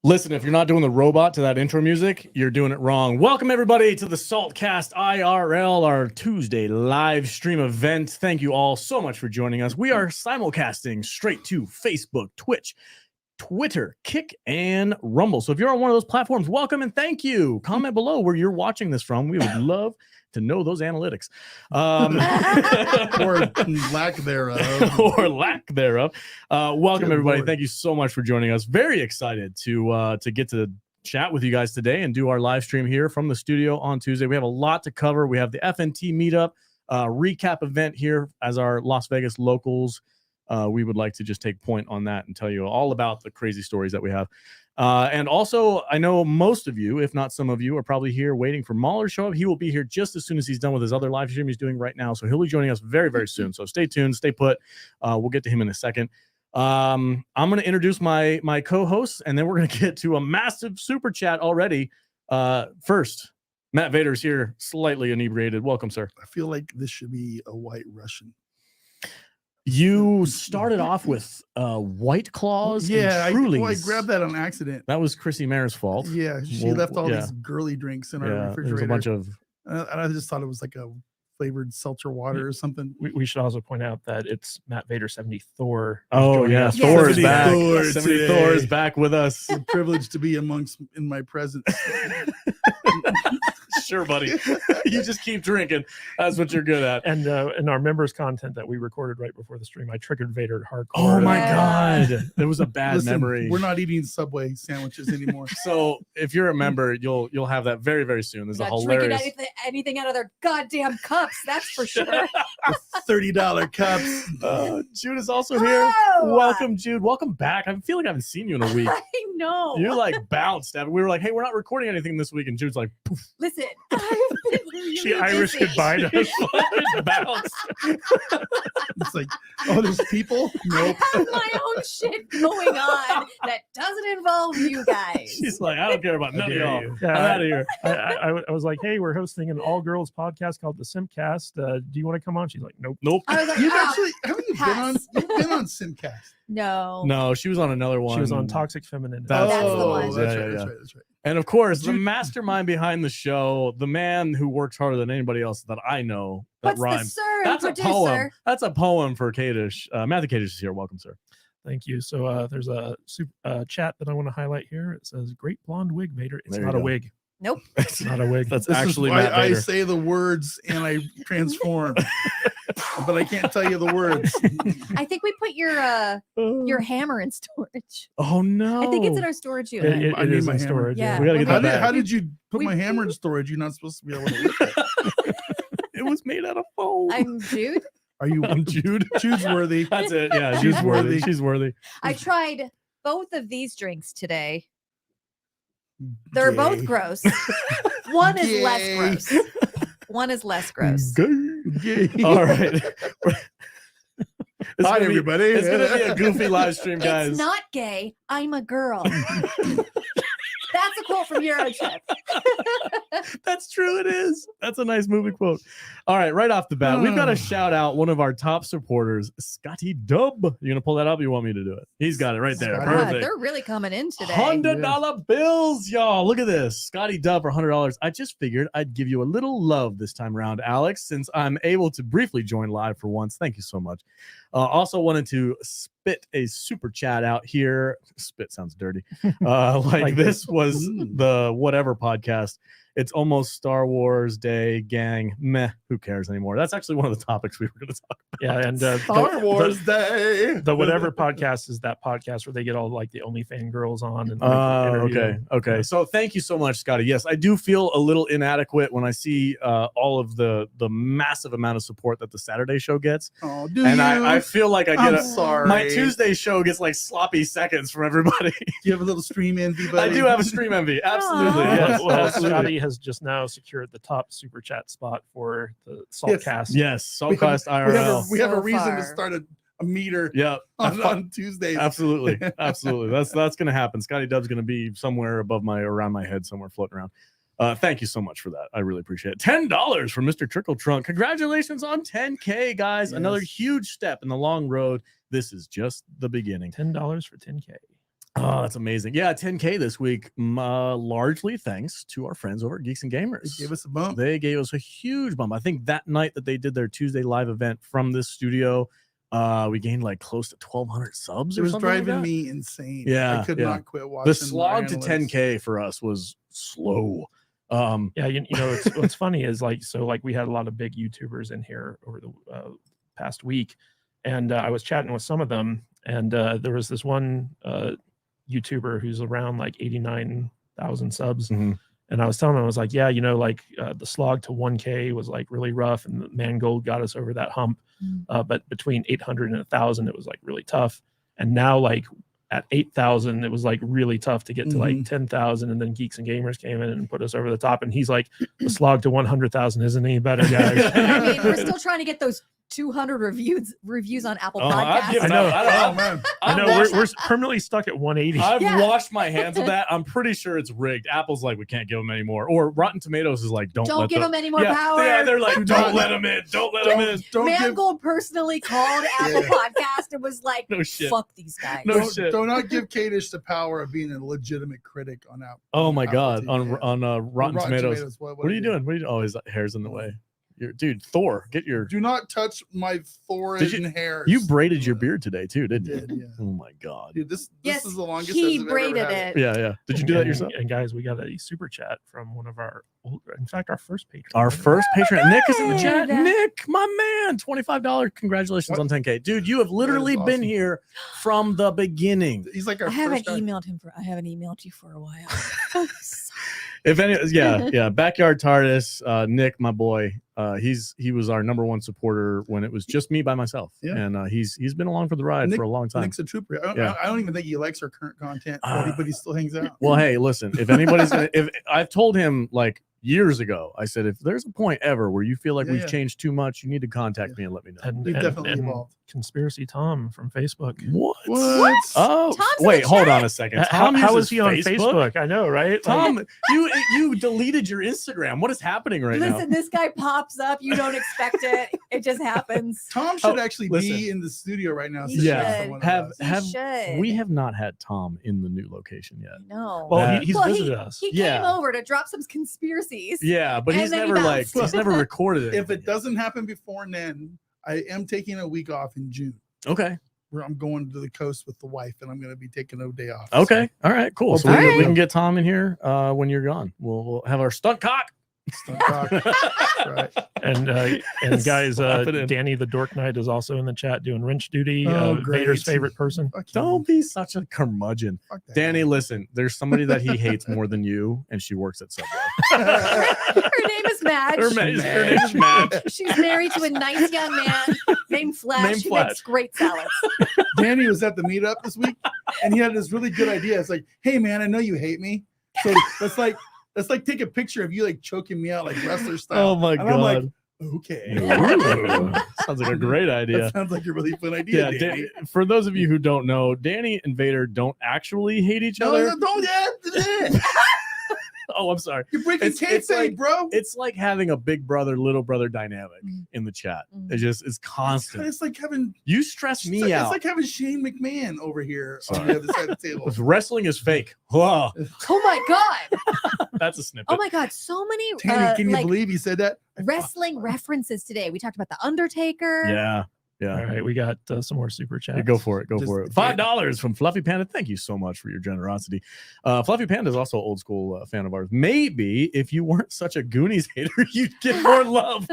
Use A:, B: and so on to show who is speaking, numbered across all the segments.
A: Listen, if you're not doing the robot to that intro music, you're doing it wrong. Welcome, everybody, to the Saltcast IRL, our Tuesday live stream event. Thank you all so much for joining us. We are simulcasting straight to Facebook, Twitch, Twitter, Kick, and Rumble. So if you're on one of those platforms, welcome and thank you. Comment below where you're watching this from. We would love to know those analytics.
B: Or lack thereof.
A: Or lack thereof. Welcome, everybody. Thank you so much for joining us. Very excited to get to chat with you guys today and do our live stream here from the studio on Tuesday. We have a lot to cover. We have the FNT Meetup recap event here as our Las Vegas locals. We would like to just take point on that and tell you all about the crazy stories that we have. And also, I know most of you, if not some of you, are probably here waiting for Mahler to show up. He will be here just as soon as he's done with his other live stream he's doing right now. So he'll be joining us very, very soon. So stay tuned, stay put. We'll get to him in a second. I'm going to introduce my co-hosts, and then we're going to get to a massive super chat already. First, Matt Vader's here, slightly inebriated. Welcome, sir.
B: I feel like this should be a white Russian.
A: You started off with White Claws.
B: Yeah,
A: and Trulies.
B: I grabbed that on accident.
A: That was Chrissy Mayr's fault.
B: Yeah, she left all these girly drinks in our refrigerator.
A: There's a bunch of.
B: And I just thought it was like a flavored seltzer water or something.
C: We should also point out that it's Matt Vader 70 Thor.
A: Oh yeah, Thor is back. Thor is back with us.
B: It's a privilege to be in my presence.
A: Sure, buddy. You just keep drinking. That's what you're good at.
C: And in our members content that we recorded right before the stream, I triggered Vader hardcore.
A: Oh my God, it was a bad memory.
B: We're not eating Subway sandwiches anymore.
A: So if you're a member, you'll have that very, very soon. There's a hilarious
D: anything out of their goddamn cups. That's for sure.
B: $30 cups.
A: Jude is also here. Welcome, Jude. Welcome back. I feel like I haven't seen you in a week.
D: I know.
A: You're like bounced. We were like, hey, we're not recording anything this week, and Jude's like, poof.
D: Listen,
C: she Irish goodbye to us.
A: Bounced.
B: It's like, oh, there's people. Nope.
D: I have my own shit going on that doesn't involve you guys.
A: She's like, I don't care about none of y'all.
C: Yeah,
A: I'm out of here.
C: I was like, hey, we're hosting an all-girls podcast called the Simpcast. Do you want to come on? She's like, nope.
D: I was like,
B: Haven't you been on Simcast?
D: No,
A: she was on another one.
C: She was on Toxic Femininity.
D: That's the one.
B: That's right.
A: And of course, the mastermind behind the show, the man who works harder than anybody else that I know. That
D: What's
A: rhymes.
D: the sir
A: That's
D: producer?
A: a poem. That's a poem for Kadish. Matthew Kadish is here. Welcome, sir.
C: Thank you. So there's a chat that I want to highlight here. It says, "Great blonde wig, Vader." It's not a wig.
D: Nope.
C: It's not a wig.
A: That's
B: This
A: actually
B: is why
A: Matt Vader.
B: I say the words and I transform, but I can't tell you the words.
D: I think we put your hammer in storage.
A: Oh no!
D: I think it's in our storage unit.
C: It
B: I need
C: is
B: my
C: in
B: hammer.
C: storage.
D: Yeah.
A: We gotta get that back.
B: How did you put my hammer in storage? You're not supposed to be able to look at it.
A: It was made out of foam.
D: I'm Jude.
B: Are you?
A: I'm Jude.
B: Jude's worthy.
A: That's it. Yeah, she's worthy. She's worthy.
D: I tried both of these drinks today. They're
B: Gay.
D: both gross. One is
B: Gay.
D: less gross. One is less gross.
B: Gay.
A: All right.
B: Hi, everybody.
A: It's gonna be a goofy live stream, guys.
D: It's not gay. I'm a girl. That's a quote from Eurotrip.
A: That's true. It is. That's a nice movie quote. All right, right off the bat, we've got to shout out one of our top supporters, Scotty Dub. You gonna pull that up? Or you want me to do it? He's got it right there.
B: Scotty.
A: Perfect.
D: They're really coming in today.
A: $100 bills, y'all. Look at this. Scotty Dub for $100. I just figured I'd give you a little love this time around, Alex, since I'm able to briefly join live for once. Thank you so much. Also wanted to spit a super chat out here. Spit sounds dirty. Like this was the whatever podcast. It's almost Star Wars Day, gang. Meh, who cares anymore? That's actually one of the topics we were going to talk about.
C: Yeah, and
B: Star Wars Day.
C: The whatever podcast is that podcast where they get all like the OnlyFans girls on. And
A: Okay. So thank you so much, Scotty. Yes, I do feel a little inadequate when I see all of the massive amount of support that the Saturday show gets.
B: Oh,
A: I feel like I get
B: sorry.
A: my Tuesday show gets like sloppy seconds from everybody.
B: Do you have a little stream envy, buddy?
A: I do have a stream envy. Absolutely.
D: Aw.
A: Yes,
C: Well,
A: absolutely.
C: Scotty has just now secured the top super chat spot for the Saltcast.
A: Yes,
B: We have-
A: Saltcast IRL.
B: We have a
D: So
B: reason to
D: far.
B: start a meter
A: Yeah,
B: on Tuesdays.
A: absolutely. That's gonna happen. Scotty Dub's gonna be somewhere around my head, somewhere floating around. Thank you so much for that. I really appreciate it. $10 from Mr. Trickle Trunk. Congratulations on 10K, guys.
B: Yes.
A: Another huge step in the long road. This is just the beginning.
C: $10 for 10K.
A: Oh, that's amazing. Yeah, 10K this week, largely thanks to our friends over at Geeks and Gamers.
B: They gave us a bump.
A: They gave us a huge bump. I think that night that they did their Tuesday live event from this studio, we gained like close to 1,200 subs.
B: It
A: or
B: was
A: something
B: driving
A: like that.
B: me insane.
A: Yeah,
B: I could
A: yeah.
B: not quit watching.
A: The slog to
B: analysts.
A: 10K for us was slow.
C: Yeah, you know, what's funny is like we had a lot of big YouTubers in here over the past week, and I was chatting with some of them, and there was this one YouTuber who's around like 89,000 subs.
A: Mm-hmm.
C: And I was telling him, I was like, yeah, you know, like the slog to 1K was like really rough, and the Mangold got us over that hump. But between 800 and 1,000, it was like really tough. And now, like at 8,000, it was like really tough to get to like 10,000. And then Geeks and Gamers came in and put us over the top. And he's like, the slog to 100,000 isn't any better, guys.
D: I mean, we're still trying to get those 200 reviews on Apple Podcasts.
A: I know.
B: Oh man,
C: I know we're permanently stuck at 180.
A: I've washed my hands of that. I'm pretty sure it's rigged. Apple's like, we can't give them any more. Or Rotten Tomatoes is like, don't
D: give them any more power.
A: Yeah, they're like, don't let them in. Don't let them in.
D: Mangold personally called Apple Podcast and was like,
A: no shit.
D: Fuck these guys.
A: No shit.
B: Do not give Kadish the power of being a legitimate critic on Apple.
A: Oh my God.
B: TV.
A: On Rotten Tomatoes.
B: What
A: are you doing? What are you? Oh, his hair's in the way. Dude, Thor, get your.
B: Do not touch my forehead hair.
A: You braided your beard today too, didn't you?
B: Did, yeah.
A: Oh my God.
B: Dude, this is the longest.
D: He
B: I've
D: braided
B: ever had
D: it.
A: Yeah. Did you do that yourself?
C: And guys, we got a super chat from one of our in fact, our first patron.
A: Our first patron. Nick is in the chat.
D: God.
A: Nick, my man, $25. Congratulations on 10K. Dude, you have literally been here from the beginning.
B: He's like our
D: I haven't
B: first guy.
D: emailed you for a while.
A: If any, yeah, Backyard TARDIS, Nick, my boy, he was our #1 supporter when it was just me by myself, and he's been along for the ride for a long time.
B: Nick's a trooper. I don't even think he likes our current content, but he still hangs out.
A: Well, hey, listen, if anybody's if I've told him like years ago, I said, if there's a point ever where you feel like we've changed too much, you need to contact me and let me know.
C: And
B: definitely evolved.
C: Conspiracy Tom from Facebook.
A: What?
B: Oh,
D: Tom's
A: wait, hold on a second. Tom
C: how
A: uses
C: is he on Facebook? I know, right?
A: Tom, you deleted your Instagram. What is happening right now?
D: Listen, this guy pops up. You don't expect it. It just happens.
B: Tom should actually be in the studio right now.
D: He should.
A: We have not had Tom in the new location yet.
D: No.
C: Well, he's visited us.
D: He came over to drop some conspiracies.
A: Yeah, but he's never he's never recorded it.
B: If it doesn't happen before then, I am taking a week off in June.
A: Okay.
B: Where I'm going to the coast with the wife, and I'm going to be taking a day off.
A: Okay. All right. Cool. So
B: we
A: can get Tom in here when you're gone. We'll have our stunt cock.
B: Right.
C: And guys, Danny the Dork Knight is also in the chat doing wrench duty. Vader's favorite person.
A: Don't be such a curmudgeon. Danny, listen, there's somebody that he hates more than you, and she works at Subway.
D: Her name is Madge.
A: Her name is Madge.
D: She's married to a nice young man named Flash. She makes great salads.
B: Danny was at the meetup this week, and he had this really good idea. It's like, hey man, I know you hate me, so let's take a picture of you like choking me out like wrestler style.
A: Oh my God.
B: I'm like, okay.
A: Sounds like a great idea.
B: That sounds like a really fun idea.
A: Yeah,
B: Danny.
A: for those of you who don't know, Danny and Vader don't actually hate each other.
B: No, don't.
A: Oh, I'm sorry.
B: You're breaking kayfabe, bro.
A: It's like having a big brother, little brother dynamic in the chat. It's constant.
B: It's like having
A: you stress me out.
B: It's like having Shane McMahon over here on the other side of the table.
A: Wrestling is fake. Whoa.
D: Oh my God.
A: That's a snippet.
D: Oh my God. So many.
B: Can you believe he said that?
D: Wrestling references today. We talked about The Undertaker.
A: Yeah.
C: All right, we got some more super chats.
A: Yeah, go for it. $5 from Fluffy Panda. Thank you so much for your generosity. Fluffy Panda is also an old school fan of ours. Maybe if you weren't such a Goonies hater, you'd get more love.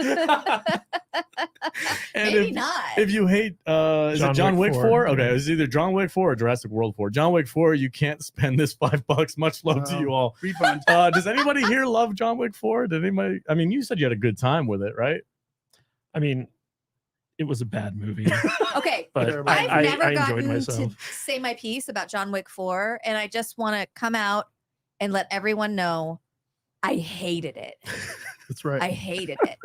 D: Maybe not.
A: If you hate, is it John Wick 4? Okay, it's either John Wick 4 or Jurassic World 4. John Wick 4, you can't spend this $5. Much love to you all.
B: Refund.
A: Does anybody here love John Wick 4? Did anybody? I mean, you said you had a good time with it, right?
C: I mean, it was a bad movie.
D: Okay,
C: but
D: I've never
C: I
D: gotten
C: enjoyed myself.
D: to say my piece about John Wick 4, and I just want to come out and let everyone know I hated it.
B: That's right.
D: I hated it.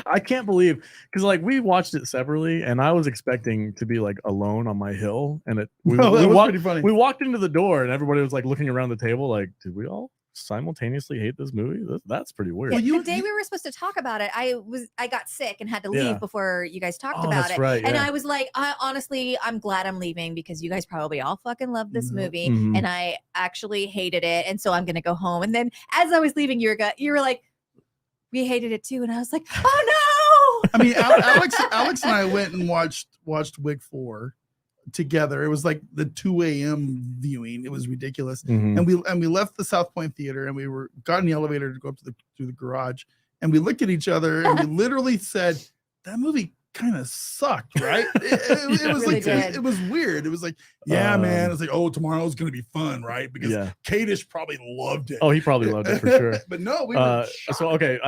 A: I can't believe, because like we watched it separately, and I was expecting to be like alone on my hill, and
B: that was pretty funny.
A: We walked into the door, and everybody was like looking around the table, like, did we all simultaneously hate this movie? That's pretty weird.
D: The day we were supposed to talk about it, I got sick and had to leave before you guys talked about it.
A: Right,
D: and I was like, honestly, I'm glad I'm leaving because you guys probably all fucking love this movie, and I actually hated it, and so I'm gonna go home. And then as I was leaving, you were like, we hated it too, and I was like, oh no.
B: I mean, Alex and I went and watched Wick 4 together. It was like the 2 a.m. viewing. It was ridiculous. And we left the South Point Theater and we got in the elevator to go up to the garage, and we looked at each other and we literally said, that movie kind of sucked, right? It was really like it was weird. It was like, man. It's like, oh, tomorrow's gonna be fun, right? Because Kadish probably loved it.
A: Oh, he probably loved it for sure.
B: But no, we were
A: so okay,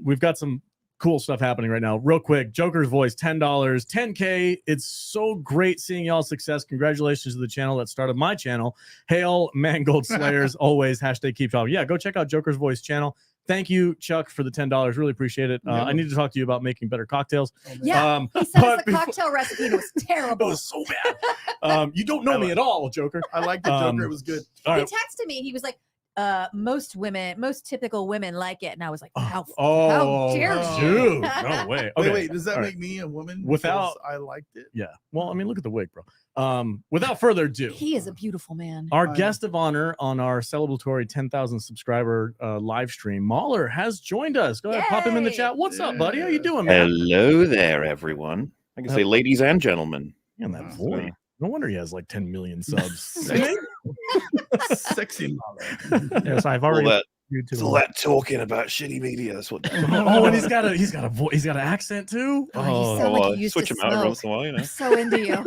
A: we've got some cool stuff happening right now. Real quick, Joker's Voice, $10, 10K. It's so great seeing y'all's success. Congratulations to the channel that started my channel. Hail Mangold Slayers, always #keep talking. Yeah, go check out Joker's Voice channel. Thank you, Chuck, for the $10. Really appreciate it. I need to talk to you about making better cocktails.
D: Yeah, he sent us the cocktail recipe and it was terrible.
A: It was so bad. You don't know me at all, Joker.
B: I liked the Joker. It was good.
D: He texted me. He was like, most typical women like it. And I was like, how dare you?
A: Dude, no way. Okay.
B: Wait, does that make me a woman?
A: Without,
B: I liked it.
A: Yeah. Well, I mean, look at the wig, bro. Without further ado,
D: he is a beautiful man.
A: Our guest of honor on our celebratory 10,000 subscriber live stream, Mahler, has joined us. Go ahead, pop him in the chat. What's up, buddy? How you doing, man?
E: Hello there, everyone. I can say ladies and gentlemen.
A: Yeah, that voice. No wonder he has like 10 million subs.
B: Sexy Mahler.
C: Yes, I've already.
E: All that talking about shitty media. That's what.
A: And he's got an accent too.
E: Switch him out every once in a while. You know.
D: I'm so into you.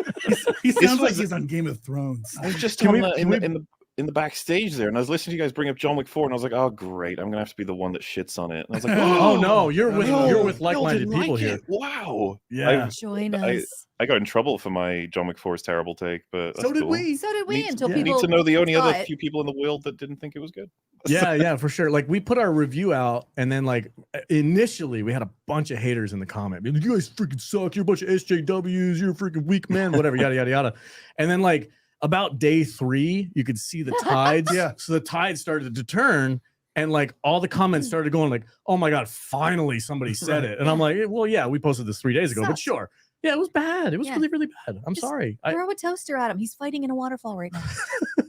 B: He sounds like he's on Game of Thrones.
E: I was just in the backstage there, and I was listening to you guys bring up John Wick 4, and I was like, oh great, I'm gonna have to be the one that shits on it. And I was like,
A: oh no, you're with like-minded people here.
E: Wow.
A: Yeah.
D: Join us.
E: I got in trouble for my John Wick 4's terrible take, but
B: so did we.
D: Until people
E: need to know the only other few people in the world that didn't think it was good.
A: Yeah, for sure. Like we put our review out, and then like initially we had a bunch of haters in the comment. You guys freaking suck. You're a bunch of SJWs. You're a freaking weak man. Whatever. Yada yada yada. And then like about day 3, you could see the tides. So the tides started to turn, and like all the comments started going like, "Oh my god, finally somebody said it." And I'm like, "Well, yeah, we posted this 3 days ago, but sure." Yeah, it was bad. It was really, really bad. I'm sorry.
D: Throw a toaster at him. He's fighting in a waterfall right now.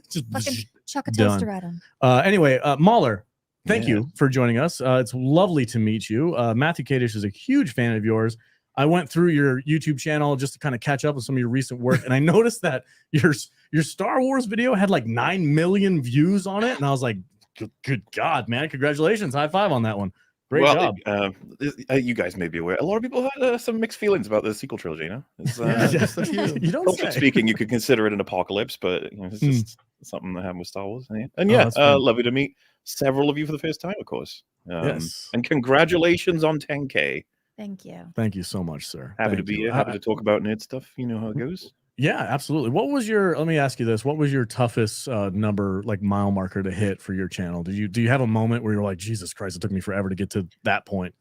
A: Just
D: fucking chuck a toaster at him.
A: Anyway, Mahler, thank you for joining us. It's lovely to meet you. Matthew Kadish is a huge fan of yours. I went through your YouTube channel just to kind of catch up with some of your recent work, and I noticed that your Star Wars video had like 9 million views on it, and I was like, good God, man, congratulations. High five on that one. Great job.
E: You guys may be aware, a lot of people had some mixed feelings about the sequel trilogy. You know,
A: you don't say.
E: Speaking, you could consider it an apocalypse, but you know, it's just something that happened with Star Wars. And lovely to meet several of you for the first time, of course.
A: Yes.
E: And congratulations on 10K.
D: Thank you.
A: Thank you so much, sir.
E: Happy to be here. Happy to talk about nerd stuff. You know how it goes.
A: Yeah, absolutely. Let me ask you this. What was your toughest number, like mile marker to hit for your channel? Do you have a moment where you're like, Jesus Christ, it took me forever to get to that point?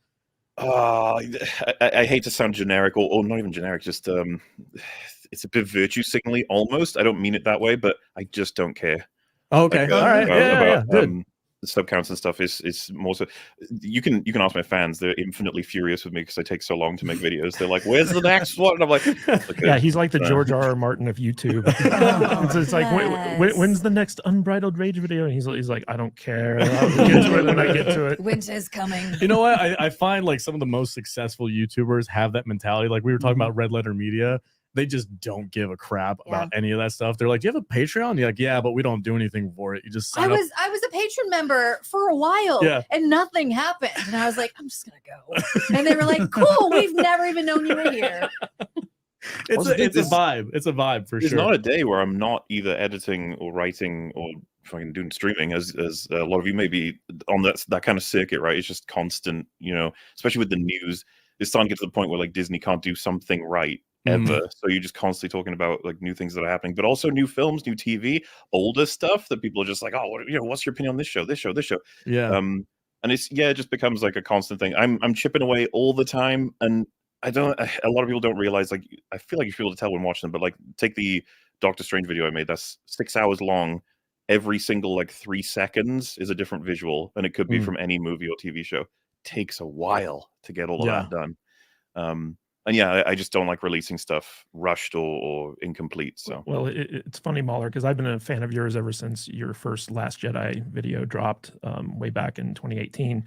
E: I hate to sound generic or not even generic, just it's a bit virtue signaling almost. I don't mean it that way, but I just don't care.
A: Okay. All right. Good.
E: The sub counts and stuff is more so. You can ask my fans; they're infinitely furious with me because I take so long to make videos. They're like, "Where's the next one?" And I'm like, okay,
C: "Yeah, he's like the George R.R. Martin of YouTube." It's like, when's the next Unbridled Rage video? And he's like, "I don't care. I'll get to it when I get to it."
D: Winter's coming.
A: You know what? I find like some of the most successful YouTubers have that mentality. Like we were talking about Red Letter Media. They just don't give a crap about any of that stuff. They're like, "Do you have a Patreon?" You're like, "Yeah, but we don't do anything for it. You just sign up."
D: I was a patron member for a while, and nothing happened. And I was like, "I'm just gonna go." And they were like, "Cool, we've never even known you were here."
A: It's a vibe. It's a vibe for sure.
E: There's not a day where I'm not either editing or writing or fucking doing streaming, as a lot of you may be on that kind of circuit, right? It's just constant, you know, especially with the news. It's starting to get to the point where like Disney can't do something right ever. So you're just constantly talking about like new things that are happening, but also new films, new TV, older stuff that people are just like, "Oh, what's your opinion on this show?" Yeah. And it just becomes like a constant thing. I'm chipping away all the time, and a lot of people don't realize, like, I feel like you should be able to tell when watching them, but like take the Doctor Strange video I made, that's 6 hours long, every single like 3 seconds is a different visual, and it could be from any movie or TV show. Takes a while to get all of that done. And yeah, I just don't like releasing stuff rushed or incomplete. So
C: well, it's funny, Mahler, because I've been a fan of yours ever since your first Last Jedi video dropped way back in 2018.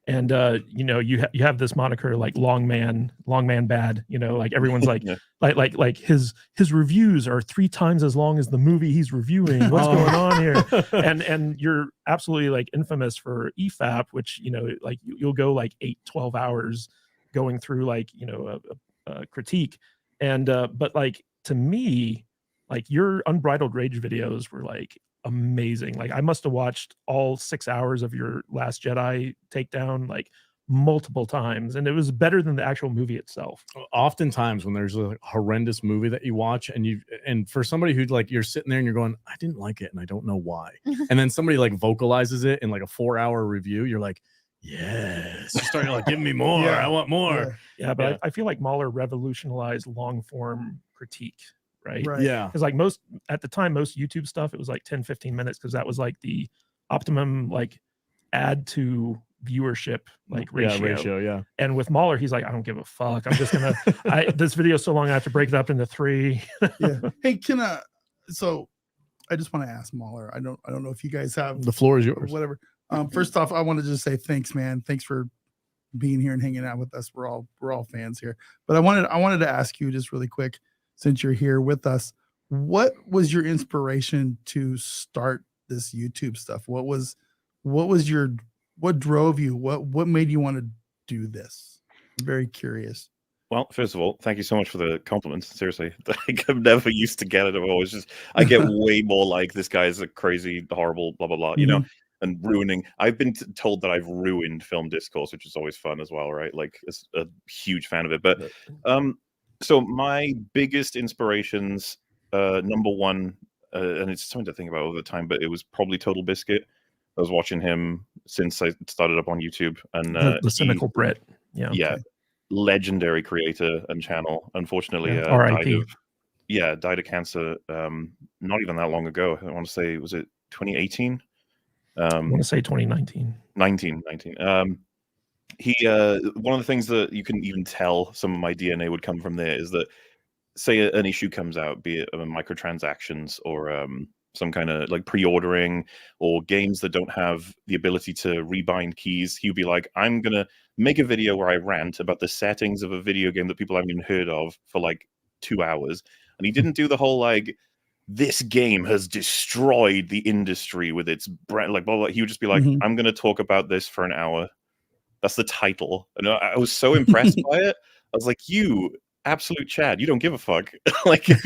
C: And you know, you have this moniker like long man bad, you know, like everyone's like like his reviews are 3 times as long as the movie he's reviewing. What's going on here? And you're absolutely like infamous for EFAP, which, you know, like you'll go like 8-12 hours going through like, you know, a critique. And but like to me, like your Unbridled Rage videos were like amazing. Like I must have watched all 6 hours of your Last Jedi takedown like multiple times, and it was better than the actual movie itself.
A: Oftentimes when there's a horrendous movie that you watch and for somebody who like you're sitting there and you're going, I didn't like it and I don't know why, and then somebody like vocalizes it in like a 4-hour review, you're like, yes, you're starting to like, give me more. I want more.
C: Yeah, but I feel like Mahler revolutionized long form critique. Right.
A: Yeah.
C: Because like at the time, most YouTube stuff, it was like 10-15 minutes because that was like the optimum like add to viewership like ratio.
A: Yeah.
C: And with Mahler, he's like, I don't give a fuck. I'm just gonna this video is so long I have to break it up into 3.
B: Yeah. Hey, so I just want to ask Mahler. I don't know if you guys have
A: the floor is yours.
B: Whatever. First off, I want to just say thanks, man. Thanks for being here and hanging out with us. We're all fans here. But I wanted to ask you just really quick, since you're here with us, what was your inspiration to start this YouTube stuff? What drove you? What made you want to do this? I'm very curious.
E: Well, first of all, thank you so much for the compliments. Seriously, like, I'm never used to get it. I get way more like, this guy is a crazy, horrible, blah, blah, blah, you know, and ruining. I've been told that I've ruined film discourse, which is always fun as well, right? Like, it's a huge fan of it. But so my biggest inspirations, number one, and it's something to think about all the time, but it was probably Total Biscuit. I was watching him since I started up on YouTube, and
C: the cynical Brit,
E: yeah, legendary creator and channel. Unfortunately, died of cancer. Not even that long ago. I want to say, was it 2018?
C: I want to say 2019.
E: 19. He one of the things that you can even tell some of my DNA would come from there is that, say an issue comes out, be it microtransactions or some kind of like pre-ordering or games that don't have the ability to rebind keys, he'd be like, I'm gonna make a video where I rant about the settings of a video game that people haven't even heard of for like 2 hours. And he didn't do the whole like, this game has destroyed the industry with its brand, like blah, blah. He would just be like, I'm going to talk about this for an hour. That's the title. And I was so impressed by it. I was like, you absolute Chad, you don't give a fuck. Like, you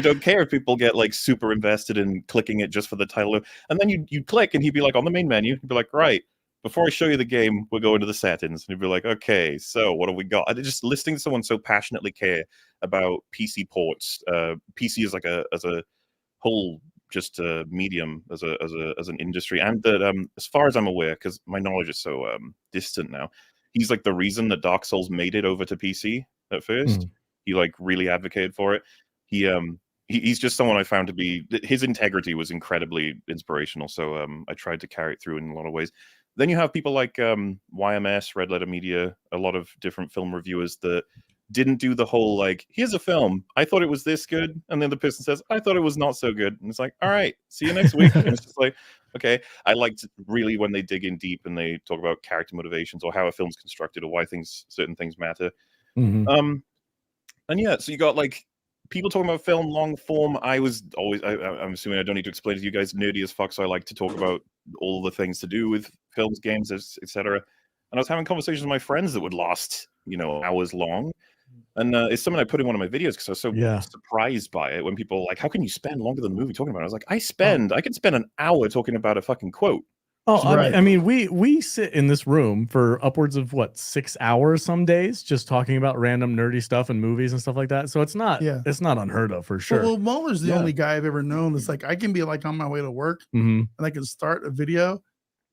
E: don't care if people get like super invested in clicking it just for the title. And then you click and he'd be like, on the main menu, he'd be like, right, before I show you the game, we'll go into the settings. And he'd be like, okay, so what have we got? And just listening to someone so passionately care about PC ports, PC is like as a whole, just a medium as an industry, and that as far as I'm aware, because my knowledge is so distant now, he's like the reason that Dark Souls made it over to PC at first. He like really advocated for it. He's just someone I found to be, his integrity was incredibly inspirational. So I tried to carry it through in a lot of ways. Then you have people like YMS, Red Letter Media, a lot of different film reviewers that didn't do the whole like, here's a film, I thought it was this good, and then the person says, I thought it was not so good, and it's like, all right, see you next week. And it's just like, okay. I liked really when they dig in deep and they talk about character motivations or how a film's constructed or why certain things matter. And yeah, so you got like people talking about film long form. I'm assuming I don't need to explain to you guys, nerdy as fuck, so I like to talk about all the things to do with films, games, etc. And I was having conversations with my friends that would last, hours long. And it's something I put in one of my videos because I was so surprised by it when people are like, how can you spend longer than the movie talking about it? I was like, I could spend an hour talking about a fucking quote.
A: Oh, right. I mean, we sit in this room for upwards of 6 hours some days, just talking about random nerdy stuff and movies and stuff like that. So it's not unheard of for sure.
B: Well, Mauler's the only guy I've ever known that's like, I can be like on my way to work and I can start a video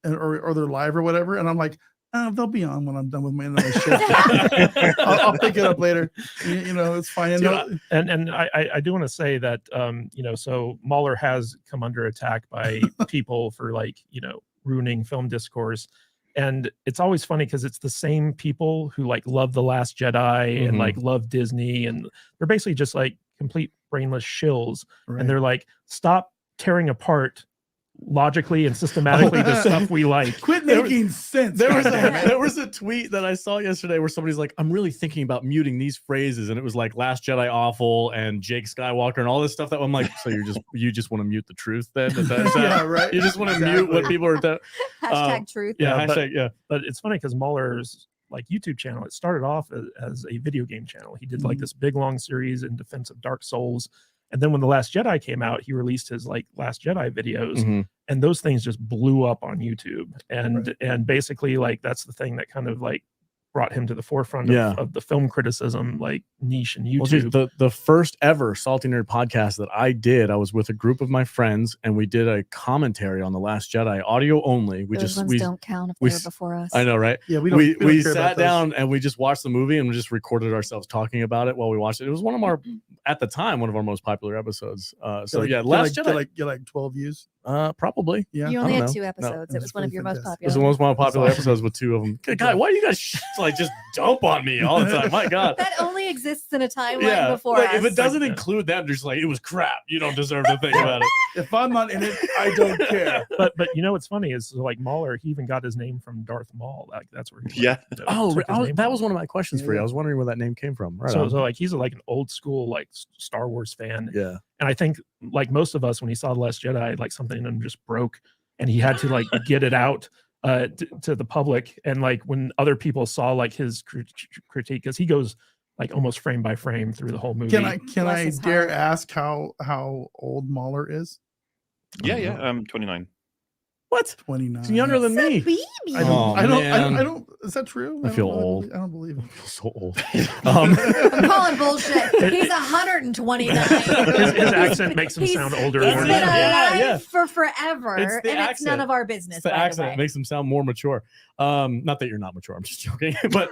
B: or they're live or whatever. And I'm like, They'll be on when I'm done with my shift. I'll pick it up later. It's fine.
C: And I do want to say that so Mahler has come under attack by people for ruining film discourse, and it's always funny because it's the same people who love The Last Jedi and love Disney, and they're basically just complete brainless shills, and they're like, stop tearing apart logically and systematically the stuff we like.
B: Quit making sense.
A: There was a tweet that I saw yesterday where somebody's like, I'm really thinking about muting these phrases, and it was like Last Jedi awful and Jake Skywalker and all this stuff that I'm like, so you just want to mute the truth then?
B: Yeah, right.
A: You just want to mute what people are
D: Hashtag truth.
A: Yeah,
C: but it's funny because Mahler's YouTube channel, it started off as a video game channel. He did this big long series in defense of Dark Souls. And then when The Last Jedi came out, he released his Last Jedi videos, and those things just blew up on YouTube. And basically that's the thing that kind of brought him to the forefront of the film criticism niche in YouTube.
A: Well, the first ever Salty Nerd podcast that I did, I was with a group of my friends, and we did a commentary on The Last Jedi, audio only. We
D: don't count if they were before us.
A: I know, right?
B: Yeah,
A: we sat down and we just watched the movie and we just recorded ourselves talking about it while we watched it. It was one of our, at the time, one of our most popular episodes. Last Jedi,
B: get 12 views.
A: Probably.
B: Yeah.
D: You only had 2 episodes. It was one of your most popular.
A: It was the most popular episodes with 2 of them. God, why do you guys just dump on me all the time? My God.
D: That only exists in a timeline before us.
A: If it doesn't include them, just it was crap. You don't deserve to think about it.
B: If I'm not in it, I don't care.
C: But what's funny is Mahler, he even got his name from Darth Maul. That's where he
A: that was one of my questions for you. I was wondering where that name came from. Right.
C: So he's an old school Star Wars fan.
A: Yeah.
C: And I think most of us, when he saw The Last Jedi, something in him just broke, and he had to get it out to the public. And when other people saw his critique, because he goes almost frame by frame through the whole movie.
B: Can I dare ask how old Mahler is?
E: Yeah. I'm 29.
A: What?
B: 29.
A: He's younger than me.
D: Baby.
B: I don't. Is that true?
A: I feel old.
B: I don't believe it.
A: I feel so old.
D: I'm calling bullshit. He's 129.
C: His accent makes him sound older.
D: He's
C: than
D: been
C: him.
D: alive for forever,
A: It's the
D: it's none of our business.
A: It's the accent. It makes him sound more mature. Not that you're not mature. I'm just joking. But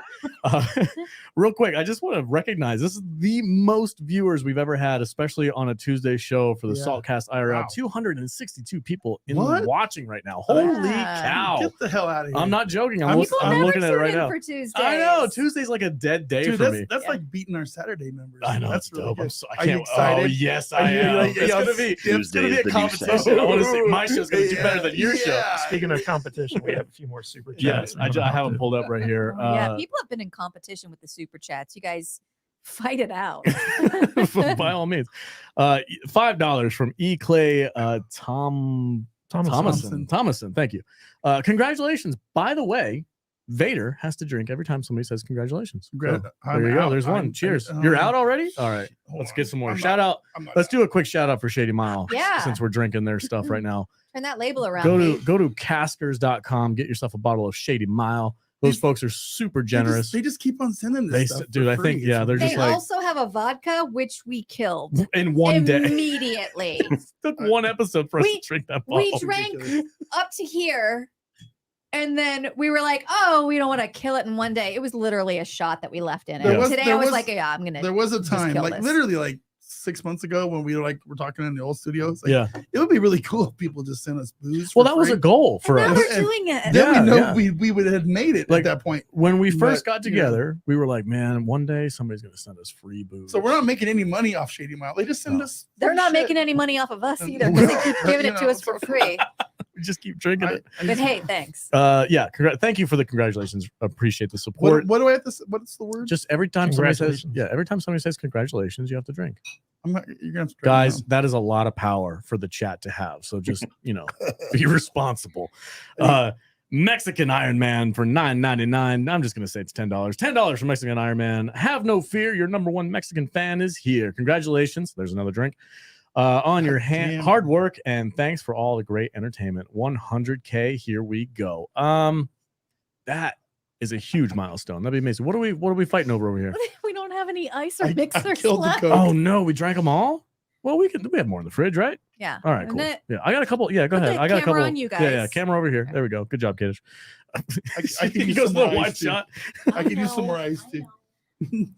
A: real quick, I just want to recognize this is the most viewers we've ever had, especially on a Tuesday show for the Saltcast IRL. Wow. 262 people watching right now. Holy cow!
B: Get the hell out of here!
A: I'm not joking. I'm looking at it right now.
D: For Tuesdays.
A: I know Tuesday's like a dead day for me.
B: That's like beating our Saturday numbers.
A: I know.
B: That's
A: dope.
B: really
A: I can't.
B: Excited?
A: Oh yes, I am. It's gonna be a competition. I want to see my show's gonna do better than your show.
C: Speaking of competition, we have a few more super chats.
A: I have them pulled up right here.
D: People have been in competition with the super chats. You guys fight it out.
A: By all means. $5 from E. Clay Thomason. Thank you. Congratulations. By the way, Vader has to drink every time somebody says congratulations. So, there you go. There's one. Cheers. You're out already? All right. Let's get some more. Shout out. Let's do a quick shout out for Shady Mile.
D: Yeah.
A: Since we're drinking their stuff right now.
D: Turn that label around.
A: Go to caskers.com. Get yourself a bottle of Shady Mile. Those folks are super generous.
B: They just keep on sending this stuff.
A: Dude, I think, they're just
D: They also have a vodka, which we killed
A: in one day.
D: Immediately.
A: Took one episode for us to drink that bottle.
D: We drank up to here. And then we were like, oh, we don't want to kill it in one day. It was literally a shot that we left in it. Today I was like, yeah, I'm going to.
B: There was a time, literally 6 months ago when we were talking in the old studios. It would be really cool if people just send us booze.
A: Well, that was a goal for us.
D: We're doing it.
B: Then we know we would have made it at that point.
A: When we first got together, we were like, man, one day somebody's going to send us free booze.
B: So we're not making any money off Shady Mile. They just send us.
D: They're not making any money off of us either because they keep giving it to us for free.
A: We just keep drinking it.
D: But hey, thanks.
A: Thank you for the congratulations. Appreciate the support.
B: What do I have to say? What's the word?
A: Just every time somebody says congratulations, you have to drink.
B: You're gonna have to
A: guys, that is a lot of power for the chat to have. So just be responsible. Mexican Iron Man for $9.99. I'm just gonna say it's $10. $10 for Mexican Iron Man. Have no fear, your number one Mexican fan is here. Congratulations. There's another drink. On your hard work, and thanks for all the great entertainment. 100K, here we go. That is a huge milestone. That'd be amazing. What are we fighting over here?
D: We don't have any ice or mixers left.
A: Oh no, we drank them all. Well, we have more in the fridge, right?
D: Yeah.
A: All right,
D: And
A: cool.
D: then-
A: Yeah, I got a couple. Yeah, go
D: Put
A: ahead.
D: the
A: I got a
D: camera
A: couple.
D: on you
A: Yeah,
D: guys.
A: camera over here. There we go. Good job, Kiddish.
B: I can
A: He
B: use
A: goes
B: some
A: the
B: more
A: one
B: ice, too.
A: shot.
B: I can use some more ice too.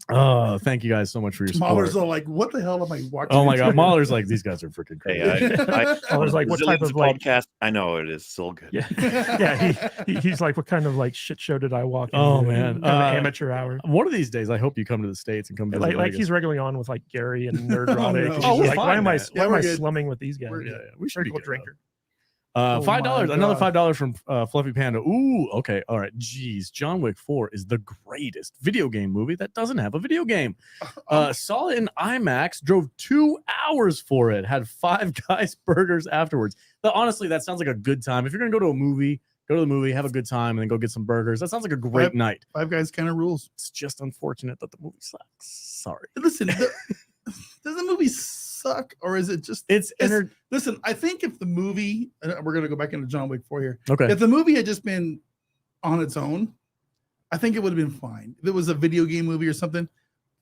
A: Oh, thank you guys so much for your support.
B: Mahler's all like, what the hell am I watching?
A: Oh my god, Mahler's like, these guys are freaking crazy.
E: Hey,
C: I was like, what type of like
E: podcast? I know it is so good.
C: Yeah, yeah. He's like, what kind of like shit show did I walk into?
A: Oh, man.
C: Kind of amateur hour.
A: One of these days, I hope you come to the States and come visit
C: Like
A: Vegas.
C: he's regularly on with like Gary and Nerdrotic.
B: no.
C: And
A: Oh,
C: he's
A: we're
C: like,
A: fine,
C: why am I
A: man.
B: Yeah,
C: why am
B: we're
C: I
B: good.
C: slumming with these guys?
B: We're
A: Yeah,
B: good.
A: yeah, we should be
C: Critical
A: good,
C: drinker.
B: Oh my
A: $5, another
B: God.
A: $5 from Fluffy Panda. Ooh, okay, all right. Jeez, John Wick 4 is the greatest video game movie that doesn't have a video game. Saw it in IMAX, drove 2 hours for it, had Five Guys burgers afterwards. But honestly, that sounds like a good time. If you're gonna go to a movie, go to the movie, have a good time, and then go get some burgers. That sounds like a great night.
B: Five Guys kind of rules.
A: It's just unfortunate that the movie sucks. Sorry.
B: Listen, does the movie suck, or is it just? Listen, I think if the movie, and we're gonna go back into John Wick 4 here.
A: Okay.
B: If the movie had just been on its own, I think it would have been fine. If it was a video game movie or something,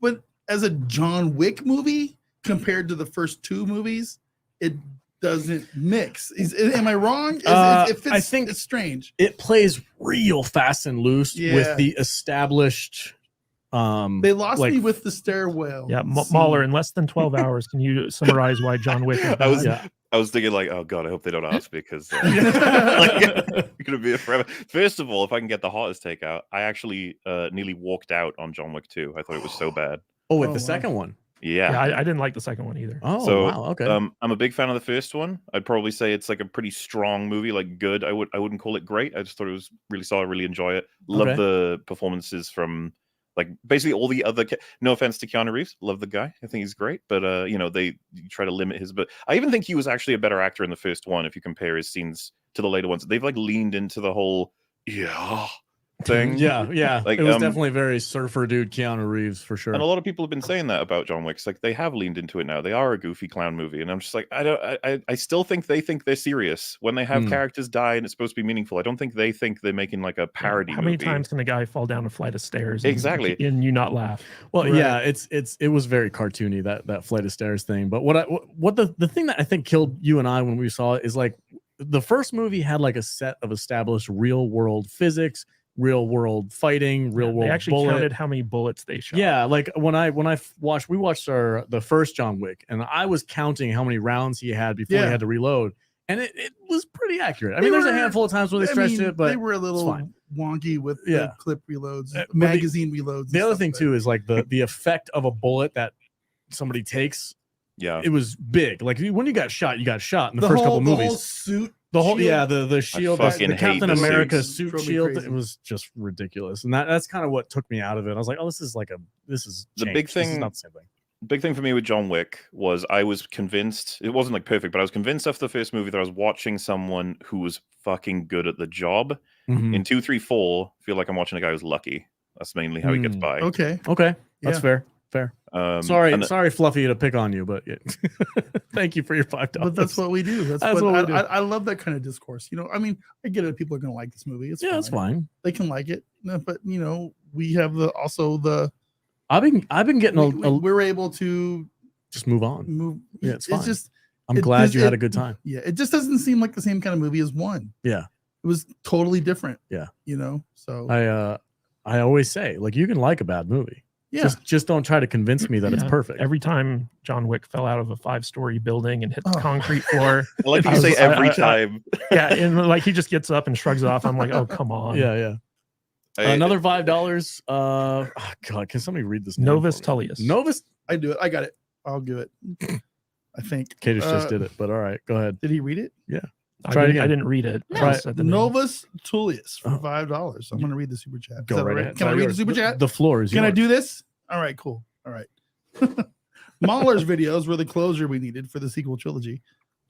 B: but as a John Wick movie compared to the first 2 movies, it doesn't mix. Am I wrong?
A: I think
B: it's strange.
A: It plays real fast and loose
B: Yeah.
A: with the established.
B: They lost
A: like-
B: me with the stairwell.
C: Yeah,
B: scene.
C: Mahler, in less than 12 hours, can you summarize why John Wick is
E: I was
C: bad?
E: I was thinking like, oh god, I hope they don't ask me because it's gonna be a forever. First of all, if I can get the hottest take out, I actually nearly walked out on John Wick 2. I thought it was so bad.
A: Oh, with
B: Oh,
A: the
B: wow.
A: second one.
C: Yeah, I didn't like the second one either.
A: Oh,
E: So,
A: wow. Okay.
E: I'm a big fan of the first one. I'd probably say it's like a pretty strong movie, like good. I wouldn't call it great. I just thought it was really solid, really enjoy it. Love
A: Okay.
E: the performances from like basically all the other. No offense to Keanu Reeves, love the guy. I think he's great, but they try to limit his. But I even think he was actually a better actor in the first one if you compare his scenes to the later ones. They've like leaned into the whole thing.
A: yeah.
E: Like,
A: It was definitely very surfer dude Keanu Reeves for sure.
E: And a lot of people have been saying that about John Wick. It's like they have leaned into it now. They are a goofy clown movie, and I'm just like, I still think they think they're serious when they have characters die and it's supposed to be meaningful. I don't think they think they're making like a parody.
C: How many
E: movie.
C: times can a guy fall down a flight of stairs?
E: Exactly.
C: And you not laugh?
A: Well,
B: Right.
A: yeah, it was very cartoony that flight of stairs thing. But what the thing that I think killed you and I when we saw it is like the first movie had like a set of established real world physics, real world fighting, real world.
C: They actually counted how many bullets they shot.
A: Yeah, like we watched the first John Wick, and I was counting how many rounds he had before he
B: Yeah.
A: had to reload, and it was pretty accurate. I mean, there's a handful of times where they stretched it, but
B: they were a little
A: fine.
B: wonky with
A: Yeah.
B: the clip reloads,
A: But
B: magazine reloads.
A: the
B: and
A: other
B: stuff
A: thing
B: like
A: too is like the effect of a bullet that somebody takes.
E: Yeah.
A: It was big. Like when you got shot in the,
B: the
A: first
B: whole,
A: couple
B: the
A: movies.
B: whole suit.
A: The whole
B: shield.
A: the shield, the
E: fucking hate
A: Captain
E: the
A: America
B: suits.
A: suit
B: Drove me
A: shield.
B: crazy.
A: It was just ridiculous, and that's kind of what took me out of it. I was like, oh, this is
E: The
A: change.
E: big
A: This is
E: thing-
A: not the same thing.
E: Big thing for me with John Wick was I was convinced it wasn't like perfect, but I was convinced after the first movie that I was watching someone who was fucking good at the job.
A: Mhm.
E: In 2, 3, 4, I feel like I'm watching a guy who's lucky. That's mainly how he gets by.
B: Okay.
A: Okay, that's
B: Yeah.
A: fair.
E: And
A: Sorry, Fluffy, to pick on you, but yeah. Thank you for your $5.
B: But that's what we do. That's
A: That's
B: what
A: what we do.
B: I love that kind of discourse. I mean, I get it. People are going to like this movie. It's
A: It's fine.
B: They can like it, but we have
A: I've been getting
B: we're able to
A: just move on.
B: move.
A: Yeah, it's fine.
B: just
A: I'm
B: it-
A: glad
B: this-
A: you had
B: it-
A: a good time.
B: yeah. It just doesn't seem like the same kind of movie as one.
A: Yeah.
B: It was totally different.
A: Yeah.
B: So
A: I always say, like, you can like a bad movie.
B: yeah.
A: Just don't try to convince me that it's
C: Yeah.
A: perfect.
C: Every time John Wick fell out of a 5-story building and hit the
B: Oh.
C: concrete floor,
E: I like
C: I
E: you
C: was-
E: say
C: I-
E: every
C: I-
E: time.
C: yeah, and like he just gets up and shrugs it off. I'm like, oh come on.
A: Yeah. Another $5. God, can somebody read this? name
C: Novus
A: for me?
C: Tullius.
A: Novus.
B: I do it. I got it. I'll do it. I think.
A: Kadish just did it, but all right, go ahead.
B: Did he read it?
A: Try it
C: I
A: again.
C: didn't read it. I
A: Try
C: just said the name.
B: Novus Tullius for
A: Oh.
B: $5. I'm going to read the super chat. Is
A: Go
B: that
A: right
B: all
A: ahead.
B: Can I
A: It's all
B: read the
A: yours.
B: super chat?
A: The floor is
B: Can I
A: yours.
B: do this? All right, cool. All right. Mahler's videos were the closure we needed for the sequel trilogy,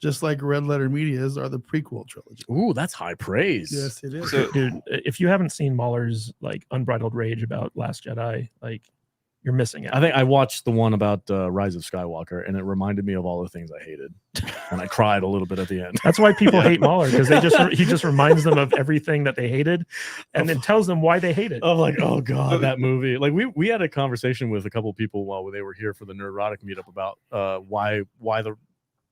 B: just like Red Letter Media's are the prequel trilogy.
A: Ooh, that's high praise.
B: Yes, it is.
E: So-
C: Dude, if you haven't seen Mahler's like unbridled rage about Last Jedi, like you're missing it.
A: I think I watched the one about Rise of Skywalker, and it reminded me of all the things I hated, and I cried a little bit at the end.
C: That's why people hate Mahler, because he just reminds them of everything that they hated, and then tells them why they hate it.
A: I'm like, oh god, that movie. Like we had a conversation with a couple of people while they were here for the Neurotic meetup about why the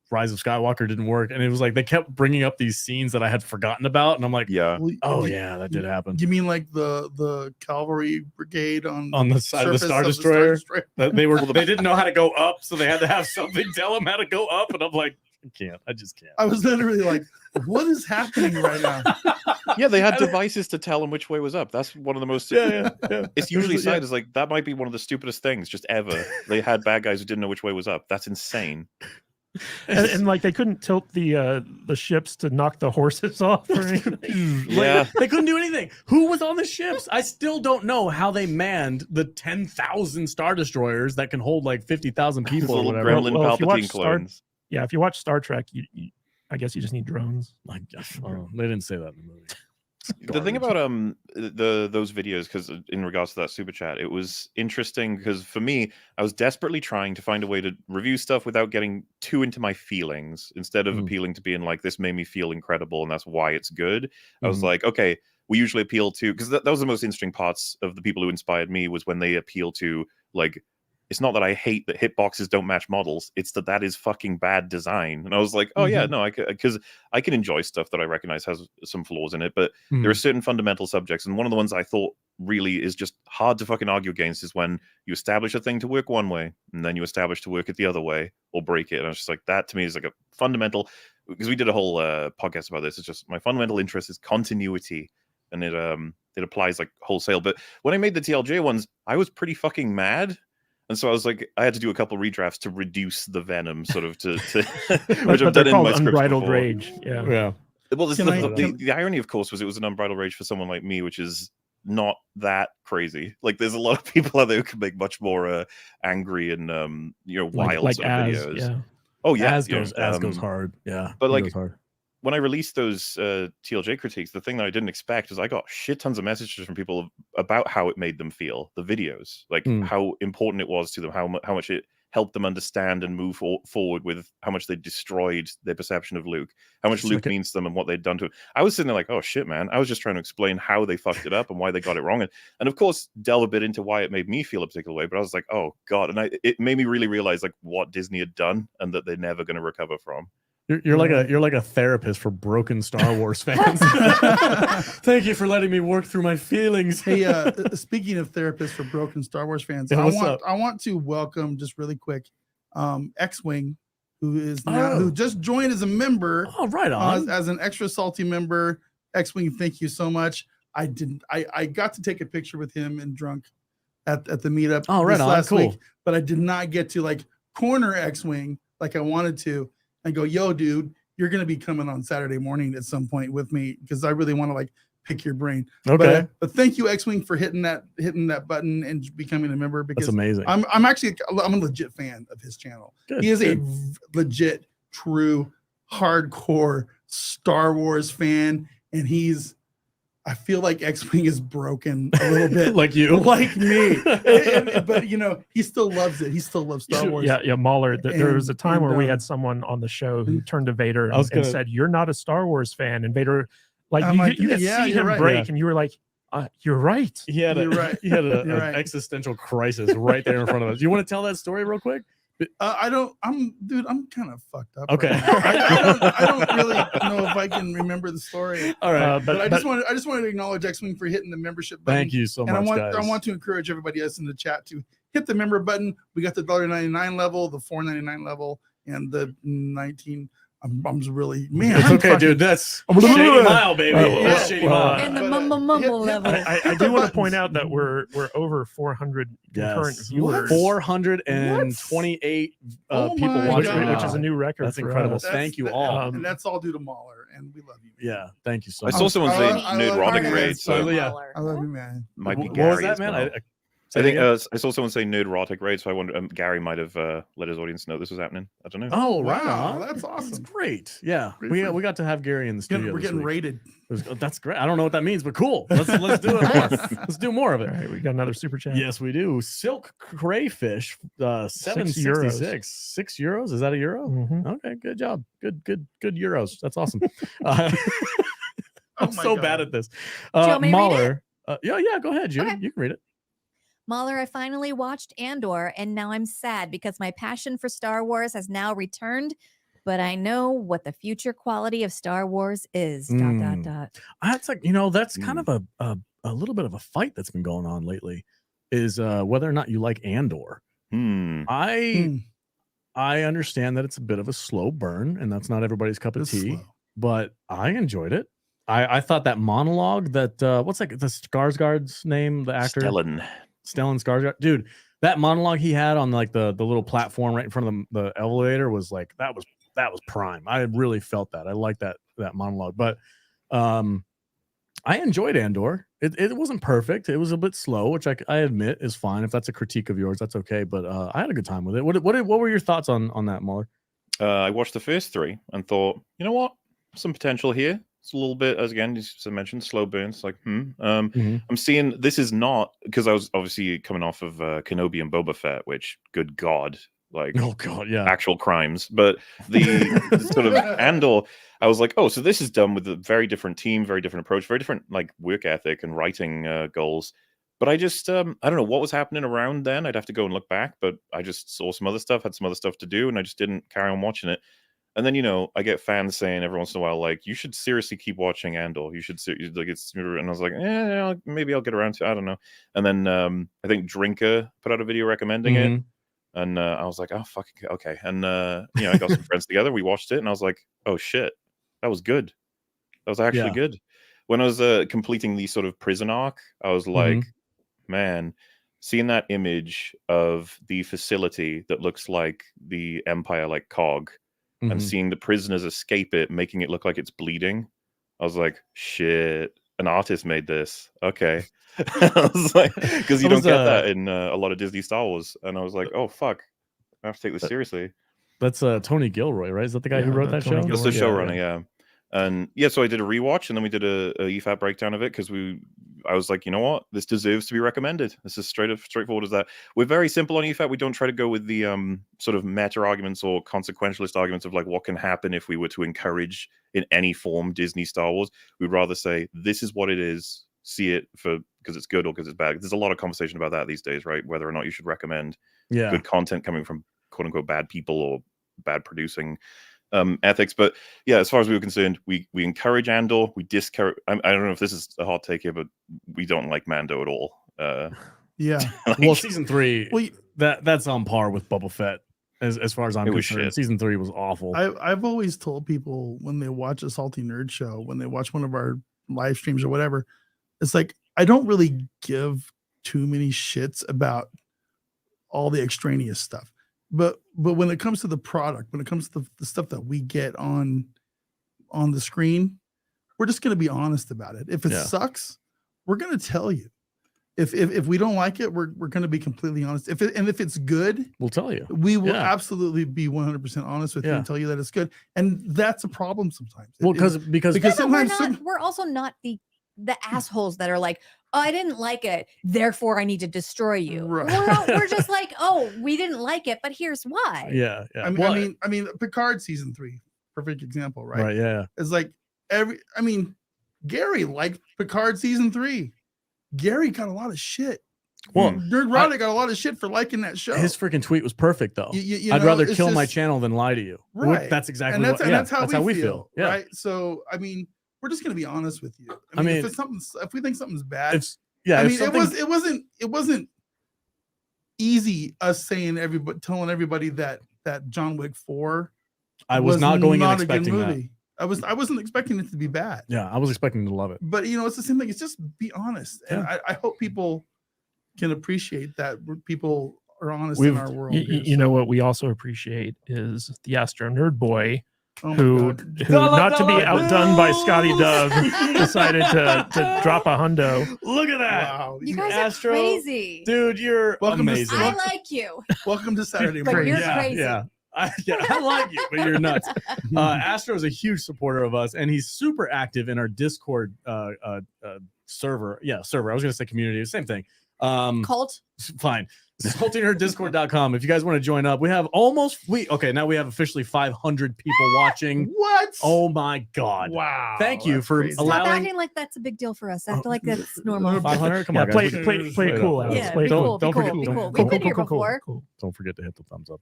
A: Rise of Skywalker didn't work, and it was like they kept bringing up these scenes that I had forgotten about, and I'm like,
E: Yeah.
A: oh yeah, that did happen.
B: You mean like the cavalry brigade on
A: the side of the Star Destroyer? That they didn't know how to go up, so they had to have something tell them how to go up, and I'm like, I just can't.
B: I was literally like, what is happening right now?
E: Yeah, they had devices to tell them which way was up. That's one of the most.
A: Yeah.
E: It's usually cited as like that might be one of the stupidest things just ever. They had bad guys who didn't know which way was up. That's insane.
C: And like they couldn't tilt the ships to knock the horses off or anything.
E: Yeah,
A: they couldn't do anything. Who was on the ships? I still don't know how they manned the 10,000 Star Destroyers that can hold like 50,000 people or
E: little
A: whatever.
E: gremlin Palpatine clones.
C: If you watch Star Trek, I guess you just need drones.
A: They didn't say that in the movie.
E: The thing about those videos, because in regards to that super chat, it was interesting because for me, I was desperately trying to find a way to review stuff without getting too into my feelings. Instead of appealing to being like, this made me feel incredible and that's why it's good. I was like, okay, we usually appeal to, because that was the most interesting parts of the people who inspired me, was when they appeal to like, it's not that I hate that hitboxes don't match models. It's that is fucking bad design. And I was like, oh yeah, no, because I can enjoy stuff that I recognize has some flaws in it, but there are certain fundamental subjects. And one of the ones I thought really is just hard to fucking argue against is when you establish a thing to work one way and then you establish to work it the other way or break it. And I was just like, that to me is like a fundamental, because we did a whole podcast about this. It's just my fundamental interest is continuity. And it applies like wholesale. But when I made the TLJ ones, I was pretty fucking mad. And so I was like, I had to do a couple redrafts to reduce the venom, sort of, to which I've done in my scripts
C: unbridled
E: before.
C: Rage. Yeah.
E: Well, the irony, of course, was it was an unbridled rage for someone like me, which is not that crazy. Like, there's a lot of people out there who can make much more angry and wild
C: like
E: sort of
C: As,
E: videos.
C: yeah.
A: Oh yeah, As goes hard. Yeah,
E: but like when I released those TLJ critiques, the thing that I didn't expect is I got shit tons of messages from people about how it made them feel, the videos, like how important it was to them, how much it helped them understand and move forward with how much they destroyed their perception of Luke, how much Luke means to them and what they'd done to him. I was sitting there like, oh shit, man. I was just trying to explain how they fucked it up and why they got it wrong. And of course, delve a bit into why it made me feel a particular way. But I was like, oh God. And it made me really realize like what Disney had done and that they're never going to recover from.
A: You're like a therapist for broken Star Wars fans. Thank you for letting me work through my feelings.
B: Hey, speaking of therapists for broken Star Wars fans, I want to welcome just really quick, X-Wing, who just joined as a member.
A: Oh, right on.
B: As an extra salty member. X-Wing, thank you so much. I got to take a picture with him and Drunk at the meetup last week, but I did not get to like corner X-Wing like I wanted to. And go, yo, dude, you're gonna be coming on Saturday morning at some point with me because I really want to like pick your brain.
A: Okay.
B: But thank you, X-Wing, for hitting that button and becoming a member because
A: that's amazing.
B: I'm a legit fan of his channel.
A: Good,
B: he is a legit, true, hardcore Star Wars fan, and I feel like X-Wing is broken a little bit.
A: like you.
B: Like me. But, he still loves it. He still loves Star Wars.
C: Yeah, Mahler. There was a time where we had someone on the show who turned to Vader and said, you're not a Star Wars fan. And Vader, you could see him break, and you were like, you're right.
A: He had an existential crisis right there in front of us. You want to tell that story real quick?
B: I'm kind of fucked up.
A: Okay.
B: Right I don't really know if I can remember the story.
A: All right.
B: But I just wanted to acknowledge X-Wing for hitting the membership button.
A: Thank you so much, guys.
B: I want to encourage everybody else in the chat to hit the member button. We got the $1.99 level, the $4.99 level, and the 19. I'm really, man.
A: It's okay, dude. That's Shady Mile, baby. That's Shady Mile.
D: And the mumble level.
C: I do want to point out that we're over 400 concurrent viewers.
A: 428 people watching,
C: which is a new record.
A: That's incredible. Thank you all.
B: And that's all due to Mahler, and we love you.
A: Yeah, thank you so much.
E: I saw someone say neurotic rage, so
B: I love you, man.
E: Might be
A: What
E: Gary
A: was that,
E: as
A: man?
E: well. I think I saw someone say nerdrotic, right? So I wonder, Gary might have let his audience know this was happening. I don't know.
A: Oh, right
B: Wow,
A: on.
B: that's
A: That's
B: awesome.
A: great. Yeah,
B: Great
A: we got to have Gary in the studio.
B: We're
A: this
B: getting
A: week.
B: rated.
A: That's great. I don't know what that means, but cool. Let's do it more. Let's do more of it.
C: All right, we got another super chat.
A: Yes, we do. Silk crayfish, 766. €6. Is that a euro?
C: Mhm.
A: Okay, good job. Good euros. That's awesome. I'm
B: my
A: so
B: God.
A: bad at this.
D: you want me to read
A: Mahler. Yeah, go ahead, Jude.
D: Okay.
A: You can read it.
D: Mahler, I finally watched Andor, and now I'm sad because my passion for Star Wars has now returned. But I know what the future quality of Star Wars is. ...
A: That's like, that's kind of a little bit of a fight that's been going on lately, is whether or not you like Andor. I understand that it's a bit of a slow burn, and that's not everybody's cup of
B: It's
A: tea.
B: slow.
A: But I enjoyed it. I thought that monologue that what's like the Skarsgård's name, the actor
E: Stellan
A: Skarsgård, dude, that monologue he had on like the little platform right in front of the elevator was like that was prime. I really felt that. I liked that monologue. But I enjoyed Andor. It wasn't perfect. It was a bit slow, which I admit is fine. If that's a critique of yours, that's okay. But I had a good time with it. What were your thoughts on that, Mahler?
E: I watched the first 3 and thought, you know what, some potential here. It's a little bit, as I mentioned, slow burns. Like, I'm seeing this is not, because I was obviously coming off of Kenobi and Boba Fett, which, good God, like,
A: Oh God, yeah,
E: actual crimes. But the sort of Andor, I was like, oh, so this is done with a very different team, very different approach, very different like work ethic and writing goals. But I just, I don't know what was happening around then. I'd have to go and look back, but I just saw some other stuff, had some other stuff to do, and I just didn't carry on watching it. And then, I get fans saying every once in a while, like, you should seriously keep watching Andor. You should, like, it's, and I was like, maybe I'll get around to it. I don't know. And then I think Drinker put out a video recommending it. And I was like, oh, fuck, okay. And, I got some friends together. We watched it, and I was like, oh, shit, that was good. That was actually good. When I was completing the sort of prison arc, I was like, man, seeing that image of the facility that looks like the Empire, like cog, and seeing the prisoners escape it, making it look like it's bleeding, I was like, shit, an artist made this. Okay. I was like, because you don't get that in a lot of Disney Star Wars. And I was like, oh, fuck, I have to take this seriously.
A: That's Tony Gilroy, right? Is that the guy who wrote that show?
E: That's the showrunner, yeah. And so I did a rewatch, and then we did a EFAP breakdown of it, because I was like, you know what, this deserves to be recommended. This is straightforward as that. We're very simple on EFAP. We don't try to go with the sort of meta arguments or consequentialist arguments of like what can happen if we were to encourage in any form Disney Star Wars. We'd rather say this is what it is. See it because it's good or because it's bad. There's a lot of conversation about that these days, right? Whether or not you should recommend good content coming from quote unquote bad people or bad producing ethics. But yeah, as far as we were concerned, we encourage Andor. We discourage. I don't know if this is a hot take here, but we don't like Mando at all.
B: Yeah.
A: Well, season 3, that's on par with Boba Fett as far as I'm concerned. Season 3 was awful.
B: I've always told people when they watch a Salty Nerd Show, when they watch one of our live streams or whatever, it's like I don't really give too many shits about all the extraneous stuff. But when it comes to the product, when it comes to the stuff that we get on the screen, we're just going to be honest about it. If it sucks, we're going to tell you. If we don't like it, we're going to be completely honest. If it's good,
A: we'll tell you.
B: We will absolutely be 100% honest with you and tell you that it's good. And that's a problem sometimes.
A: Well, because
D: sometimes we're also not the assholes that are like, oh, I didn't like it, therefore I need to destroy you. Right. We're just like, oh, we didn't like it, but here's why.
A: Yeah.
B: I mean, Picard season 3, perfect example, right?
A: Right. Yeah.
B: It's like Gary liked Picard season 3. Gary got a lot of shit.
A: Well,
B: Nerdrotic got a lot of shit for liking that show.
A: His freaking tweet was perfect, though. I'd rather kill my channel than lie to you. Right. That's exactly
B: that's how we feel.
A: Yeah.
B: Right. So, I mean, we're just going to be honest with you. I mean, if we think something's bad, it wasn't easy us telling everybody that John Wick 4.
A: I was not going in expecting that.
B: I wasn't expecting it to be bad.
A: Yeah, I was expecting to love it.
B: But it's the same thing. It's just be honest, and I hope people can appreciate that people are honest in our world.
C: You know what we also appreciate is the Astro Nerd Boy
B: Oh my
C: who
B: God.
C: not to be outdone by Scotty Dove, decided to drop a hundo.
A: Look at that.
B: Wow.
D: You guys
A: Astro,
D: are crazy.
A: Dude, you're
B: Welcome to-
A: amazing.
D: I like you.
B: Welcome to Saturday
D: But
B: morning.
D: you're
A: yeah,
D: crazy.
A: yeah. I like you, but you're nuts. Astro is a huge supporter of us, and he's super active in our Discord server. Yeah, server. I was going to say community. Same thing.
D: Cult.
A: Fine. Saltinerdiscord.com. If you guys want to join up, we have now we have officially 500 people watching.
B: What?
A: Oh my God.
B: Wow.
A: Thank you
B: that's
A: for
B: crazy.
D: Stop
A: allowing
D: acting like that's a big deal for us. Act like that's normal.
A: 500. Come
C: Yeah,
A: on,
C: play
A: guys.
C: it cool, Alex.
D: Yeah,
C: Play
D: be
C: it
D: cool.
A: Don't
D: Be
A: forget-
D: cool. Be
A: don't-
D: cool.
A: cool,
D: We've been here before.
C: Cool.
A: Don't forget to hit the thumbs up.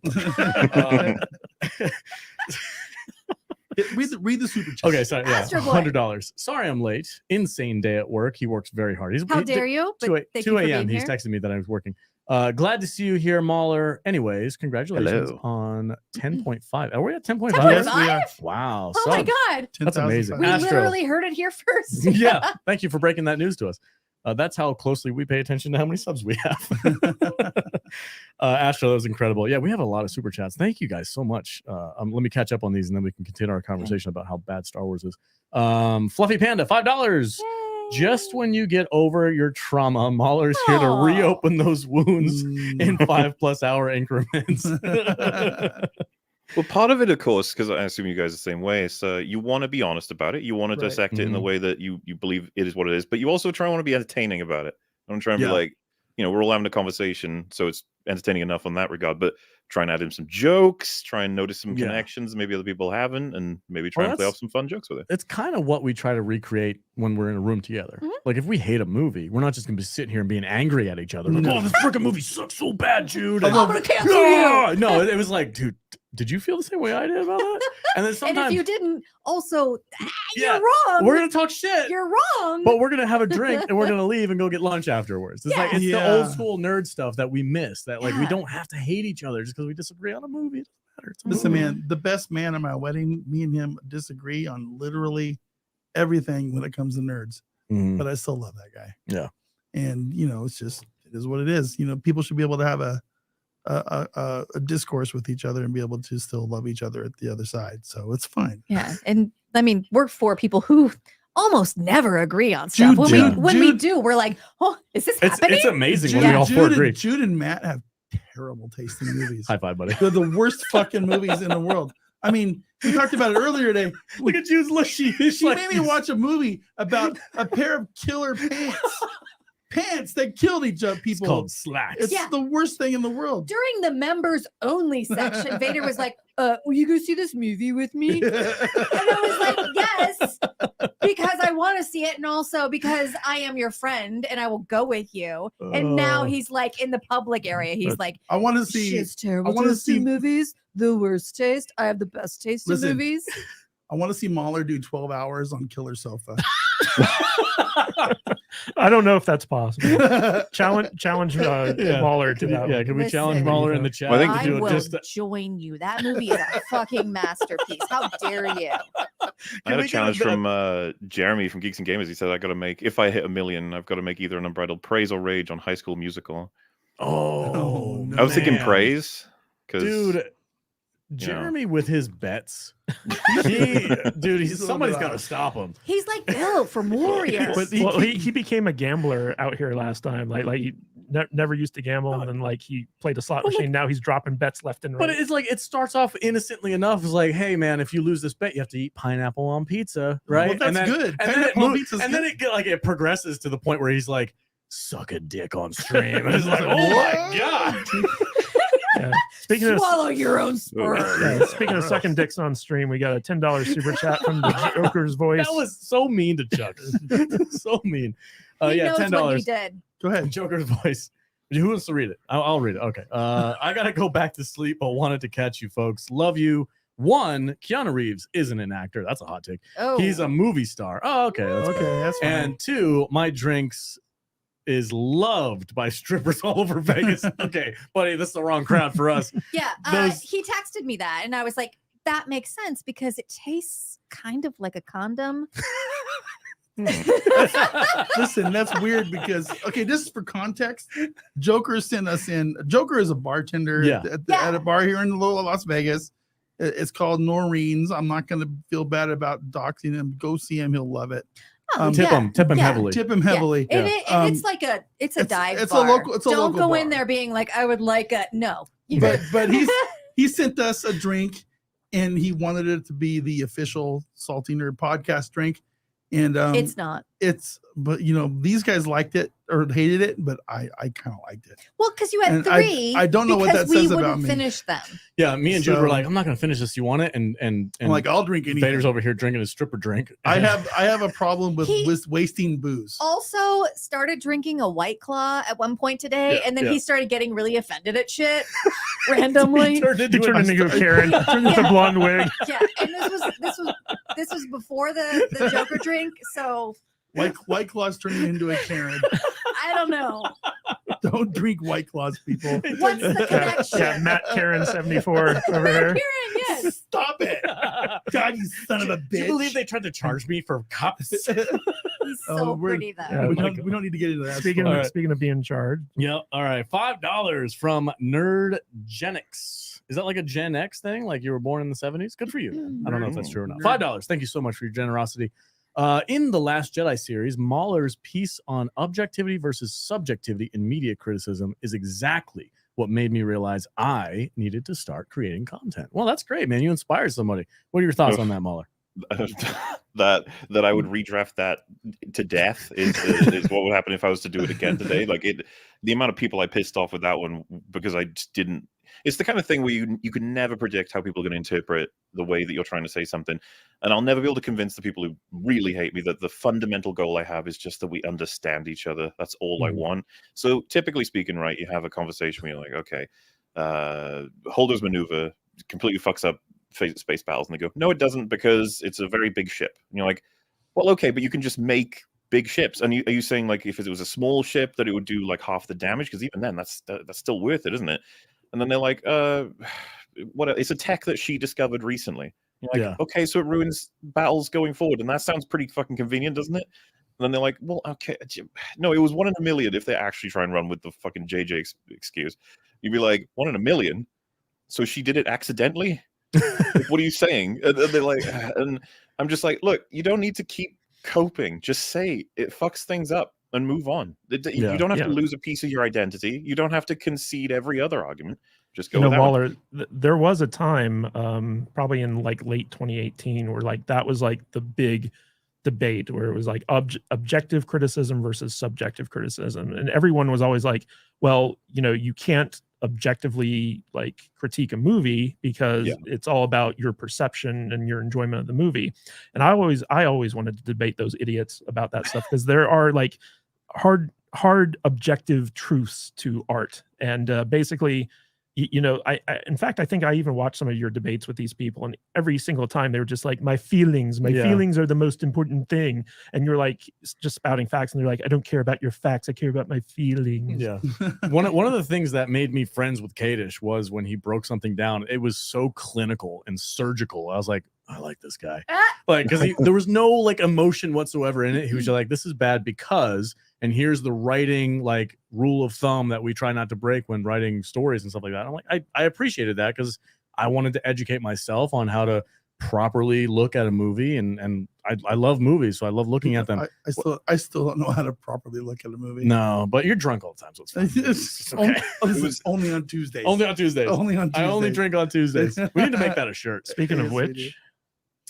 B: Read the super chat.
A: Okay, sorry. Yeah,
D: Astro Boy.
A: $100. Sorry, I'm late. Insane day at work. He works very hard.
D: How dare you? But
A: 2
D: thank you for
A: a.m.
D: being
A: He's
D: here.
A: texting me that I was working. Glad to see you here, Mahler. Anyways, congratulations
E: Hello.
A: on 10.5. Are we at 10.5?
D: 10.5?
B: Yes, we are.
A: Wow.
D: Oh my God.
A: That's amazing.
B: 10,005.
D: We
A: Astro.
D: literally heard it here first.
A: Yeah. Thank you for breaking that news to us. That's how closely we pay attention to how many subs we have. Astro, that was incredible. Yeah, we have a lot of super chats. Thank you guys so much. Let me catch up on these and then we can continue our conversation about how bad Star Wars is. Fluffy Panda, $5. Just when you get over your trauma, Mahler's here to
D: Aw.
A: reopen those wounds in
B: Mm.
A: 5+ hour increments.
E: Well, part of it, of course, because I assume you guys are the same way, is you want to be honest about it. You want to
B: Right.
E: dissect it in the
A: Mhm.
E: way that you believe it is what it is, but you also want to be entertaining about it. I'm trying to
B: Yeah.
E: be like, we're all having a conversation, so it's entertaining enough on that regard, but try and add in some jokes, try and notice some
A: Yeah.
E: connections maybe other people haven't, and maybe try
A: Well,
E: and play
A: that's-
E: off some fun jokes with it.
A: It's kind of what we try to recreate when we're in a room together.
D: Mhm.
A: Like if we hate a movie, we're not just going to be sitting here and being angry at each other. Like,
B: No.
A: oh, this freaking movie sucks so bad, Jude.
B: I
A: And-
B: love
D: I'm
B: it.
D: gonna cancel you.
A: No, it was like, dude, did you feel the same way I did about that? And then
D: And
A: sometimes
D: if you didn't, also,
A: Yeah,
D: you're wrong.
A: we're gonna talk shit,
D: You're wrong.
A: but we're gonna have a drink and we're gonna leave and go get lunch afterwards. It's like it's the
B: Yeah.
A: old school nerd stuff that we miss. That like we
D: Yeah.
A: don't have to hate each other just because we disagree on a movie. It doesn't matter. It's a
B: Listen,
A: movie.
B: man, the best man at my wedding, me and him disagree on literally everything when it comes to nerds,
A: Mhm.
B: but I still love that guy.
A: Yeah.
B: And it's just, it is what it is. People should be able to have a discourse with each other and be able to still love each other at the other side. So it's fine.
D: Yeah, and I mean, we're four people who almost never agree on stuff.
B: Jude,
D: When we
B: Jude-
D: do, we're like, "Oh, is this
A: It's
D: happening?"
A: amazing when we all four agree.
B: Jude and Matt have terrible taste in movies.
A: High five, buddy.
B: They're the worst fucking movies in the world. I mean, we talked about it earlier today.
A: Look at Jude's look. She
B: Made me watch a movie about a pair of killer pants that killed each other.
A: It's
B: People.
A: called slacks.
B: It's
D: Yeah.
B: the worst thing in the world.
D: During the members only section, Vader was like, will you go see this movie with me? And I was like, yes, because I want to see it. And also because I am your friend and I will go with you. And now
A: Oh.
D: he's like in the public area. He's like,
B: I want to see.
D: shit's terrible.
B: I wanna
D: taste in
B: see-
D: movies, the worst taste. I have the best taste
B: Listen.
D: in movies.
B: I want to see Mahler do 12 hours on Killer Sofa.
C: I don't know if that's possible. Challenge
A: Yeah.
C: Mahler to that.
A: Yeah,
C: one.
A: can we challenge
D: Listen.
A: Mahler in the chat?
E: Well, I think
D: I
A: to do
D: will
A: just
D: join you. That movie is a fucking masterpiece. How dare you?
E: I
A: Can
E: had
A: we
E: a
A: get
E: challenge
A: bit of-
E: from Jeremy from Geeks and Gamers. He said, I got to make, if I hit 1 million, I've got to make either an unbridled praise or rage on High School Musical.
A: Oh,
B: no.
E: I was thinking
A: man.
E: praise.
A: Dude, Jeremy with his bets. Somebody's got to stop him.
D: He's like Bill from Warriors.
A: But
C: Well, he became a gambler out here last time. Like he never used to gamble, and then like he played a slot
A: Well,
C: machine. Now he's dropping bets left and right.
A: But it's like it starts off innocently enough. It's like, hey man, if you lose this bet, you have to eat pineapple on pizza, right?
B: Well, that's
A: and then,
B: good.
A: And then, it,
B: Pineapple on
A: mo-
B: pizza's
A: and then
B: good.
A: it progresses to the point where he's like, suck a dick on stream. And it's like, oh my god.
C: Yeah. Speaking of
D: Swallow your own sperm.
C: yeah, speaking of sucking dicks on stream, we got a $10 super chat from the Joker's voice.
A: That was so mean to Chuck. So mean.
D: He
A: Yeah,
D: knows what he
A: $10.
D: did.
B: Go ahead.
A: Joker's voice. Who wants to read it? I'll read it. Okay. I gotta go back to sleep, but wanted to catch you folks. Love you. One, Keanu Reeves isn't an actor. That's a hot take.
D: Oh,
A: He's a movie star. Oh, okay. That's
B: Okay,
A: fair.
B: that's fine.
A: And two, my drinks is loved by strippers all over Vegas. Okay, buddy, this is the wrong crowd for us.
D: yeah.
A: those-
D: He texted me that, and I was like, that makes sense because it tastes kind of like a condom.
B: Listen, that's weird because this is for context. Joker sent us in. Joker is a bartender
A: Yeah.
B: at a bar here in Las Vegas, It's called Noreen's. I'm not going to feel bad about doxing him. Go see him. He'll love it.
A: Tip him heavily.
B: Tip him heavily.
D: Yeah. And it's like it's a dive
B: it's
D: bar.
B: A local. It's a
D: Don't
B: local
D: go
B: bar.
D: in there being like, I would like a no.
B: But he sent us a drink, and he wanted it to be the official Salty Nerd podcast drink. And
D: it's not.
B: But these guys liked it or hated it, but I kind of liked it.
D: Well, because you had
B: And
D: 3.
B: I don't know what that says about me.
D: Finish them.
A: Yeah, me and Jude were like, I'm not gonna finish this. You want it? And
B: I'm like, I'll drink anything.
A: Vader's over here drinking a stripper drink.
B: I have a problem with wasting booze.
D: Also started drinking a White Claw at one point today, and then he started getting really offended at shit randomly.
C: He turned into a Karen with a blonde wig.
D: Yeah, and this was before the Joker drink, so
B: White Claw's turning into a Karen.
D: I don't know.
B: Don't drink White Claws, people.
D: What's the connection?
C: Yeah, Matt Karen 74 over here.
D: Karen, yes.
B: Stop it. God, you son of a bitch.
A: Do you believe they tried to charge me for cups?
D: He's so pretty though.
C: Yeah,
B: we don't need to get into that.
C: Speaking of being charged.
A: Yeah. All right. $5 from Nerdgenics. Is that like a Gen X thing? Like you were born in the 70s? Good for you. I don't know if that's true or not. $5. Thank you so much for your generosity. In the Last Jedi series, Mauler's piece on objectivity versus subjectivity in media criticism is exactly what made me realize I needed to start creating content. Well, that's great, man. You inspired somebody. What are your thoughts on that, Mahler?
E: that I would redraft that to death is what would happen if I was to do it again today. Like the amount of people I pissed off with that one because I just didn't. It's the kind of thing where you can never predict how people are going to interpret the way that you're trying to say something. And I'll never be able to convince the people who really hate me that the fundamental goal I have is just that we understand each other. That's all I want. So typically speaking, right, you have a conversation where you're like, okay, Holder's maneuver completely fucks up space battles. And they go, no, it doesn't, because it's a very big ship. And you're like, well, okay, but you can just make big ships. And are you saying like if it was a small ship that it would do like half the damage? Because even then, that's still worth it, isn't it? And then they're like, what? It's a tech that she discovered recently. You're like, okay, so it ruins battles going forward. And that sounds pretty fucking convenient, doesn't it? And then they're like, well, okay. No, it was 1 in a million if they actually try and run with the fucking JJ excuse. You'd be like, 1 in a million? So she did it accidentally? Like, what are you saying? And they're like, and I'm just like, look, you don't need to keep coping. Just say it fucks things up and move on. You don't have to lose a piece of your identity. You don't have to concede every other argument. Just go.
C: Mahler, there was a time, probably in like late 2018, where like that was like the big debate where it was like objective criticism versus subjective criticism, and everyone was always like, well, you can't objectively like critique a movie because it's all about your perception and your enjoyment of the movie. And I always wanted to debate those idiots about that stuff, because there are like hard objective truths to art. And basically, I in fact, I think I even watched some of your debates with these people, and every single time they were just like, my feelings are the most important thing. And you're like just spouting facts, and they're like, I don't care about your facts, I care about my feelings.
A: Yeah. One of the things that made me friends with Kadish was when he broke something down, it was so clinical and surgical. I was like, I like this guy. Like, because there was no like emotion whatsoever in it. He was just like, this is bad because, and here's the writing like rule of thumb that we try not to break when writing stories and stuff like that. I'm like, I appreciated that because I wanted to educate myself on how to properly look at a movie, and I love movies, so I love looking at them.
B: I still don't know how to properly look at a movie.
A: No, but you're drunk all the time, so it's fine.
B: It's okay. It was only on Tuesdays.
A: Only on Tuesdays. I only drink on Tuesdays. We need to make that a shirt.
C: Speaking of which,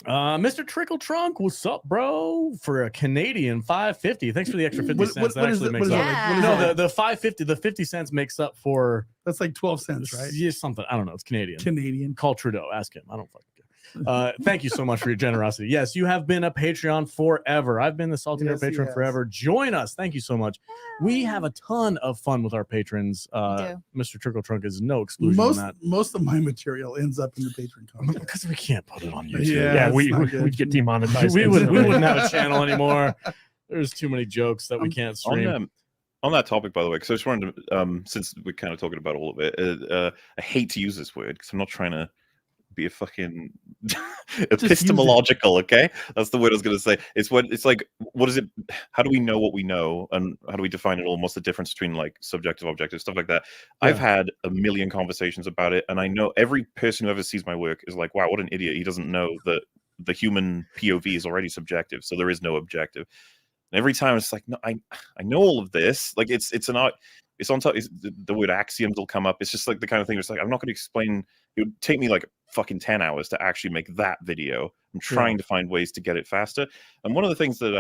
A: Mr. Trickle Trunk, what's up, bro? For a Canadian $5.50. Thanks for the extra 50 cents. That actually makes up. No, the $5.50, the 50 cents makes up for.
B: That's like 12 cents, right?
A: Yeah, something. I don't know. It's Canadian.
B: Canadian.
A: Call Trudeau. Ask him. I don't fucking care. Thank you so much for your generosity. Yes, you have been a Patreon forever. I've been the Salty Nerd Patreon forever. Join us. Thank you so much. We have a ton of fun with our patrons. Mr. Trickle Trunk is no exclusion on that.
B: Most of my material ends up in the patron content
A: because we can't put it on YouTube.
C: Yeah, we'd get demonetized.
A: we wouldn't have a channel anymore. There's too many jokes that we can't stream.
E: On that topic, by the way, because I just wanted to, since we're kind of talking about all of it, I hate to use this word because I'm not trying to be a fucking epistemological. Okay, that's the word I was going to say. It's like, what is it? How do we know what we know, and how do we define it all? What's the difference between like subjective, objective, stuff like that? Yeah. I've had a million conversations about it, and I know every person who ever sees my work is like, wow, what an idiot. He doesn't know that the human POV is already subjective, so there is no objective. And every time it's like, no, I know all of this. Like it's an art. It's on top. The word axioms will come up. It's just like the kind of thing. It's like, I'm not going to explain. It would take me like fucking 10 hours to actually make that video. I'm trying to find ways to get it faster. And one of the things that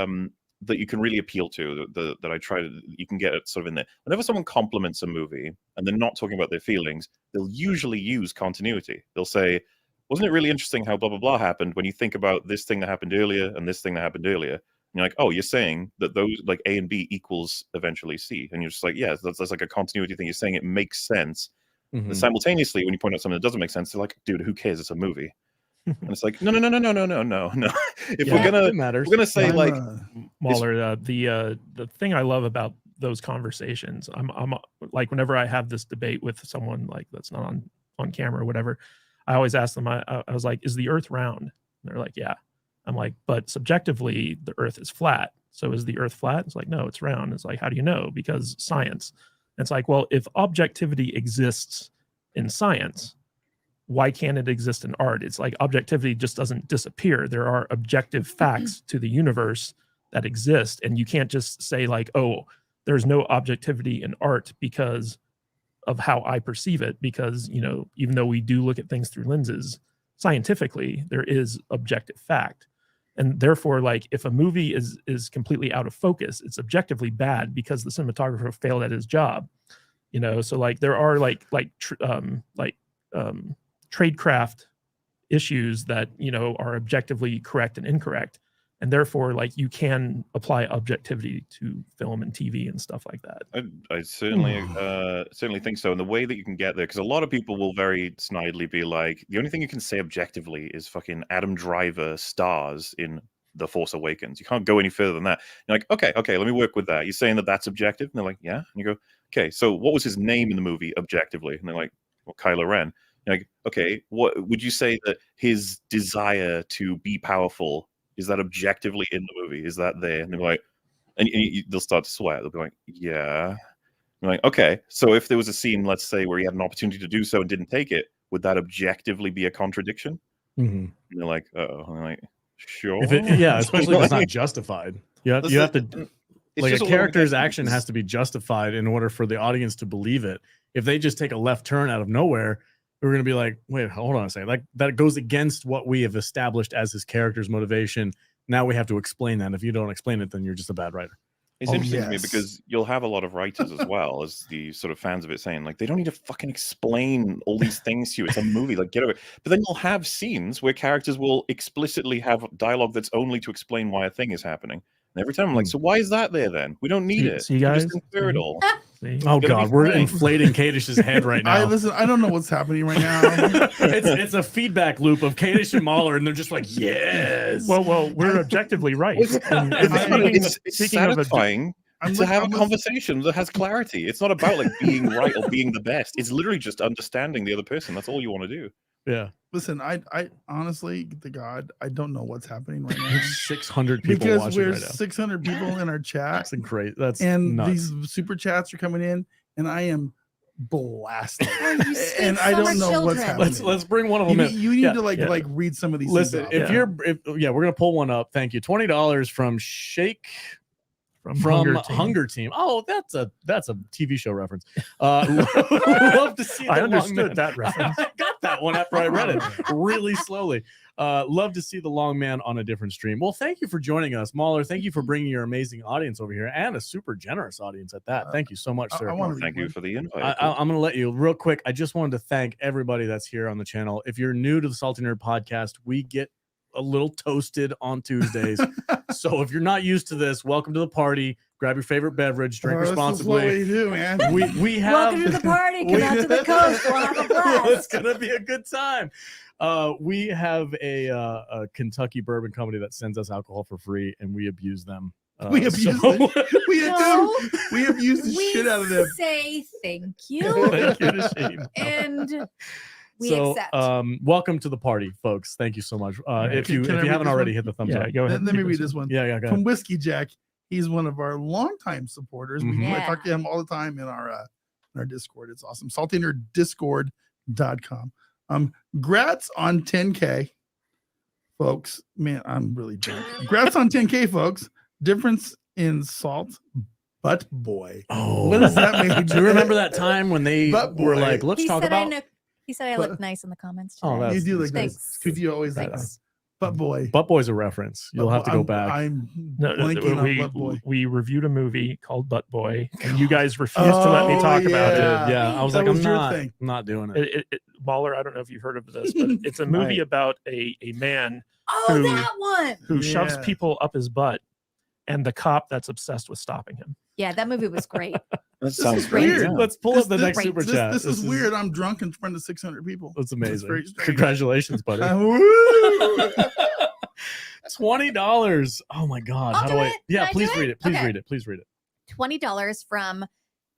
E: that you can really appeal to, that I try to, you can get it sort of in there. Whenever someone compliments a movie and they're not talking about their feelings, they'll usually use continuity. They'll say, wasn't it really interesting how blah, blah, blah happened when you think about this thing that happened earlier and this thing that happened earlier? And you're like, oh, you're saying that those like A and B equals eventually C. And you're just like, yeah, that's like a continuity thing. You're saying it makes sense. And simultaneously, when you point out something that doesn't make sense, they're like, dude, who cares? It's a movie. And it's like, no. If we're gonna say like
C: Mahler, the thing I love about those conversations, I'm like, whenever I have this debate with someone like that's not on camera or whatever, I always ask them, I was like, is the earth round? And they're like, yeah. I'm like, but subjectively, the earth is flat. So is the earth flat? It's like, no, it's round. It's like, how do you know? Because science. And it's like, well, if objectivity exists in science, why can't it exist in art? It's like objectivity just doesn't disappear. There are objective facts to the universe that exist. And you can't just say like, oh, there's no objectivity in art because of how I perceive it. Because, you know, even though we do look at things through lenses, scientifically, there is objective fact. And therefore, like, if a movie is completely out of focus, it's objectively bad because the cinematographer failed at his job. You know, so like there are tradecraft issues that, you know, are objectively correct and incorrect. And therefore, like, you can apply objectivity to film and TV and stuff like that.
E: I certainly certainly think so. And the way that you can get there, because a lot of people will very snidely be like, the only thing you can say objectively is fucking Adam Driver stars in The Force Awakens. You can't go any further than that. You're like, okay, let me work with that. You're saying that that's objective? And they're like, yeah. And you go, okay, so what was his name in the movie objectively? And they're like, well, Kylo Ren. You're like, okay, what would you say that his desire to be powerful, is that objectively in the movie? Is that there? And they're like, and they'll start to sweat. They'll be like, yeah. I'm like, okay. So if there was a scene, let's say, where he had an opportunity to do so and didn't take it, would that objectively be a contradiction? And they're like, oh. I'm like, sure.
A: Especially if it's not justified. You have to, like, a character's action has to be justified in order for the audience to believe it. If they just take a left turn out of nowhere, we're going to be like, wait, hold on a second. Like, that goes against what we have established as his character's motivation. Now we have to explain that. If you don't explain it, then you're just a bad writer.
E: It's interesting to me because you'll have a lot of writers as well as the sort of fans of it saying, like, they don't need to fucking explain all these things to you. It's a movie, like, get over it. But then you'll have scenes where characters will explicitly have dialogue that's only to explain why a thing is happening. And every time I'm like, so why is that there then? We don't need it.
C: See, guys?
E: Just infer it all.
A: Oh God, we're inflating Kadish's head right now.
B: I don't know what's happening right now.
A: it's a feedback loop of Kadish and Mahler, and they're just like, yes.
C: Well, we're objectively right.
E: It's satisfying to have a conversation that has clarity. It's not about like being right or being the best. It's literally just understanding the other person. That's all you want to do.
A: Yeah.
B: Listen, I honestly, to God, I don't know what's happening right now.
A: 600 people
B: because
A: watching
B: we're
A: right now.
B: 600 people in our chat.
A: That's great. That's
B: and
A: nuts.
B: These super chats are coming in, and I am blasted.
D: And
B: I don't know what's happening.
A: Let's bring one of them in.
B: You need to like read some of these.
A: Listen, we're gonna pull one up. Thank you. $20 from Shake. From Hunger Team. Oh, that's a TV show reference. Love to see.
C: I understood that reference.
A: I got that one after I read it really slowly. Love to see the long man on a different stream. Well, thank you for joining us, Mahler. Thank you for bringing your amazing audience over here and a super generous audience at that. Thank you so much, sir.
E: I want to thank you for the invite.
A: I'm going to let you real quick. I just wanted to thank everybody that's here on the channel. If you're new to the Salty Nerd podcast, we get a little toasted on Tuesdays. So if you're not used to this, welcome to the party. Grab your favorite beverage, drink responsibly.
B: This is what we do, man.
A: We have
D: welcome to the party. Come out to the coast. We'll have a blast.
A: It's gonna be a good time. We have a Kentucky bourbon company that sends us alcohol for free, and we abuse them.
B: We abuse the shit out of them.
D: Say thank you.
A: Thank you to Shane.
D: And We
A: So,
D: accept.
A: welcome to the party, folks. Thank you so much. If you
B: Can I read
A: haven't
B: this
A: already,
B: one?
A: hit the thumbs
C: Yeah,
A: up.
C: go ahead.
B: Let me read this one.
A: Yeah, go ahead.
B: From Whiskey Jack. He's one of our longtime supporters.
A: Mhm.
B: I
D: Yeah.
B: talk to him all the time in our Discord. It's awesome. saltynerdiscord.com. Grats on 10K, folks. Man, I'm really drunk. Grats on 10K, folks. Difference in salt, butt boy.
A: Oh,
B: What does that mean?
A: Do you remember that time when they
B: Butt
A: were
B: boy.
A: like, let's
D: He
A: talk
D: said
A: about
D: he said I
B: But-
D: looked nice in the comments
A: Oh,
D: today.
A: that's-
B: You do like
D: Thanks.
B: this. Could you always
D: Thanks.
B: butt boy?
A: Butt Boy's a reference. You'll have to go back.
B: I'm
C: No,
B: blanking on butt boy.
C: we reviewed a movie called Butt Boy, and you guys refused to let me
B: Oh,
C: talk about it.
B: yeah.
A: Yeah, I was
B: That
A: like,
B: was
A: I'm
B: your
A: not,
B: thing.
A: not doing it.
C: Mahler, I don't know if you've heard of this, but it's a movie about a man
D: Oh,
C: Who-
D: that one.
C: who shoves
B: Yeah.
C: people up his butt, and the cop that's obsessed with stopping him.
D: Yeah, that movie was great.
E: That
B: is
E: sounds
B: great.
E: great.
B: Weird.
E: Yeah.
A: Let's pull up the next
D: Great.
A: super chat.
B: This is weird. I'm drunk in front of 600 people.
A: That's amazing.
B: very strange.
A: Congratulations, buddy.
B: Woo!
A: $20. Oh my God.
D: I'll
A: How
D: do
A: do I?
D: it.
A: Yeah,
D: Can I
A: please
D: do
A: read
D: it?
A: it. Please
D: Okay.
A: read it. Please read it.
D: $20 from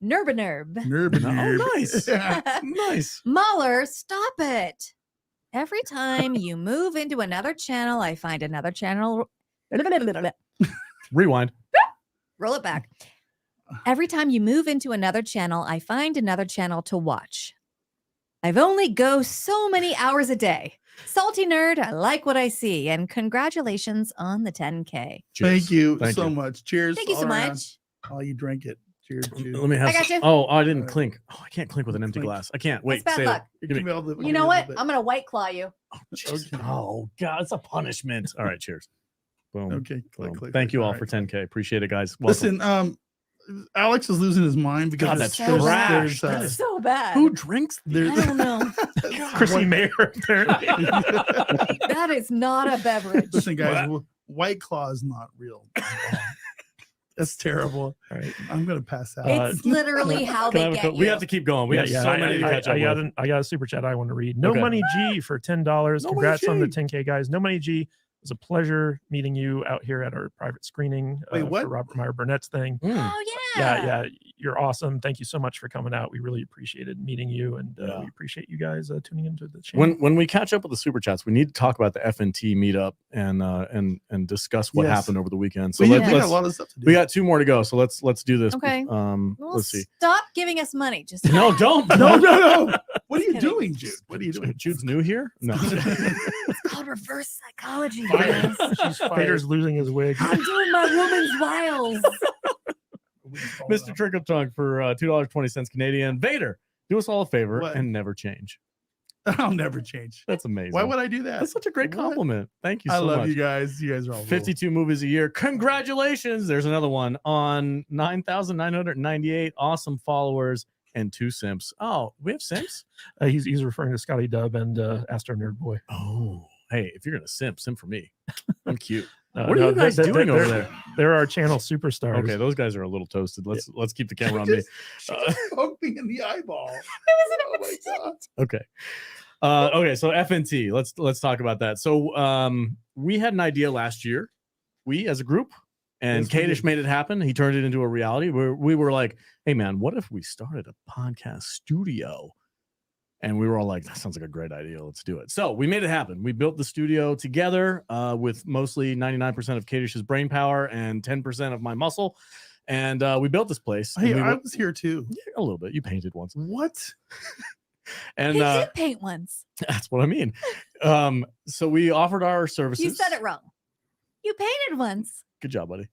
D: Nerb.
B: Nerb,
A: Oh, nice.
B: Yeah.
A: Nice.
D: Mahler, stop it. Every time you move into another channel, I find another channel.
A: Rewind.
D: Roll it back. Every time you move into another channel, I find another channel to watch. I've only go so many hours a day. Salty nerd, I like what I see. And congratulations on the 10K.
A: Cheers.
B: Thank you
A: Thank
B: so
A: you.
B: much. Cheers.
D: Thank you so
B: all around.
D: much.
B: Oh, you drank it. Cheers. Cheers.
A: Let me have
D: I got
A: some.
D: you.
A: Oh, I didn't
B: Alright.
A: clink. Oh, I can't clink with an empty
B: Clink.
A: glass. I can't. Wait,
D: That's bad
A: say
D: luck.
A: it. Give me.
B: all the-
D: You know what? I'm going to white claw you.
A: Jeez.
B: Okay.
A: Oh, God. It's a punishment. All right. Cheers. Boom.
B: Okay.
A: Boom.
B: Click,
A: Thank you all
B: right.
A: for 10K. Appreciate it, guys. Welcome.
B: Listen, Alex is losing his mind because
A: God,
B: there's-
A: that's
B: there's-
A: trash.
B: there's,
A: That is-
D: So bad.
A: Who drinks
B: there's-
D: I don't know.
C: Chrissy Mayer, apparently.
D: That is not a beverage.
B: Listen, guys, White Claw is not real. That's terrible.
C: All right.
B: I'm gonna pass out.
C: Uh,
D: It's literally how
A: Can I
D: they
A: have a
D: get
A: co-
D: you.
A: we have to keep going. We have so many to catch up with.
C: I got a super chat I want to read. No
A: Okay.
C: Money G for $10.
A: No Money
C: Congrats on the
A: G.
C: 10K, guys. No Money G. It was a pleasure meeting you out here at our private screening
B: Wait, what?
C: for Robert Meyer Burnett's thing.
A: Mm.
D: Oh, yeah.
C: Yeah, you're awesome. Thank you so much for coming out. We really appreciated meeting you, and
A: Yeah.
C: we appreciate you guys tuning into the channel.
A: When we catch up with the super chats, we need to talk about the FNT meetup and discuss what
B: Yes.
A: happened over the weekend. So
B: we
A: let's,
B: got a lot of stuff to do.
A: we got 2 more to go. So let's do this.
D: Okay. Well,
A: Let's see.
D: Stop giving us money. Just
A: No, don't.
B: no. What are you
D: Kidding.
B: doing, Jude? What are you doing?
A: Jude's new here. No.
D: It's called reverse psychology.
B: Fired.
D: guys.
B: She's fired.
C: Vader's losing his wig.
D: I'm doing my woman's wiles.
A: Mr. Trickle Trunk for $2.20 Canadian. Vader, do us all a favor
B: What?
A: and never change.
B: I'll never change.
A: That's amazing.
B: Why would I do that?
A: That's such a great
B: What?
A: compliment. Thank you
B: I
A: so
B: love
A: much.
B: you guys. You guys are all cool.
A: 52 movies a year. Congratulations. There's another one on 9,998 awesome followers and 2 simps. Oh, we have simps?
C: He's referring to Scotty Dub and Astro Nerd Boy.
A: Oh, hey, if you're going to simp for me. I'm cute.
C: No,
A: What are you guys doing over there?
C: They're our channel superstars.
A: Okay, those guys are a little toasted. Let's keep the camera on me.
B: She just poked me in the eyeball. Oh my god.
A: Okay. Okay, so FNT. Let's talk about that. So we had an idea last year, we as a group, and
B: Yes, we
A: Kadish
B: did.
A: made it happen. He turned it into a reality. We were like, hey man, what if we started a podcast studio? And we were all like, that sounds like a great idea. Let's do it. So we made it happen. We built the studio together with mostly 99% of Kadish's brain power and 10% of my muscle. And we built this place.
B: Hey,
A: and we
B: I
A: went-
B: was here too.
A: a little bit. You painted once.
B: What?
A: And
D: He did paint once.
A: that's what I mean. So we offered our services.
D: You said it wrong. You painted once.
A: Good job, buddy.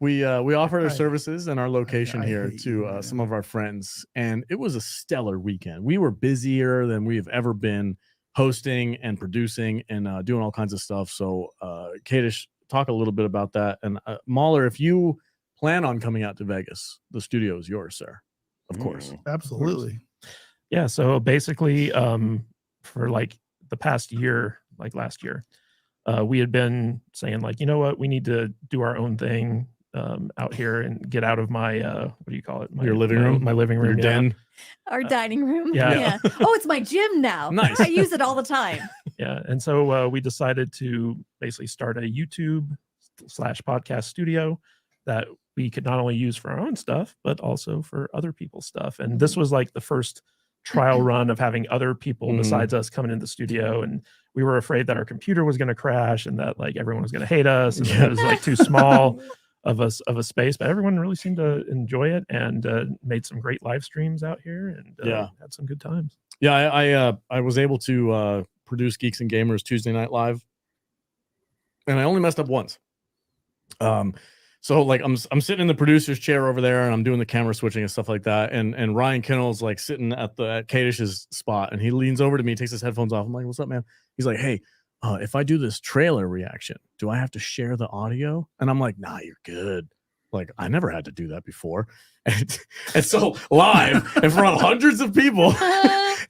A: We offered our
B: I-
A: services and our location
B: I
A: here
B: hate
A: to
B: you, man.
A: some of our friends, and it was a stellar weekend. We were busier than we've ever been hosting and producing and doing all kinds of stuff. So, Kadish, talk a little bit about that. And Mahler, if you plan on coming out to Vegas, the studio is yours, sir. Of course.
B: Absolutely.
C: Yeah, so basically, for like the past year, like last year, we had been saying like, you know what, we need to do our own thing out here and get out of my what do you call it?
A: Your living room?
C: my living room,
A: Your
C: yeah.
A: den.
D: Our dining room.
C: yeah.
D: Oh, it's my gym now.
A: Nice.
D: I use it all the time.
C: Yeah, and so we decided to basically start a YouTube/podcast studio that we could not only use for our own stuff, but also for other people's stuff. And this was like the first trial run of having other people besides us coming in the studio, and we were afraid that our computer was going to crash and that like everyone was going to hate us, and it was like too small of a space. But everyone really seemed to enjoy it, and made some great live streams out here, and had some good times.
A: Yeah, I was able to produce Geeks and Gamers Tuesday Night Live, and I only messed up once. So like I'm sitting in the producer's chair over there, and I'm doing the camera switching and stuff like that. And Ryan Kinnell's like sitting at Kadish's spot, and he leans over to me, takes his headphones off. I'm like, "What's up, man?" He's like, "Hey, if I do this trailer reaction, do I have to share the audio?" And I'm like, "Nah, you're good." Like I never had to do that before, and so live in front of hundreds of people,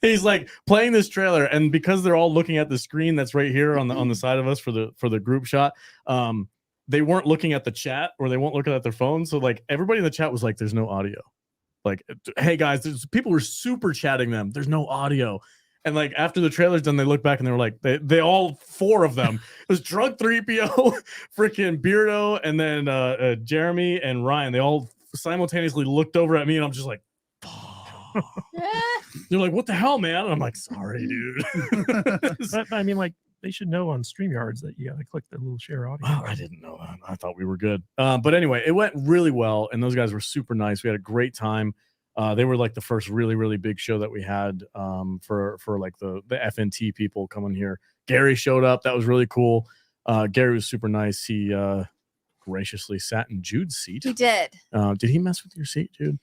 A: he's like playing this trailer, and because they're all looking at the screen that's right here on the side of us for the group shot, they weren't looking at the chat, or they weren't looking at their phone. So like everybody in the chat was like, "There's no audio." Like, "Hey guys, there's people were super chatting them. There's no audio." And like after the trailer's done, they look back and they were like, they all four of them, it was Drunk 3PO, freaking Beardo, and then Jeremy and Ryan. They all simultaneously looked over at me, and I'm just like, they're like, "What the hell, man?" And I'm like, "Sorry, dude."
C: But I mean, like, they should know on StreamYards that you got to click the little share audio.
A: Well, I didn't know that. I thought we were good. But anyway, it went really well, and those guys were super nice. We had a great time. They were like the first really, really big show that we had for like the FNT people coming here. Gary showed up. That was really cool. Gary was super nice. He graciously sat in Jude's seat.
D: He did.
A: Did he mess with your seat, Jude?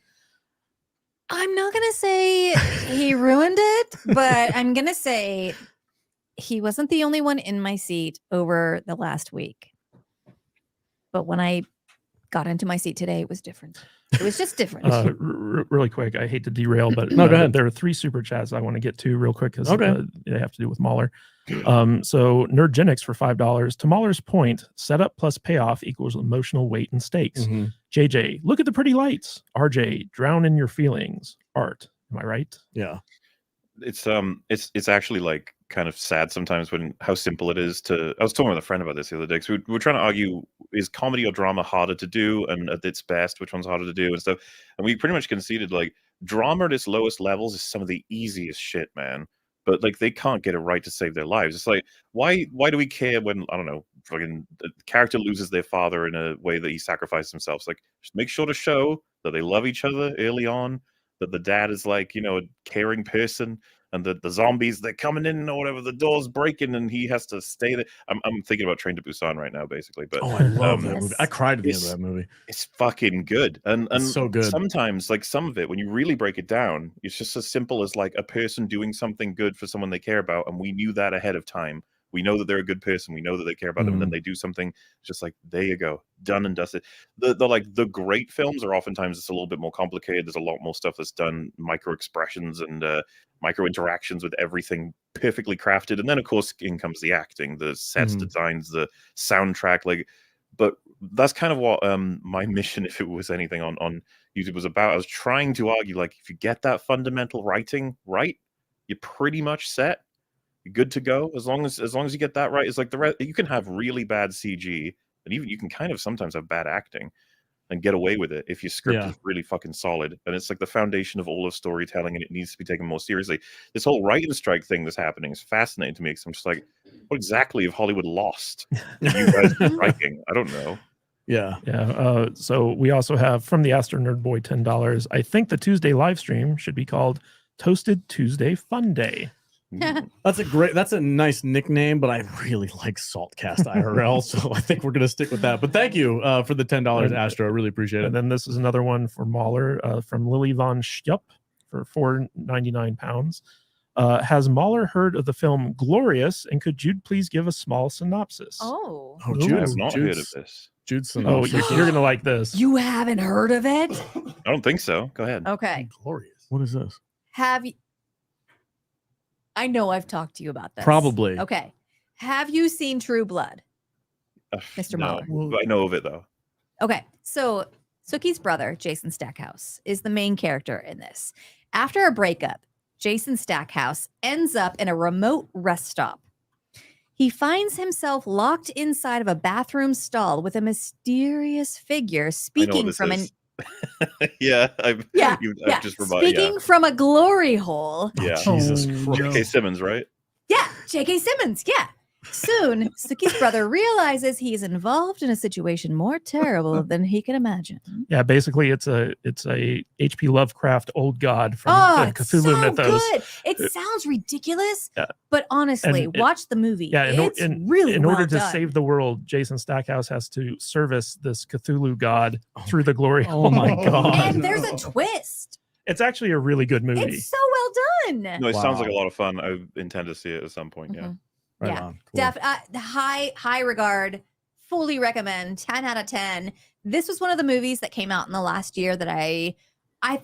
D: I'm not going to say he ruined it, but I'm going to say he wasn't the only one in my seat over the last week. But when I got into my seat today, it was different. It was just different.
C: Really quick, I hate to derail, but
A: no, go ahead.
C: There are 3 super chats I want to get to real quick because they have to do with Mahler.
E: Good.
C: So Nerdgenics for $5. To Mahler's point, setup plus payoff equals emotional weight and stakes. JJ, look at the pretty lights. RJ, drown in your feelings. Art, am I right?
A: Yeah.
E: It's actually like kind of sad sometimes when how simple it is to. I was talking with a friend about this the other day, because we were trying to argue, is comedy or drama harder to do, and at its best, which one's harder to do and stuff. And we pretty much conceded like drama at its lowest levels is some of the easiest shit, man. But like they can't get it right to save their lives. It's like why do we care when, I don't know, fucking the character loses their father in a way that he sacrificed himself? It's like, just make sure to show that they love each other early on, that the dad is like, a caring person, and that the zombies, they're coming in or whatever, the door's breaking and he has to stay there. I'm thinking about Train to Busan right now, basically. But
A: I love that movie. I cried at the end of that movie.
E: It's fucking good. And
A: it's so good.
E: Sometimes, like some of it, when you really break it down, it's just as simple as like a person doing something good for someone they care about, and we knew that ahead of time. We know that they're a good person. We know that they care about them, and then they do something. It's just like, there you go, done and dusted. The great films are oftentimes it's a little bit more complicated. There's a lot more stuff that's done, micro expressions and micro interactions with everything perfectly crafted. And then of course in comes the acting, the sets designs, the soundtrack. But that's kind of what my mission, if it was anything on YouTube, was about. I was trying to argue, like, if you get that fundamental writing right, you're pretty much set. You're good to go as long as you get that right. It's like the rest. You can have really bad CG, and even you can kind of sometimes have bad acting and get away with it if your script is really fucking solid. And it's like the foundation of all of storytelling, and it needs to be taken more seriously. This whole writing strike thing that's happening is fascinating to me, because I'm just like, what exactly have Hollywood lost? You guys striking? I don't know.
C: Yeah. So we also have from the Astro Nerd Boy $10. I think the Tuesday live stream should be called Toasted Tuesday Fun Day.
A: That's a nice nickname, but I really like Saltcast IRL, so I think we're gonna stick with that. But thank you for the $10, Astro. I really appreciate it.
C: And then this is another one for Mahler from Lily von Stupp for £4.99. Has Mahler heard of the film Glorious, and could Jude please give a small synopsis?
E: Jude, I have not heard of this.
A: Jude's synopsis.
C: You're gonna like this.
D: You haven't heard of it?
E: I don't think so. Go ahead.
D: Okay.
A: Glorious. What is this?
D: Have you? I know I've talked to you about this.
A: Probably.
D: Okay. Have you seen True Blood, Mr. Mahler?
E: I know of it though.
D: Okay. So Sookie's brother, Jason Stackhouse, is the main character in this. After a breakup, Jason Stackhouse ends up in a remote rest stop. He finds himself locked inside of a bathroom stall with a mysterious figure speaking from an
E: Yeah, I've just reminded.
D: Speaking from a glory hole.
E: Yeah,
A: Jesus
B: Oh,
A: Christ.
E: J.K. Simmons, right?
D: Yeah, J.K. Simmons. Yeah. Soon, Suki's brother realizes he's involved in a situation more terrible than he can imagine.
C: Yeah, basically it's a H.P. Lovecraft old god from
D: Oh,
C: the
D: it's
C: Cthulhu
D: so
C: mythos.
D: good. It sounds ridiculous,
C: Yeah.
D: but honestly,
C: And
D: watch the movie.
C: Yeah,
D: It's really
C: in order
D: well
C: to
D: done.
C: save the world, Jason Stackhouse has to service this Cthulhu god through the glory.
A: Oh my God.
D: And there's a twist.
C: It's actually a really good movie.
D: It's so well done.
E: No, it sounds like a
A: Wow.
E: lot of fun. I intend to see it at some point. Yeah.
D: Mhm.
A: Right
D: Yeah.
A: on. Cool.
D: High regard. Fully recommend. 10 out of 10. This was one of the movies that came out in the last year that I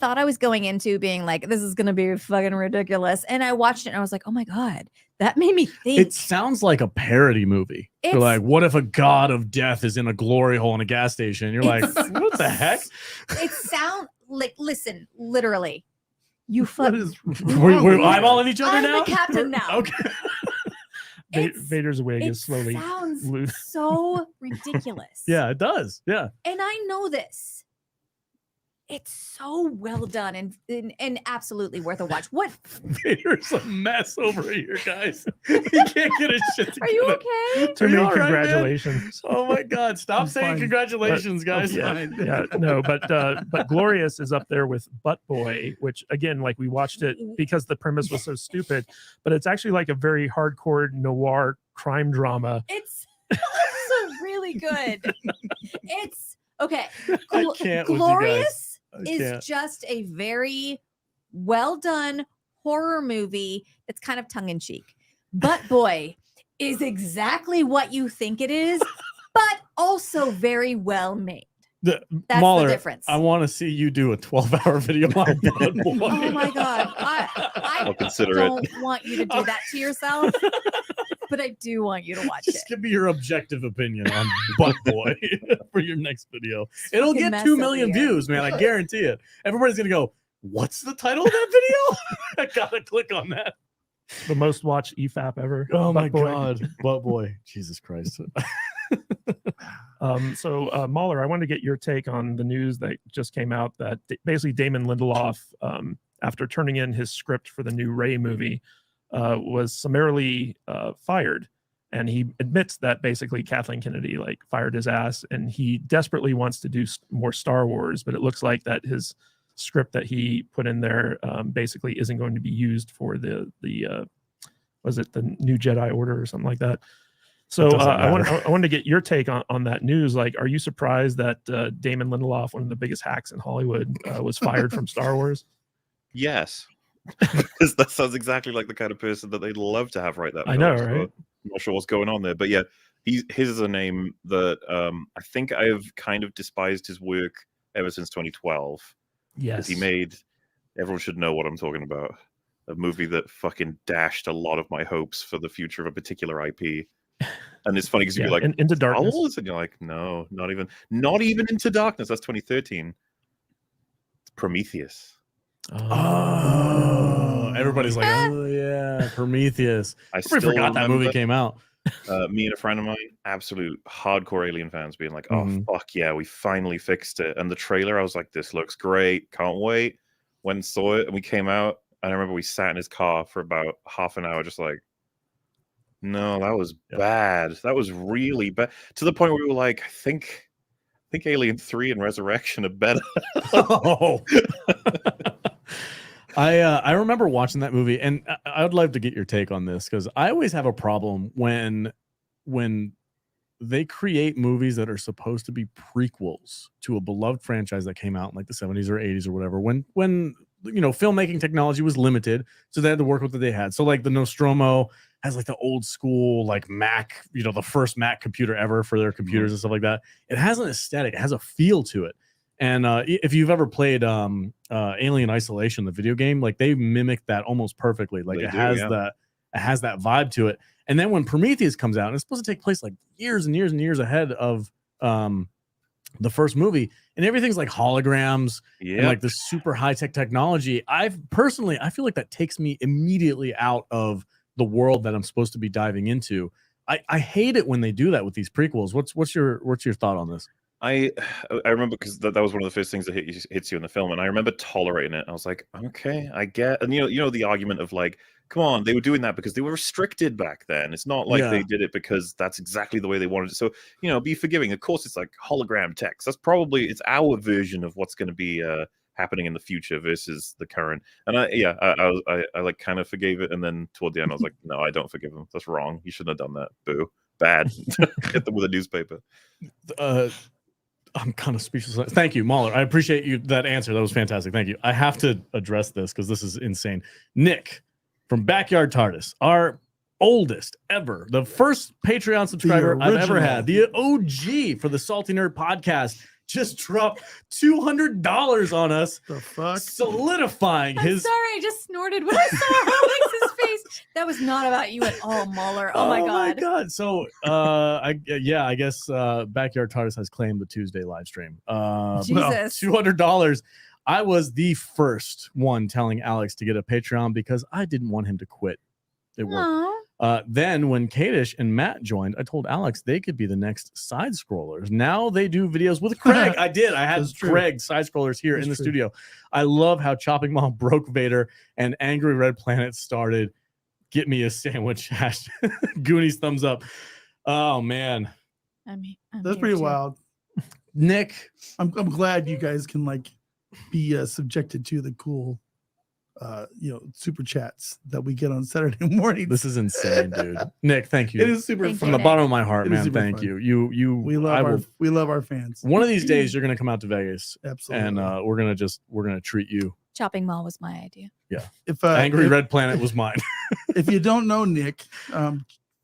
D: thought I was going into being like, this is gonna be fucking ridiculous. And I watched it and I was like, oh my God, that made me think.
A: It sounds like a parody movie. You're
D: It's-
A: like, what if a god of death is in a glory hole in a gas station? You're like,
D: It's-
A: what the heck?
D: It sounds like, listen, literally. You
B: What
D: fuck.
B: is
A: We're
B: wrong with you?
A: eyeballing each other
D: I'm
A: now?
D: the captain now.
A: Okay.
D: It's-
C: Vader's wig
D: It
C: is slowly
D: sounds
C: loose.
D: so ridiculous.
A: Yeah, it does. Yeah.
D: And I know this. It's so well done and absolutely worth a watch. What
A: Vader's a mess over here, guys. He can't get his shit together.
D: are you okay?
C: To
A: Are you
C: me,
A: all right, man?
C: congratulations.
A: Oh my God. Stop
B: I'm
A: saying
B: fine.
A: congratulations, guys.
C: Yeah, no, but Glorious is up there with Butt Boy, which again, like we watched it because the premise was so stupid, but it's actually like a very hardcore noir crime drama.
D: It's also really good. It's okay.
A: I can't with you guys.
D: Glorious
A: I
D: is
A: can't.
D: just a very well done horror movie that's kind of tongue in cheek. Butt Boy is exactly what you think it is, but also very well made. That's
A: Mahler,
D: the difference.
A: I want to see you do a 12-hour video on Blood Boy.
D: Oh my God. I
E: I'll consider
D: don't
E: it.
D: want you to do that to yourself, but I do want you to watch it.
A: Just give me your objective opinion on Butt Boy for your next video. It'll
D: fucking
A: get
D: mess
A: 2
D: over
A: million
D: here.
A: views, man. I guarantee it. Everybody's gonna go, what's the title of that video? I gotta click on that.
C: The most watched EFAP ever.
A: Oh my
C: Butt Boy.
A: God. Butt Boy. Jesus Christ.
C: So Mahler, I wanted to get your take on the news that just came out that basically Damon Lindelof, after turning in his script for the new Ray movie, was summarily fired. And he admits that basically Kathleen Kennedy like fired his ass, and he desperately wants to do more Star Wars, but it looks like that his script that he put in there basically isn't going to be used for the was it the New Jedi Order or something like that. So I wanted to get your take on that news. Like, are you surprised that Damon Lindelof, one of the biggest hacks in Hollywood, was fired from Star Wars?
E: Yes. Because that sounds exactly like the kind of person that they'd love to have write that.
C: I know,
E: film, so
C: right?
E: I'm not sure what's going on there, but yeah, his is a name that I think I have kind of despised his work ever since 2012.
C: Yes.
E: He made, everyone should know what I'm talking about, a movie that fucking dashed a lot of my hopes for the future of a particular IP. And it's funny because you're like,
C: Into
E: Star
C: Darkness.
E: Wars? And you're like, no, not even Into Darkness. That's 2013. It's Prometheus.
A: Oh, everybody's like, oh yeah, Prometheus.
E: I
A: I
E: still
A: forgot that movie
E: remember,
A: came out.
E: me and a friend of mine, absolute hardcore Alien fans, being like, "Oh fuck yeah, we finally fixed it!" And the trailer, I was like, "This looks great, can't wait." Went and saw it, and we came out, and I remember we sat in his car for about half an hour, just like, "No, that was bad. That was really bad." To the point where we were like, "I think Alien 3 and Resurrection are better."
A: Oh. I remember watching that movie, and I would love to get your take on this because I always have a problem when they create movies that are supposed to be prequels to a beloved franchise that came out in like the 70s or 80s or whatever. When you know, filmmaking technology was limited, so they had to work with what they had. So like the Nostromo has like the old school like Mac, you know, the first Mac computer ever for their computers and stuff like that. It has an aesthetic, it has a feel to it. And if you've ever played Alien Isolation, the video game, like they mimic that almost perfectly. Like it has that vibe to it. And then when Prometheus comes out, and it's supposed to take place like years and years and years ahead of the first movie, and everything's like holograms and like the super high tech technology. I feel like that takes me immediately out of the world that I'm supposed to be diving into. I hate it when they do that with these prequels. What's your thought on this?
E: I remember because that was one of the first things that hits you in the film, and I remember tolerating it. I was like, okay, I get, and you know the argument of like, come on, they were doing that because they were restricted back then. It's not like they did it because that's exactly the way they wanted it. So be forgiving. Of course, it's like hologram text. It's our version of what's going to be happening in the future versus the current. And I like kind of forgave it, and then toward the end I was like, no, I don't forgive him. That's wrong. He shouldn't have done that. Boo, bad. Hit them with a newspaper.
A: I'm kind of speechless. Thank you, Mauler. I appreciate you that answer. That was fantastic. Thank you. I have to address this because this is insane. Nick from Backyard TARDIS, our oldest ever, the first Patreon subscriber I've ever had, the OG for the Salty Nerd podcast, just dropped $200 on us.
B: The fuck?
A: Solidifying
D: I'm sorry, I just snorted when I saw Alex's face. That was not about you at all, Mauler. Oh my god.
A: So I guess Backyard TARDIS has claimed the Tuesday live stream.
D: Jesus.
A: $200. I was the first one telling Alex to get a Patreon because I didn't want him to quit. It worked. Then when Kadish and Matt joined, I told Alex they could be the next side scrollers. Now they do videos with Craig. I had Craig side scrollers here in the studio. I love how Chopping Mall broke Vader and Angry Red Planet started. Get me a sandwich. Goonies thumbs up. Oh man,
B: that's pretty wild.
A: Nick,
B: I'm glad you guys can like be subjected to the cool super chats that we get on Saturday morning.
A: This is insane, dude. Nick, thank you.
B: It is super fun.
A: From the bottom of my heart, man. Thank you.
B: We love our fans.
A: One of these days you're gonna come out to Vegas.
B: Absolutely.
A: And we're gonna treat you.
D: Chopping Mall was my idea.
A: Yeah. If Angry Red Planet was mine.
B: If you don't know Nick,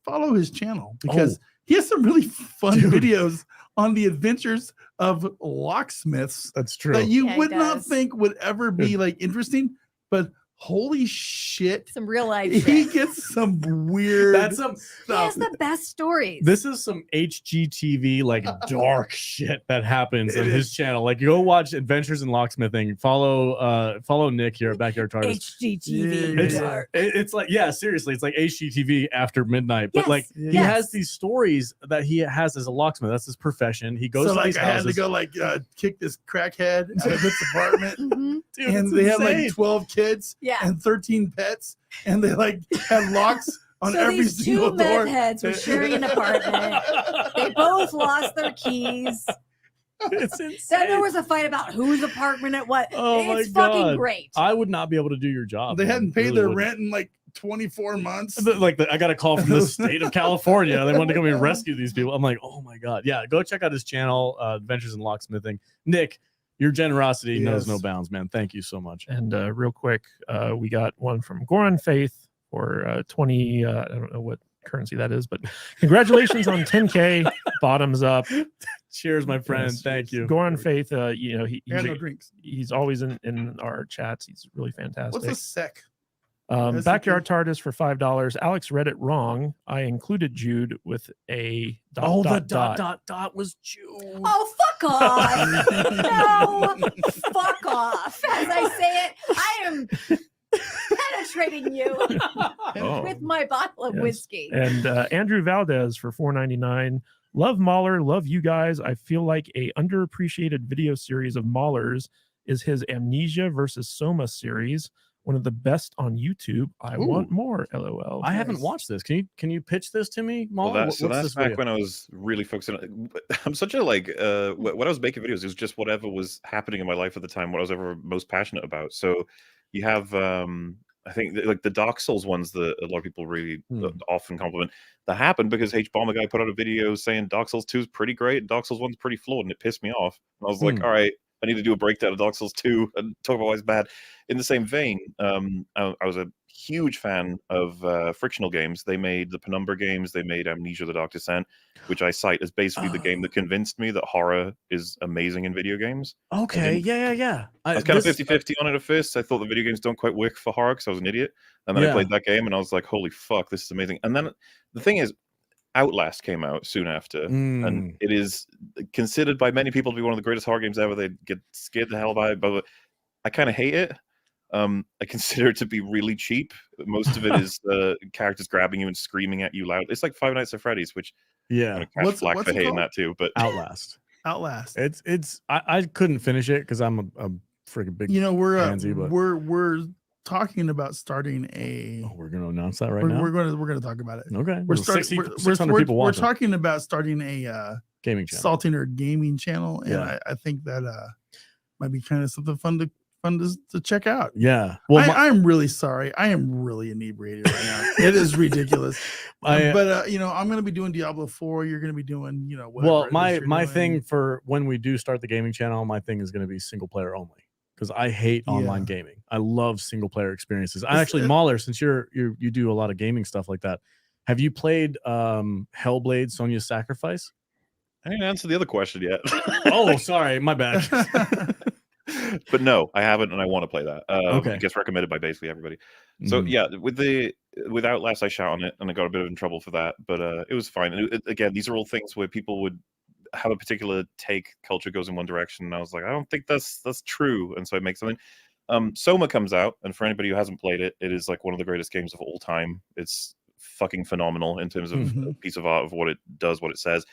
B: follow his channel because he has some really fun videos on the adventures of locksmiths.
A: That's true.
B: That you would not think would ever be like interesting, but holy shit,
D: some real life
B: he gets some weird
A: stuff.
D: He has the best stories.
A: This is some HGTV like dark shit that happens on his channel. Like go watch Adventures in Locksmithing. Follow Nick here at Backyard TARDIS.
D: HGTV.
A: It's like seriously, it's like HGTV after midnight. But like he has these stories that he has as a locksmith. That's his profession. He goes to these houses.
B: I had to go kick this crackhead out of his apartment.
A: Dude,
B: and they had like 12 kids.
D: Yeah.
B: And 13 pets, and they like had locks on every single door.
D: Two meth heads were sharing an apartment. They both lost their keys.
A: It's insane.
D: Then there was a fight about whose apartment it was.
A: Oh
D: it's
A: my God.
D: Fucking great.
A: I would not be able to do your job.
B: They hadn't paid their rent in like 24 months.
A: I got a call from the state of California. They wanted to come and rescue these people. I'm like, oh my God. Yeah, go check out his channel, Adventures in Locksmithing. Nick, your generosity knows no bounds, man. Thank you so much.
C: And real quick, we got one from Goran Faith for 20. I don't know what currency that is, but congratulations on 10K. Bottoms up.
A: Cheers, my friend. Thank you.
C: Goran Faith, he's always in our chats. He's really fantastic.
B: What's a sec?
C: Backyard TARDIS for $5. Alex read it wrong. I included Jude with a dot
A: was Jude.
D: Oh, fuck off. No, fuck off. As I say it, I am penetrating you with my bottle of whiskey.
C: And Andrew Valdez for $4.99. Love Mahler. Love you guys. I feel like a underappreciated video series of Mahler's is his Amnesia versus Soma series. One of the best on YouTube. I want more. LOL.
A: I haven't watched this. Can you pitch this to me, Mahler?
E: Well, that's back when I was really focused on. I'm such a when I was making videos, it was just whatever was happening in my life at the time, what I was ever most passionate about. So you have, I think like the Dark Souls ones that a lot of people really often compliment. That happened because H Bomber Guy put out a video saying Dark Souls 2 is pretty great, Dark Souls 1 is pretty flawed, and it pissed me off. And I was like, all right, I need to do a breakdown of Dark Souls 2 and talk about why it's bad. In the same vein, I was a huge fan of frictional games. They made the Penumbra games. They made Amnesia: The Dark Descent, which I cite as basically the game that convinced me that horror is amazing in video games.
A: Okay, yeah.
E: I was kind of 50-50 on it at first. I thought the video games don't quite work for horror because I was an idiot. And then I played that game and I was like, holy fuck, this is amazing. And then the thing is, Outlast came out soon after, and it is considered by many people to be one of the greatest horror games ever. They get scared the hell by it, but I kind of hate it. I consider it to be really cheap. Most of it is characters grabbing you and screaming at you loud. It's like Five Nights at Freddy's, which I'm gonna catch flack for hating that too. But
A: Outlast.
B: Outlast.
A: I couldn't finish it because I'm a freaking big.
B: You know,
A: pansy, but
B: we're talking about starting a.
A: we're going to announce that right now.
B: We're going to talk about it.
A: Okay,
B: We're
A: There's
B: starting.
A: 600 people
B: We're
A: watching.
B: talking about starting a
A: Gaming channel.
B: Salty Nerd gaming channel, and
A: Yeah.
B: I think that might be kind of something fun to check out.
A: Yeah. Well,
B: I'm really sorry. I am really inebriated right now. It is ridiculous. But you know, I'm going to be doing Diablo 4. You're going to be doing, you know, whatever.
A: Well, my thing for when we do start the gaming channel, my thing is going to be single player only because I hate online gaming. I love single player experiences. I actually, Mahler, since you do a lot of gaming stuff like that, have you played Hellblade: Sonya's Sacrifice?
E: I didn't answer the other question yet.
A: Oh, sorry, my bad.
E: But no, I haven't, and I want to play that.
A: Okay.
E: It gets recommended by basically everybody. So yeah, with Outlast, I shot on it, and I got a bit in trouble for that, but it was fine. And again, these are all things where people would have a particular take. Culture goes in one direction, and I was like, I don't think that's true, and so I make something. Soma comes out, and for anybody who hasn't played it, it is like one of the greatest games of all time. It's fucking phenomenal in terms of a piece of art of what it does, what it says.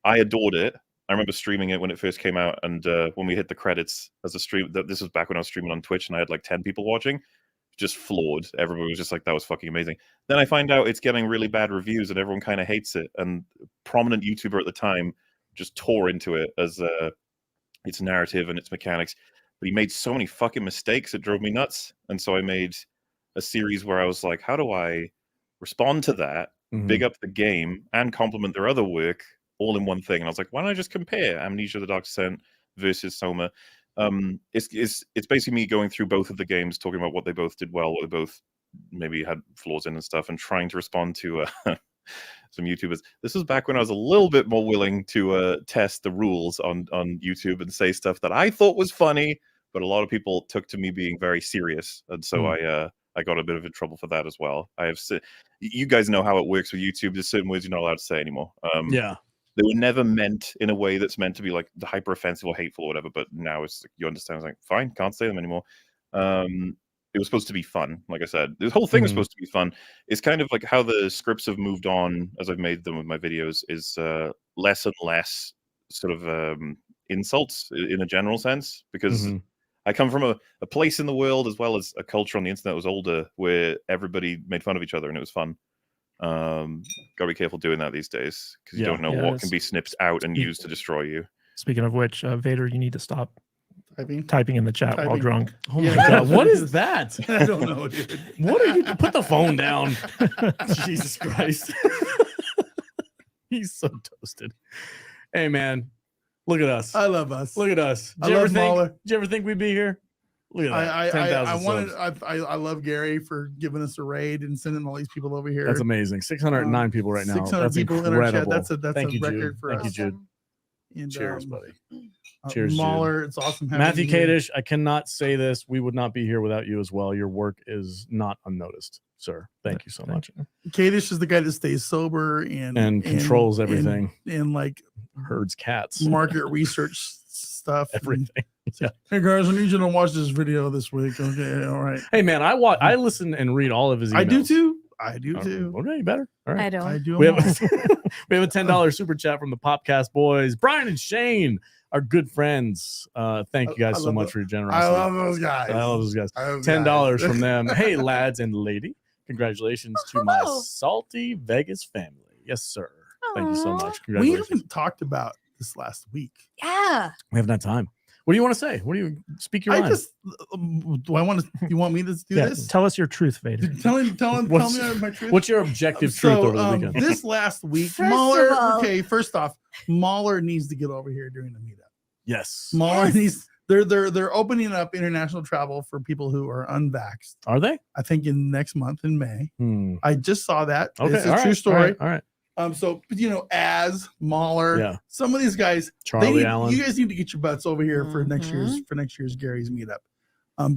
E: I adored it. I remember streaming it when it first came out, and when we hit the credits as a stream, this was back when I was streaming on Twitch, and I had like 10 people watching. Just floored. Everybody was just like, that was fucking amazing. Then I find out it's getting really bad reviews, and everyone kind of hates it. And prominent YouTuber at the time just tore into it as its narrative and its mechanics. But he made so many fucking mistakes, it drove me nuts. And so I made a series where I was like, how do I respond to that, big up the game, and compliment their other work all in one thing? And I was like, why don't I just compare Amnesia: The Dark Descent versus Soma? It's basically me going through both of the games, talking about what they both did well, what they both maybe had flaws in and stuff, and trying to respond to some YouTubers. This was back when I was a little bit more willing to test the rules on YouTube and say stuff that I thought was funny, but a lot of people took to me being very serious, and so I got a bit of trouble for that as well. You guys know how it works with YouTube. There's certain words you're not allowed to say anymore.
A: Yeah.
E: They were never meant in a way that's meant to be like the hyper offensive or hateful or whatever, but now it's like, you understand. It's like, fine, can't say them anymore. It was supposed to be fun. Like I said, the whole thing was supposed to be fun. It's kind of like how the scripts have moved on as I've made them with my videos is less and less sort of insults in a general sense, because I come from a place in the world as well as a culture on the internet that was older where everybody made fun of each other and it was fun. Gotta be careful doing that these days, because you don't know what can be snipped out and used to destroy you.
C: Speaking of which, Vader, you need to stop typing in the chat while drunk.
A: Oh my god, what is that?
B: I don't know, dude.
A: What are you? Put the phone down. Jesus Christ. He's so toasted. Hey man, look at us.
B: I love us.
A: Look at us.
B: I love Mauler.
A: Did you ever think we'd be here? Look at that.
B: I love Gary for giving us a raid and sending all these people over here.
A: That's amazing. 609 people right now.
B: 600
A: That's
B: people
A: incredible.
B: in our chat. That's
A: Thank
B: a
A: you,
B: record
A: Jude.
B: for
A: Thank
B: us.
A: you, Jude.
B: And,
A: Cheers, buddy. Cheers,
B: Mauler. It's awesome having
A: Matthew
B: you here.
A: Kadish, I cannot say this. We would not be here without you as well. Your work is not unnoticed, sir. Thank you so much.
B: Kadish is the guy that stays sober and
A: controls everything.
B: And like
A: herds cats.
B: Market research stuff.
A: Everything. Yeah.
B: Hey guys, I need you to watch this video this week. Okay, all right.
A: Hey man, I listen and read all of his emails.
B: I do too.
A: Okay, you better. All right.
D: I don't.
B: I do.
A: We have a $10 super chat from the Popcast boys, Brian and Shane, our good friends. Thank you guys so much for your generosity.
B: I love those guys.
A: I love those guys. $10 from them. Hey lads and lady, congratulations to my salty Vegas family. Yes, sir. Thank you so much.
B: We haven't talked about this last week.
D: Yeah.
A: We haven't had time. What do you want to say? What do you speak your mind?
B: You want me to do this?
C: Tell us your truth, Vader.
B: Tell me my truth.
A: What's your objective truth over the weekend?
B: This last week, first off, Mauler needs to get over here during the meetup.
A: Yes.
B: Mauler needs. They're opening up international travel for people who are unvaxxed.
A: Are they?
B: I think in next month in May. I just saw that.
A: Okay,
B: it's a true story.
A: All right.
B: So as Mahler, some of these guys,
A: Allen.
B: You guys need to get your butts over here for next year's Gary's meetup.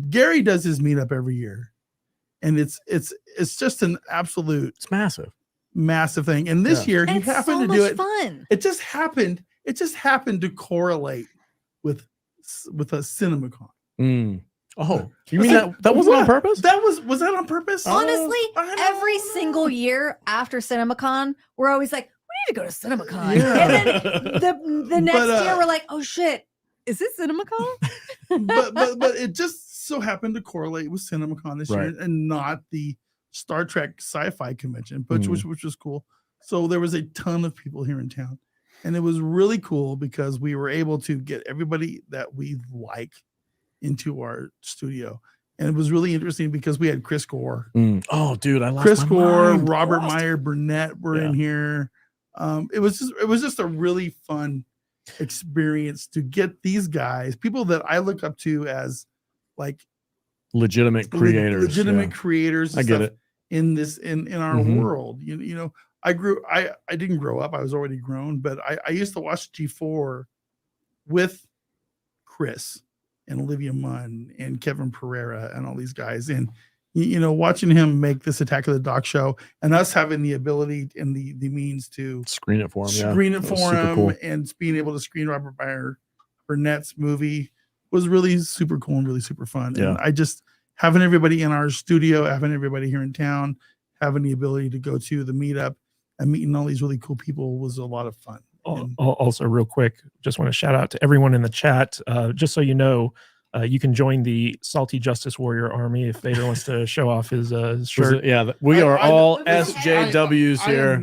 B: Gary does his meetup every year, and it's just an absolute,
A: it's massive
B: thing. And this year he happened to do it.
D: Fun.
B: It just happened to correlate with a CinemaCon.
A: Oh, you mean that wasn't on purpose?
B: Was that on purpose?
D: Honestly, every single year after CinemaCon, we're always like, we need to go to CinemaCon.
B: Yeah.
D: And then the next
B: But,
D: year, we're like, oh shit, is this CinemaCon?
B: but it just so happened to correlate with CinemaCon this year and not the Star Trek sci-fi convention, which was cool. So there was a ton of people here in town, and it was really cool because we were able to get everybody that we like into our studio. And it was really interesting because we had Chris Gore.
A: Oh, dude, I lost
B: Chris
A: my
B: Gore,
A: mind.
B: Robert Meyer Burnett were in here. It was just a really fun experience to get these guys, people that I look up to as like
A: legitimate creators.
B: Creators.
A: I get it.
B: In our world. You know, I didn't grow up. I was already grown, but I used to watch G4 with Chris and Olivia Munn and Kevin Pereira and all these guys. And, you know, watching him make this Attack of the Dock show and us having the ability and the means to
A: screen it for him,
B: cool. And being able to screen Robert Meyer Burnett's movie was really super cool and really super fun.
A: Yeah.
B: And I just having everybody in our studio, having everybody here in town, having the ability to go to the meetup and meeting all these really cool people was a lot of fun.
C: Also, real quick, just want to shout out to everyone in the chat. Just so you know, you can join the Salty Justice Warrior Army if Vader wants to show off his shirt.
A: We are all SJWs here.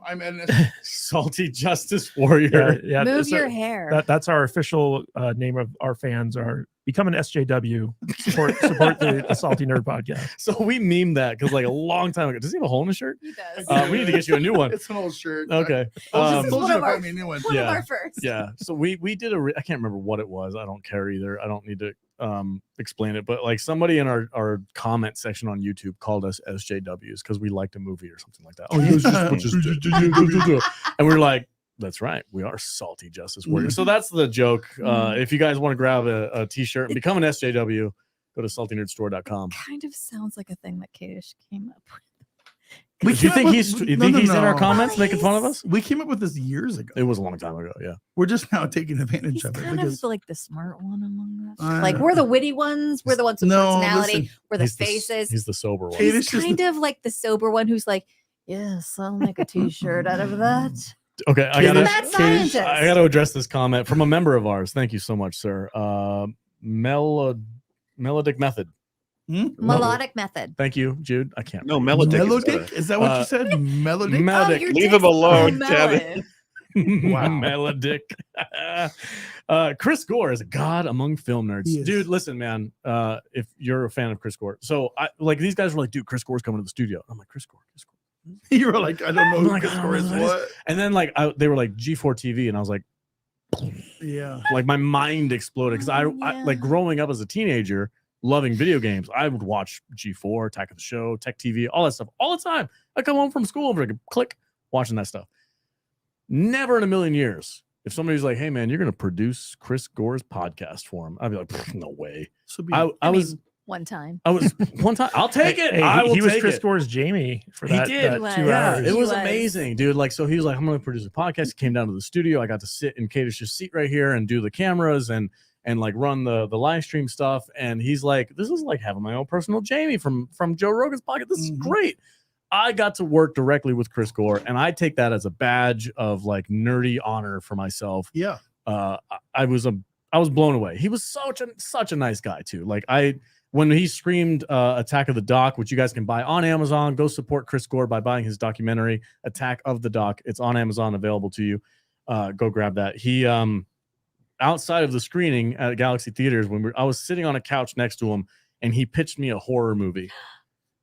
B: I'm an
A: Salty Justice Warrior.
D: Move your hair.
C: That's our official name of our fans. Are become an SJW. Support the Salty Nerd Podcast.
A: So we memed that because like a long time ago. Does he have a hole in his shirt?
D: He does.
A: We need to get you a new one.
B: It's an old shirt.
A: Okay.
D: One of our first.
A: Yeah. So we did I can't remember what it was. I don't care either. I don't need to explain it, but like somebody in our comment section on YouTube called us SJWs because we liked a movie or something like that. Oh, and we're like, that's right, we are Salty Justice Warriors. So that's the joke. If you guys want to grab a t-shirt and become an SJW, go to saltynerdstore.com.
D: Kind of sounds like a thing that Kadish came up with.
A: Do you think he's in our comments making fun of us?
B: We came up with this years ago.
A: It was a long time ago. Yeah,
B: we're just now taking advantage
D: he's
B: of it.
D: Kind of like the smart one among us. Like we're the witty ones. We're the ones with
B: No,
D: personality.
B: listen,
D: we're the faces.
A: He's the sober one.
D: He's kind of like the sober one who's like, yes, I'll make a t-shirt out of that.
A: Okay, I gotta address this comment from a member of ours. Thank you so much, sir. Melodic Method.
D: Melodic Method.
A: Thank you, Jude. I can't.
E: No, melodic.
B: Is that what you said? Melodic.
A: Melodic.
E: Leave him alone, damn it.
A: Wow. Melodic. Chris Gore is a god among film nerds. Dude, listen, man. If you're a fan of Chris Gore, so these guys were like, dude, Chris Gore's coming to the studio. I'm like, Chris Gore.
B: You were like, I don't know who Chris Gore is. What?
A: And then they were like G4 TV, and I was like,
B: yeah,
A: like my mind exploded because I like growing up as a teenager, loving video games. I would watch G4, Attack of the Show, Tech TV, all that stuff all the time. I come home from school and click watching that stuff. Never in a million years, if somebody's like, "Hey, man, you're going to produce Chris Gore's podcast for him," I'd be like, "No way."
B: So
A: I was
D: one time.
A: I'll take it.
C: He was Chris Gore's Jamie for that.
A: He did.
C: That 2 hours.
A: It was amazing, dude. Like, so he was like, "I'm going to produce a podcast." He came down to the studio. I got to sit in Kadish's seat right here and do the cameras and like run the live stream stuff. And he's like, "This is like having my own personal Jamie from Joe Rogan's podcast. This is great." I got to work directly with Chris Gore, and I take that as a badge of like nerdy honor for myself.
B: Yeah.
A: I was blown away. He was such a nice guy too. Like when he streamed Attack of the Dock, which you guys can buy on Amazon, go support Chris Gore by buying his documentary Attack of the Dock. It's on Amazon, available to you. Go grab that. He outside of the screening at Galaxy Theaters, I was sitting on a couch next to him, and he pitched me a horror movie,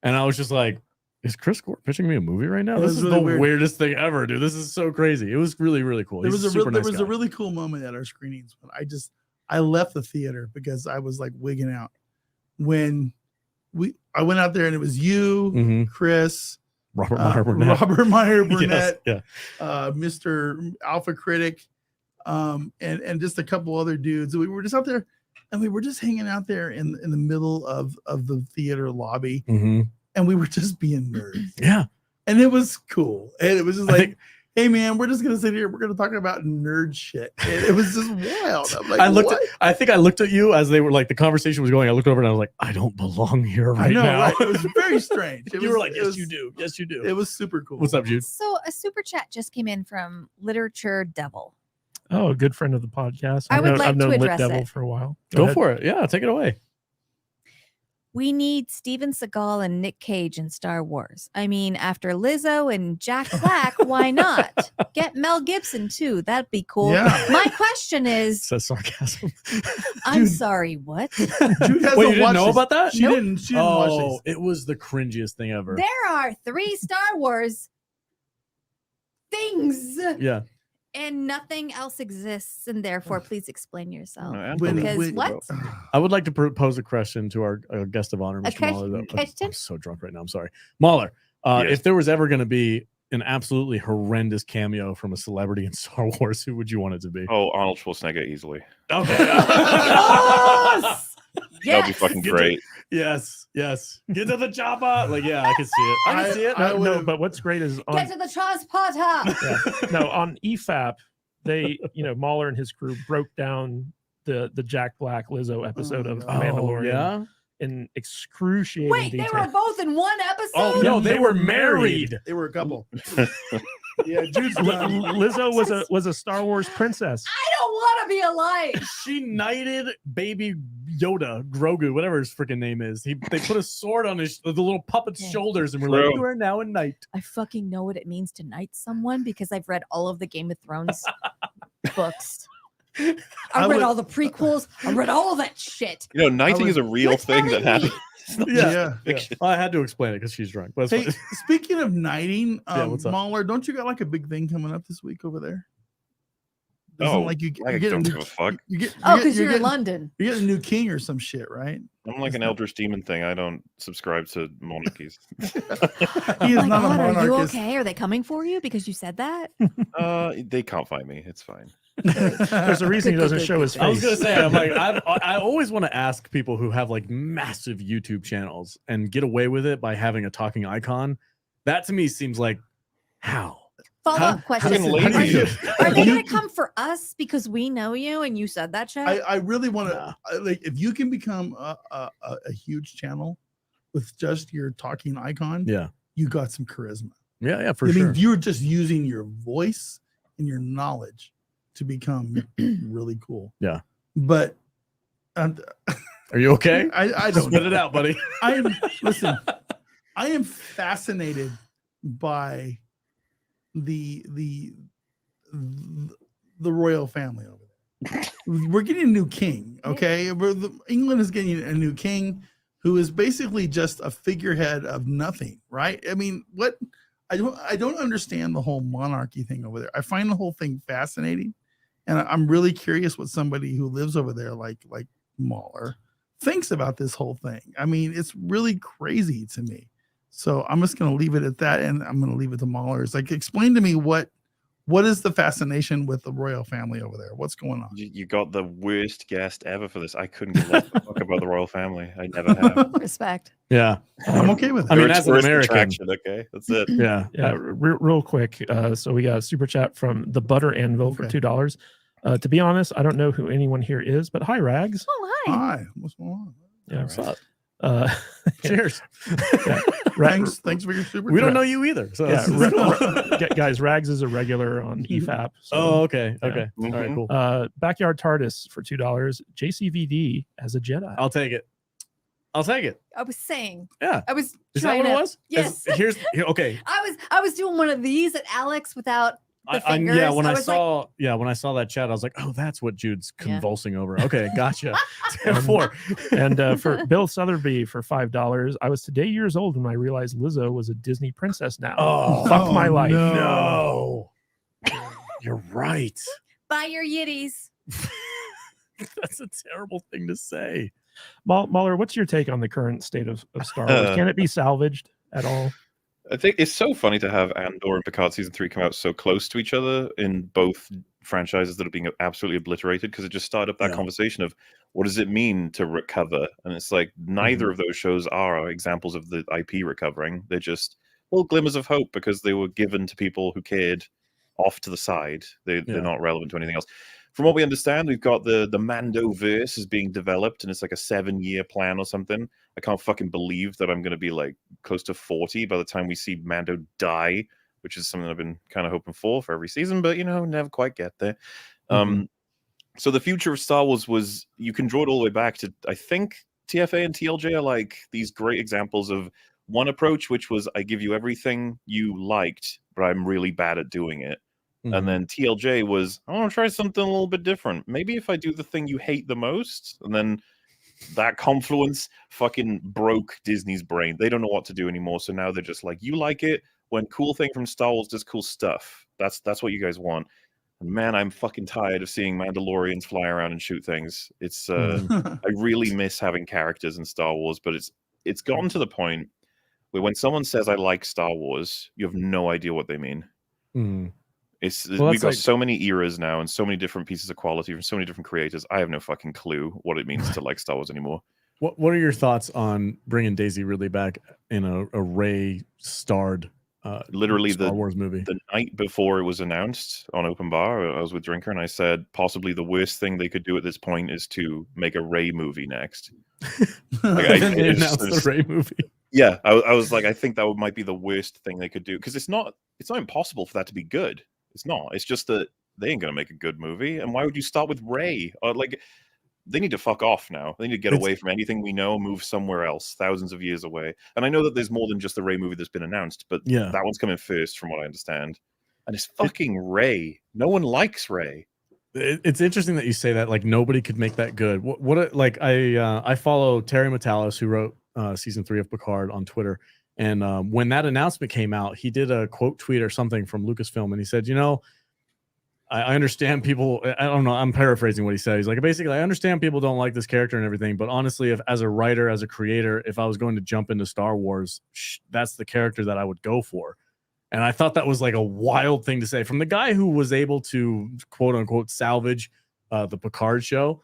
A: and I was just like, is Chris Gore pitching me a movie right now? This is really the weirdest thing ever, dude. This is so crazy. It was really, really cool.
B: There was a really cool moment at our screenings when I left the theater because I was like wigging out when I went out there, and it was you, Chris,
A: Robert Meyer Burnett,
B: Mr. Alpha Critic, and just a couple other dudes. We were just out there, and we were just hanging out there in the middle of the theater lobby. And we were just being nerds.
A: Yeah.
B: And it was cool. And it was just like, hey man, we're just gonna sit here. We're gonna talk about nerd shit. And it was just wild. I'm like,
A: I think I looked at you as they were like the conversation was going. I looked over and I was like, I don't belong here right now.
B: Right? It was very strange.
A: You were like, yes, you do. Yes, you do.
B: It was super cool.
A: What's up, Jude?
D: So a super chat just came in from Literature Devil.
C: Oh, a good friend of the podcast.
D: I would like
C: I've known
D: to
C: Lit
D: address
C: Devil
D: it.
C: for a while.
A: Go
C: ahead.
A: for it. Yeah, take it away.
D: We need Steven Seagal and Nick Cage in Star Wars. I mean, after Lizzo and Jack Black, why not? Get Mel Gibson too. That'd be cool.
B: Yeah.
D: My question is,
A: Says sarcasm.
D: I'm sorry, what?
B: Jude
A: Wait,
B: hasn't
A: you didn't
B: watched
A: know
B: this.
A: about that?
B: She didn't watch
A: Oh,
B: this.
A: it was the cringiest thing ever.
D: There are 3 Star Wars things,
A: Yeah.
D: and nothing else exists, and therefore, please explain yourself.
B: When-
D: what?
A: I would like to pose a question to our guest of honor, Mr.
D: Okay.
A: Mahler. I'm
D: Question?
A: so drunk right now. I'm sorry. Mahler,
E: Yes.
A: if there was ever going to be an absolutely horrendous cameo from a celebrity in Star Wars, who would you want it to be?
E: Oh, Arnold Schwarzenegger easily.
A: Okay.
D: Yes!
E: That'd be fucking
A: Get to-
E: great.
A: Yes. Get to the chopper. Like, yeah, I can see it. I can see it.
B: I
C: No,
B: would've-
C: but what's great is on,
D: Get to the transporter.
C: no, on EFAP, they, Mahler and his crew broke down the Jack Black Lizzo episode of
B: Oh,
C: Mandalorian
A: yeah.
C: in excruciating
D: Wait, they
C: detail.
D: were both in one episode?
A: Oh no, they
C: they
A: were
C: were
A: married.
B: They were a couple. Yeah, Jude's done.
C: Lizzo was a Star Wars princess.
D: I don't want to be alive.
A: She knighted baby Yoda, Grogu, whatever his freaking name is. They put a sword on the little puppet's
D: Yeah.
A: shoulders, and we're
E: True.
A: like, you are now a knight.
D: I fucking know what it means to knight someone because I've read all of the Game of Thrones books. I
B: I
D: read
B: would-
D: all the prequels. I read all of that shit.
E: Knighting is a real
D: You're
E: thing that
D: telling me-
E: happens. It's not
A: Yeah.
E: just
A: Yeah. I had to explain it because she's drunk. But
B: Hey,
A: it's fine.
B: speaking of knighting,
A: Yeah, what's up?
B: Mahler, don't you got like a big thing coming up this week over there? Doesn't
E: Oh,
B: like you
E: I
B: you're
E: don't
B: getting
E: give a fuck.
B: you get
D: Oh,
B: you
D: because
B: get-
D: you're in
B: getting-
D: London.
B: You're getting a new king or some shit, right?
E: I'm like an Eldritch Demon thing. I don't subscribe to monarchies.
B: He is
D: Oh my
B: not
D: God,
B: a
D: are you
B: monarchist.
D: okay? Are they coming for you because you said that?
E: They can't find me. It's fine.
C: There's a reason he
D: Good,
C: doesn't
D: good,
C: show
D: good,
C: his
D: good.
A: I was
C: face.
A: gonna say, I'm like, I always want to ask people who have like massive YouTube channels and get away with it by having a talking icon. That to me seems like how.
D: Follow-up question.
E: fucking
D: Are,
E: lazy.
D: you, are they going to come for us because we know you and you said that shit?
B: I really want to
A: Nah.
B: like if you can become a huge channel with just your talking icon,
A: Yeah.
B: you got some charisma.
A: Yeah, for
B: I
A: sure.
B: mean, you're just using your voice and your knowledge to become really cool.
A: Yeah.
B: But
A: Are you okay?
B: I don't
A: Spit it out, buddy.
B: I am listen. I am fascinated by the royal family over there. We're getting a new king, okay? England is getting a new king who is basically just a figurehead of nothing, right? I mean, what? I don't understand the whole monarchy thing over there. I find the whole thing fascinating, and I'm really curious what somebody who lives over there, like Mauler, thinks about this whole thing. I mean, it's really crazy to me. So I'm just going to leave it at that, and I'm going to leave it to Mahler. It's like, explain to me what is the fascination with the royal family over there? What's going on?
E: You got the worst guest ever for this. I couldn't give less of a fuck about the royal family. I never have.
D: Respect.
A: Yeah.
B: I'm okay with it.
A: I mean,
E: They're a
A: as an
E: tourist
A: American-
E: attraction, okay, that's it.
A: Yeah.
C: Yeah, real quick. So we got a super chat from the Butter Anvil for
B: Okay.
C: $2. To be honest, I don't know who anyone here is, but hi, Rags.
D: Oh, hi.
B: Hi, what's going on?
C: Yeah,
A: What's up?
C: uh,
A: Cheers.
B: Thanks for your super.
A: We don't
B: chat.
A: know you either. So
C: yeah, guys, Rags is a regular on EFAP. So,
A: Oh, okay.
C: Yeah.
A: Okay. All right,
E: Mhm.
A: cool.
C: Backyard TARDIS for $2. JCVD as a Jedi.
A: I'll take it. I'll take it.
D: I was saying.
A: Yeah.
D: I was
A: Is that
D: trying
A: what it
D: to.
A: was?
D: Yes.
A: Okay.
D: I was doing one of these at Alex without the
A: Yeah,
D: fingers.
A: when I
D: was like,
A: saw that chat, I was like, oh, that's what Jude's
D: Yeah.
A: convulsing over. Okay, gotcha. 10-4.
C: And for Bill Sotheby for $5, I was today years old when I realized Lizzo was a Disney princess now.
A: Oh,
C: Fuck my life.
A: No. You're right.
D: buy your yitties.
A: That's a terrible thing to say.
C: Mahler, what's your take on the current state of Star Wars? Can it be salvaged at all?
E: I think it's so funny to have Andor and Picard season 3 come out so close to each other in both franchises that are being absolutely obliterated, because it just started up that
A: Yeah.
E: conversation of what does it mean to recover? And it's like neither of those shows are examples of the IP recovering. They're just little glimmers of hope because they were given to people who cared off to the side. They're not relevant to anything else. From what we understand, we've got the Mando verse is being developed, and it's like a 7-year plan or something. I can't fucking believe that I'm going to be like close to 40 by the time we see Mando die, which is something I've been kind of hoping for every season, but never quite get there. So the future of Star Wars was, you can draw it all the way back to, I think TFA and TLJ are like these great examples of one approach, which was I give you everything you liked, but I'm really bad at doing it. And then TLJ was, I want to try something a little bit different. Maybe if I do the thing you hate the most, and then that confluence fucking broke Disney's brain. They don't know what to do anymore. So now they're just like, you like it when cool thing from Star Wars does cool stuff. That's what you guys want. And man, I'm fucking tired of seeing Mandalorians fly around and shoot things. It's I really miss having characters in Star Wars, but it's gotten to the point where when someone says I like Star Wars, you have no idea what they mean. We've got so many eras now and so many different pieces of quality from so many different creators. I have no fucking clue what it means to like Star Wars anymore.
A: What are your thoughts on bringing Daisy Ridley back in a Rey starred
E: literally
A: Star Wars movie?
E: The night before it was announced on Open Bar, I was with Drinker and I said possibly the worst thing they could do at this point is to make a Rey movie next.
A: They announced the Rey movie.
E: Yeah, I was like, I think that might be the worst thing they could do, because it's not impossible for that to be good. It's not. It's just that they ain't gonna make a good movie. And why would you start with Rey? They need to fuck off now. They need to get away from anything we know, move somewhere else, thousands of years away. And I know that there's more than just the Rey movie that's been announced, but that one's coming first, from what I understand. And it's fucking Rey. No one likes Rey.
A: It's interesting that you say that. Like, nobody could make that good. I follow Terry Matalas, who wrote season 3 of Picard, on Twitter. And when that announcement came out, he did a quote tweet or something from Lucasfilm, and he said, I understand people, I don't know, I'm paraphrasing what he said. He's like, basically, I understand people don't like this character and everything, but honestly, if as a writer, as a creator, if I was going to jump into Star Wars, that's the character that I would go for. And I thought that was like a wild thing to say from the guy who was able to, quote unquote, salvage the Picard show.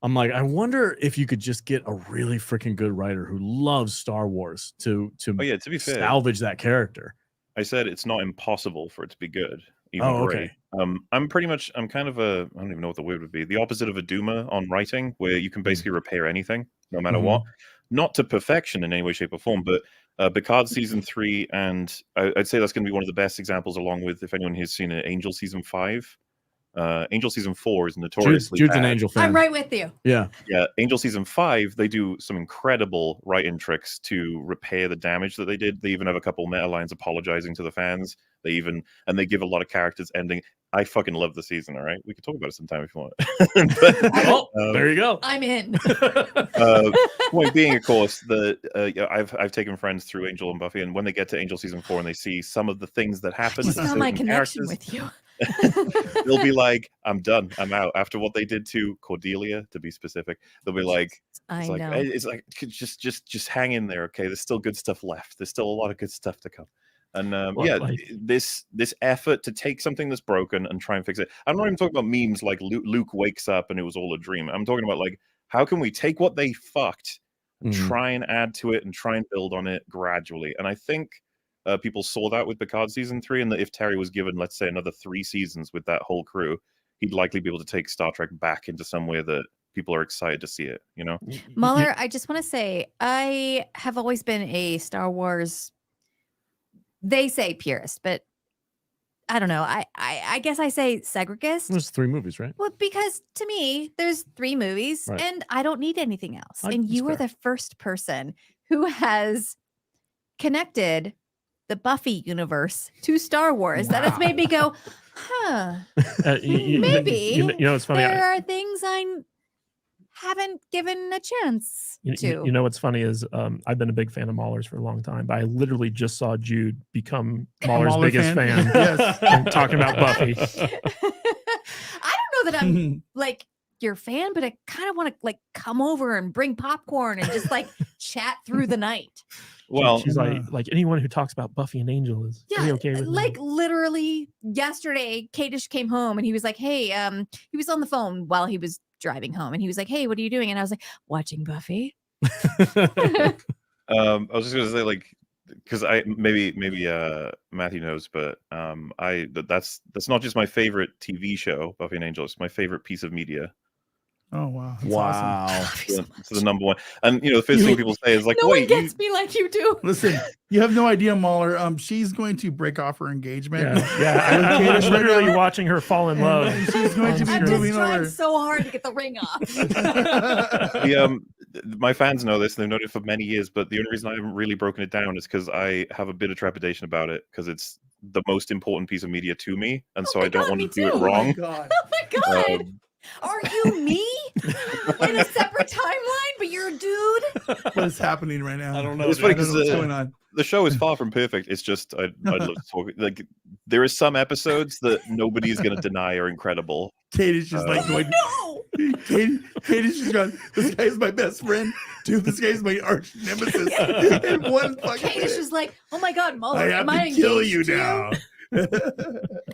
A: I'm like, I wonder if you could just get a really freaking good writer who loves Star Wars to be fair, salvage that character.
E: I said it's not impossible for it to be good.
A: Okay.
E: I'm kind of I don't even know what the word would be. The opposite of a doomer on writing, where you can basically repair anything, no matter what. Not to perfection in any way, shape, or form, but Picard season 3, and I'd say that's going to be one of the best examples, along with, if anyone has seen it, Angel season 5. Angel season 4 is notoriously
A: Jude's
E: bad.
A: an Angel fan.
D: I'm right with you.
A: Yeah.
E: Angel season 5, they do some incredible writing tricks to repair the damage that they did. They even have a couple meta lines apologizing to the fans. They give a lot of characters ending. I fucking love the season. All right, we could talk about it sometime if you want.
A: There you go.
D: I'm in.
E: Point being, of course, I've taken friends through Angel and Buffy, and when they get to Angel season 4 and they see some of the things that happen,
D: It's not my connection with you.
E: They'll be like, I'm done, I'm out. After what they did to Cordelia, to be specific, they'll be like, it's like just hang in there, okay? There's still good stuff left. There's still a lot of good stuff to come. And this effort to take something that's broken and try and fix it. I'm not even talking about memes like Luke wakes up and it was all a dream. I'm talking about, like, how can we take what they fucked and try and add to it and try and build on it gradually. And I think people saw that with Picard season 3, and that if Terry was given, let's say, another 3 seasons with that whole crew, he'd likely be able to take Star Trek back into somewhere that people are excited to see it,
D: Mahler, I just want to say, I have always been a Star Wars, they say purist, but I don't know. I guess I say segregist.
A: There's 3 movies, right?
D: Well, because to me, there's 3 movies,
A: right,
D: and I don't need anything else. And you are the first person who has connected the Buffy universe to Star Wars. That has made me go, maybe
C: it's funny.
D: There are things I haven't given a chance to.
C: What's funny is I've been a big fan of Mahler's for a long time, but I literally just saw Jude become Mahler's biggest fan. Yes. Talking about Buffy.
D: I don't know that I'm like your fan, but I kind of want to like come over and bring popcorn and just like chat through the night.
E: Well,
C: she's like anyone who talks about Buffy and Angel is okay with
D: like
C: me.
D: Literally yesterday, Kadish came home and he was like, "Hey," he was on the phone while he was driving home, and he was like, "Hey, what are you doing?" And I was like, "Watching Buffy."
E: I was just gonna say, like, because I maybe Matthew knows, but that's not just my favorite TV show, Buffy and Angel. It's my favorite piece of media.
B: Oh wow! That's
A: Wow.
B: awesome.
E: It's the number one. And the first thing people say is like,
D: no
E: "Wait,
D: one gets me like you do."
B: Listen, you have no idea, Mahler. She's going to break off her engagement.
C: Yeah. I was literally watching her fall in love.
B: And she's going to be
D: I'm just
B: moving
D: trying
B: over.
D: so hard to get the ring off.
E: My fans know this, and they've known it for many years. But the only reason I haven't really broken it down is because I have a bit of trepidation about it, because it's the most important piece of media to me, and so
D: my
E: I don't
D: God,
E: want
D: me
E: to do
D: too.
E: it wrong.
B: God.
D: Oh my God. Are you me in a separate timeline, but you're a dude?
B: What is happening right now?
A: I don't know.
E: It's
A: dude.
E: funny
B: I don't know
E: because
B: what's going on.
E: the show is far from perfect. It's just I'd love to talk. Like, there is some episodes that nobody's going to deny are incredible.
B: Katie's just like going.
D: No.
B: Katie's just gone. This guy's my best friend. Dude, this guy's my arch nemesis. In one fucking.
D: Katie's just like, oh my God, Mahler,
B: I have
D: am I
B: to kill
D: engaged
B: you
D: to
B: now.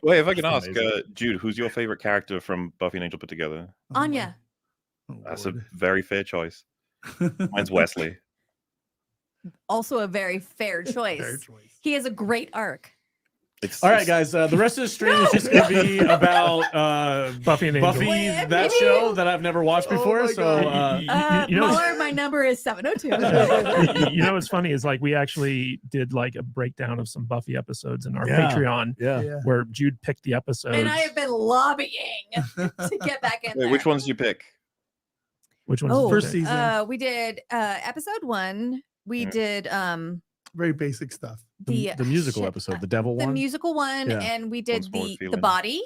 E: Wait, if I can
A: That's
E: ask,
A: amazing.
E: Jude, who's your favorite character from Buffy and Angel put together?
D: Anya.
B: Oh,
E: That's
B: Lord.
E: a very fair choice. Mine's Wesley.
D: Also a very fair choice.
B: Fair choice.
D: He has a great arc.
A: All right, guys. The rest of the stream is just going to be about
C: Buffy and Angel.
A: Buffy,
D: Wait,
A: that
D: maybe-
A: show that I've never watched
B: Oh
A: before.
B: my
A: So
B: God.
C: You know,
D: Mahler, my number is 702.
C: you know what's funny is like we actually did like a breakdown of some Buffy episodes in our
A: Yeah.
C: Patreon
A: yeah.
B: Yeah.
C: where Jude picked the episodes.
D: And I have been lobbying to get back in
E: Wait,
D: there.
E: which ones do you pick?
C: Which one's
D: Oh,
C: the
B: First
C: pick?
B: season.
D: we did episode 1. We
E: Mm.
D: did
B: Very basic stuff.
A: The musical
D: shit,
A: episode, the devil
D: the
A: one.
D: musical one,
A: Yeah.
D: and we
E: Once
D: did
E: more
D: the
E: feeling.
D: body,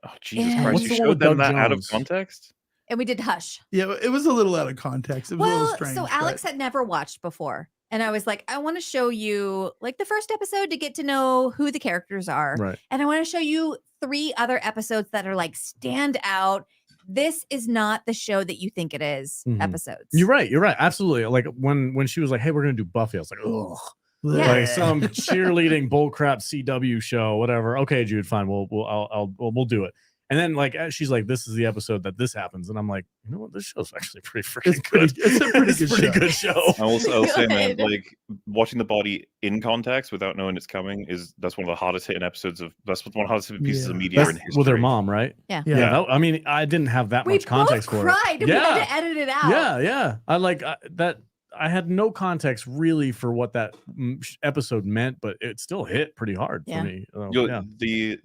E: Oh, Jesus
D: Yeah.
E: Christ!
A: What's
E: You
A: the one
E: showed
A: with
E: them
A: Doug
E: that out of
A: Jones?
E: context?
D: and we did Hush.
B: Yeah, it was a little out of context. It was a little
D: Well,
B: strange.
D: so Alex had never watched before. And I was like, I want to show you like the first episode to get to know who the characters are.
A: Right.
D: And I want to show you 3 other episodes that are like stand out. This is not the show that you think it is
A: Mhm.
D: episodes.
A: You're right. You're right. Absolutely. Like when she was like, "Hey, we're gonna do Buffy," I was like, "Ugh."
D: Yeah.
A: Like some cheerleading bullcrap CW show, whatever. Okay, Jude, fine. We'll do it. And then like she's like, "This is the episode that this happens," and I'm like, "You know what? This show's actually pretty freaking good.
B: It's a pretty good show.
A: good show."
E: I'll say, man,
D: Good.
E: like watching the body in context without knowing it's coming that's one of the hardest hitting episodes of that's one of the hardest hitting pieces of
B: Yeah.
E: media in
A: That's
E: history.
A: with her mom, right?
D: Yeah.
A: Yeah. I mean, I didn't have that
D: We
A: much context
D: both
A: for it.
D: cried and we had to edit it out.
A: Yeah. I like that. I had no context really for what that episode meant, but it still hit pretty hard
D: Yeah.
A: for me.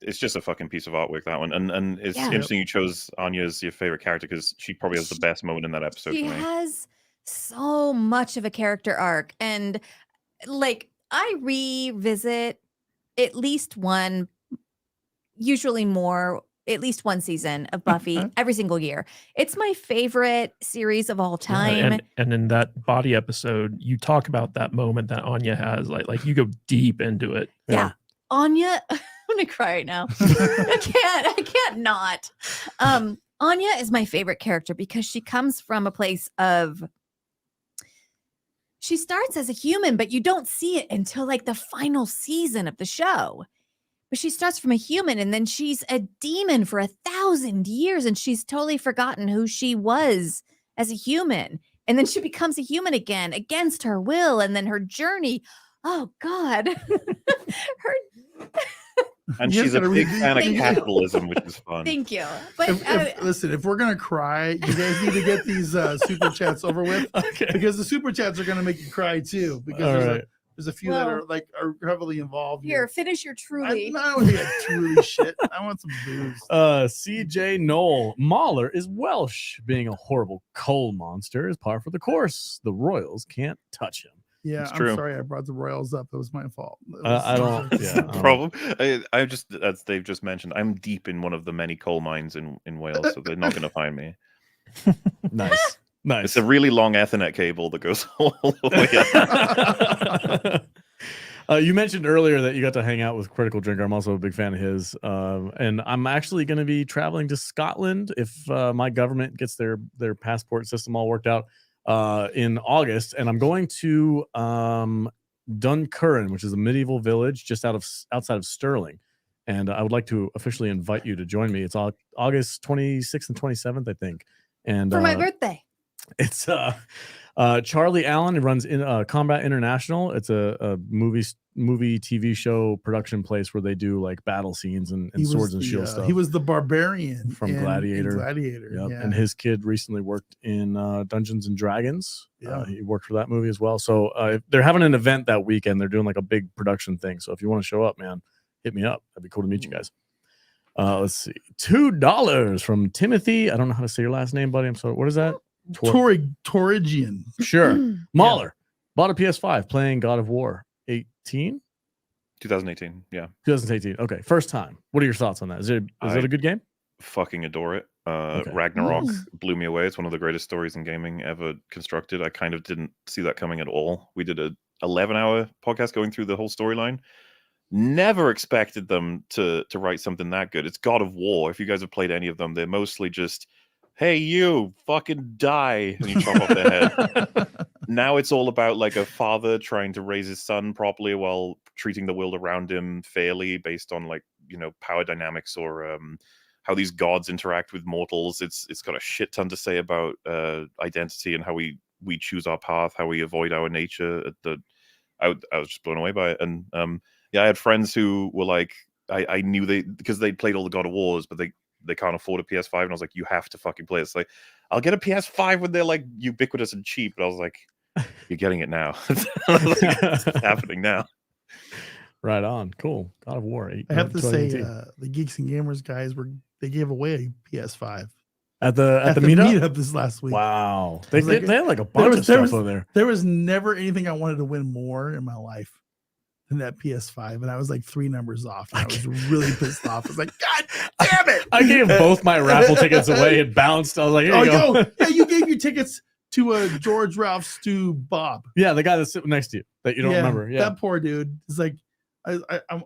E: It's just a fucking piece of artwork, that one, and it's
D: Yeah.
E: interesting you chose Anya as your favorite character because she probably has the best moment in that episode
D: She
E: for me.
D: has so much of a character arc. And like I revisit at least one, usually more, at least one season of Buffy every single year. It's my favorite series of all time.
C: And in that body episode, you talk about that moment that Anya has, like you go deep into it.
D: Yeah. Anya, I'm gonna cry right now. I can't not. Anya is my favorite character because she comes from a place of she starts as a human, but you don't see it until like the final season of the show. But she starts from a human and then she's a demon for 1,000 years and she's totally forgotten who she was as a human. And then she becomes a human again against her will. And then her journey. Oh God. Her
E: And
B: You
E: she's a
B: gotta
E: big
B: read-
E: fan of
D: Thank you.
E: capitalism, which is fun.
D: Thank you. But
B: Listen, if we're gonna cry, you guys need to get these super chats over with
A: Okay.
B: because the super chats are gonna make you cry too. Because
A: All
B: there's,
A: right.
B: there's a few that
D: Well,
B: are like are heavily involved.
D: here, finish your truly.
B: I don't think I truly shit. I want some booze.
A: CJ Knoll Mahler is Welsh. Being a horrible coal monster is par for the course. The Royals can't touch him.
B: Yeah,
E: It's
B: I'm
E: true.
B: sorry I brought the Royals up. That was my fault.
A: I don't. Yeah.
E: Problem. I just, as they've just mentioned, I'm deep in one of the many coal mines in Wales, so they're not going to find me.
A: Nice. Nice.
E: It's a really long Ethernet cable that goes all the way up.
A: You mentioned earlier that you got to hang out with Critical Drinker. I'm also a big fan of his. And I'm actually going to be traveling to Scotland if my government gets their passport system all worked out in August. And I'm going to Duncurran, which is a medieval village just outside of Stirling. And I would like to officially invite you to join me. It's August 26th and 27th, I think. And
D: For my birthday.
A: it's Charlie Allen, who runs in Combat International. It's a movie TV show production place where they do like battle scenes and swords and shield stuff.
B: He was the barbarian
A: from Gladiator.
B: Yep.
A: Yeah. And his kid recently worked in Dungeons and Dragons.
B: Yeah.
A: He worked for that movie as well. So they're having an event that weekend. They're doing like a big production thing. So if you want to show up, man, hit me up. That'd be cool to meet you guys. Let's see. $2 from Timothy. I don't know how to say your last name, buddy. I'm sorry. What is that?
B: Torigian.
A: Sure. Mahler bought a PS5 playing God of War
E: 2018. Yeah.
A: 2018. Okay. First time. What are your thoughts on that? Is it a good game?
E: Fucking adore it.
A: Okay.
E: Ragnarok blew me away. It's one of the greatest stories in gaming ever constructed. I kind of didn't see that coming at all. We did a 11-hour podcast going through the whole storyline. Never expected them to write something that good. It's God of War. If you guys have played any of them, they're mostly just, hey, you fucking die, and you chop off their head. Now it's all about like a father trying to raise his son properly while treating the world around him fairly based on like, you know, power dynamics or how these gods interact with mortals. It's got a shit ton to say about identity and how we choose our path, how we avoid our nature. I was just blown away by it. And I had friends who were like, I knew because they'd played all the God of Wars, but they can't afford a PS5, and I was like, you have to fucking play it. It's like, I'll get a PS5 when they're like ubiquitous and cheap. But I was like, you're getting it now. It's happening now.
A: Right on. Cool. God of War 8.
B: I have to say, the Geeks and Gamers guys they gave away a PS5
A: at the meetup
B: this last week.
A: Wow. They had like a bunch of stuff over there.
B: There was never anything I wanted to win more in my life than that PS5, and I was like 3 numbers off. And I was really pissed off. I was like, God damn it!
A: I gave both my raffle tickets away and bounced. I was like, here you go.
B: Yeah, you gave your tickets to George, Ralph, Stu, Bob.
A: Yeah, the guy that's sitting next to you that you don't remember. Yeah,
B: that poor dude. It's like, I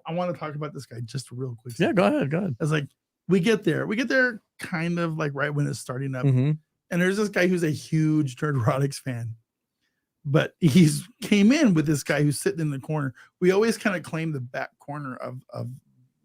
B: want to talk about this guy just real quick.
A: Yeah, go ahead.
B: It's like we get there kind of like right when it's starting up, and there's this guy who's a huge Nerdrotics fan. But he's came in with this guy who's sitting in the corner. We always kind of claim the back corner of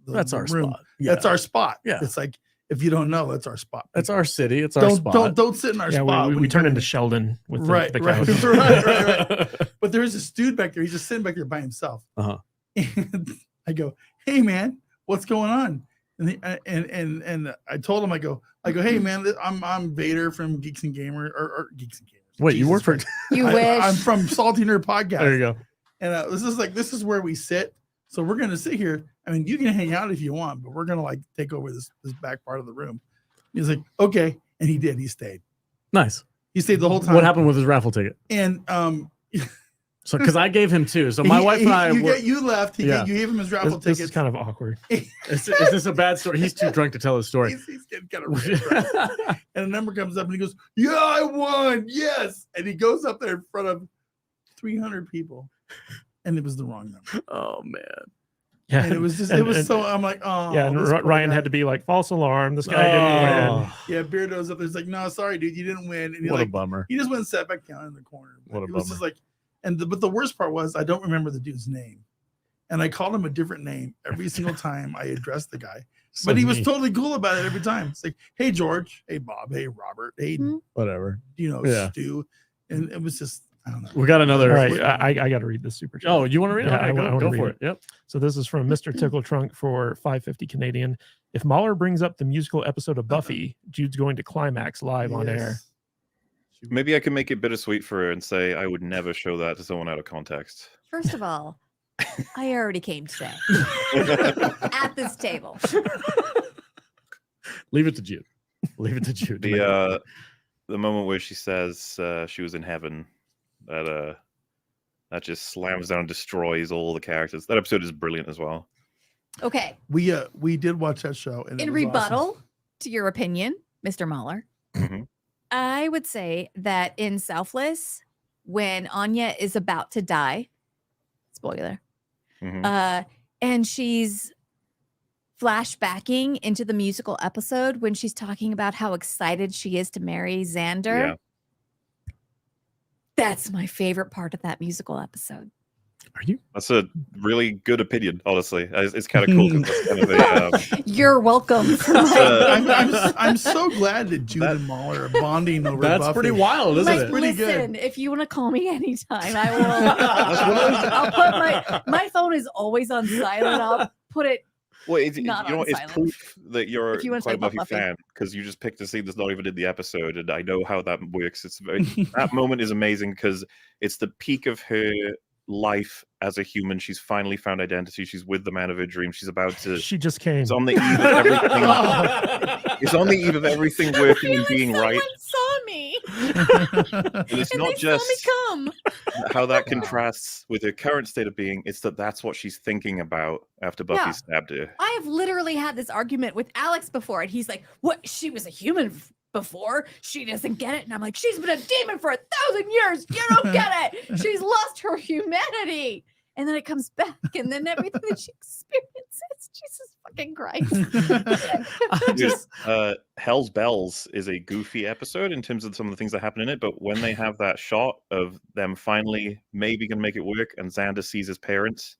A: that's our
B: room.
A: spot. Yeah.
B: That's our spot.
A: Yeah.
B: It's like, if you don't know, that's our spot.
A: That's our city. It's our spot.
B: Don't sit in our spot.
C: We turn into Sheldon with the couch.
B: Right. But there's this dude back there. He's just sitting back there by himself. And I go, hey man, what's going on? And I told him, I go, hey man, I'm Vader from Geeks and Gamers or Geeks and Gamers.
A: Wait, you work for?
D: You wish.
B: I'm from Salty Nerd Podcast.
A: There you go.
B: And this is where we sit. So we're gonna sit here. I mean, you can hang out if you want, but we're gonna like take over this back part of the room. He's like, okay, and he did. He stayed.
A: Nice.
B: He stayed the whole time.
A: What happened with his raffle ticket?
B: And
A: so because I gave him 2, so my wife and I
B: you left. You gave him his raffle ticket.
C: This is kind of awkward.
A: Is this a bad story? He's too drunk to tell his story.
B: He's getting kind of red. And a number comes up and he goes, yeah, I won. Yes. And he goes up there in front of 300 people. And it was the wrong number.
A: Oh, man.
B: Yeah. And it was so, I'm like, oh.
C: Yeah. And Ryan had to be like, false alarm. This guy didn't win.
B: Yeah. Beardo's up there. He's like, no, sorry, dude. You didn't win. And
A: what a bummer.
B: He just went and sat back down in the corner.
A: What a bummer.
B: Was just like, but the worst part was I don't remember the dude's name. And I called him a different name every single time I addressed the guy. But he was totally cool about it every time. It's like, hey, George. Hey, Bob. Hey, Robert. Hey,
A: whatever.
B: Stu. And it was just, I don't know.
A: We got another.
C: All right. I got to read this super chat.
A: Oh, you want to read it?
C: Yeah,
A: Okay,
C: I
A: go for it. Yep.
C: So this is from Mr. Tickle Trunk for $5.50 Canadian. If Mauler brings up the musical episode of Buffy, Jude's going to climax live on air.
E: Maybe I can make it bittersweet for her and say I would never show that to someone out of context.
D: First of all, I already came today at this table.
A: Leave it to Jude. Leave it to Jude.
E: The moment where she says she was in heaven, that just slams down and destroys all the characters. That episode is brilliant as well.
D: Okay.
B: We did watch that show. And
D: in rebuttal to your opinion, Mr. Mahler, I would say that in Selfless, when Anya is about to die, spoiler, and she's flashbacking into the musical episode when she's talking about how excited she is to marry Xander. Yeah. That's my favorite part of that musical episode.
A: Are you?
E: That's a really good opinion, honestly. It's kind of cool. 'Cause that's kind of a,
D: You're welcome.
B: I'm so glad that Jude and Mahler are bonding over
A: That's
B: Buffy.
A: pretty wild, isn't
D: Like,
A: it?
B: pretty
D: listen,
B: good.
D: if you want to call me anytime, I will. I'll put my phone is always on silent. I'll put it.
E: well, it's, you
D: Not
E: know
D: on
E: what? It's
D: silent.
E: proof that you're
D: If you wanna
E: quite a
D: talk about
E: Buffy
D: Buffy.
E: fan because you just picked a scene that's not even in the episode, and I know how that works. It's very that moment is amazing because it's the peak of her life as a human. She's finally found identity. She's with the man of her dreams. She's about to.
C: She just came.
E: It's on the eve of everything. It's on the eve of everything working and being right.
D: Saw me.
E: And it's
D: And
E: not
D: they
E: just
D: saw me come.
E: how that contrasts with her current state of being. It's that's what she's thinking about after Buffy
D: Yeah.
E: stabbed her.
D: I have literally had this argument with Alex before, and he's like, "What? She was a human before. She doesn't get it." And I'm like, "She's been a demon for 1,000 years. You don't get it. She's lost her humanity." And then it comes back, and then everything that she experiences, Jesus fucking Christ.
E: Dude, Hell's Bells is a goofy episode in terms of some of the things that happen in it, but when they have that shot of them finally maybe gonna make it work, and Xander sees his parents.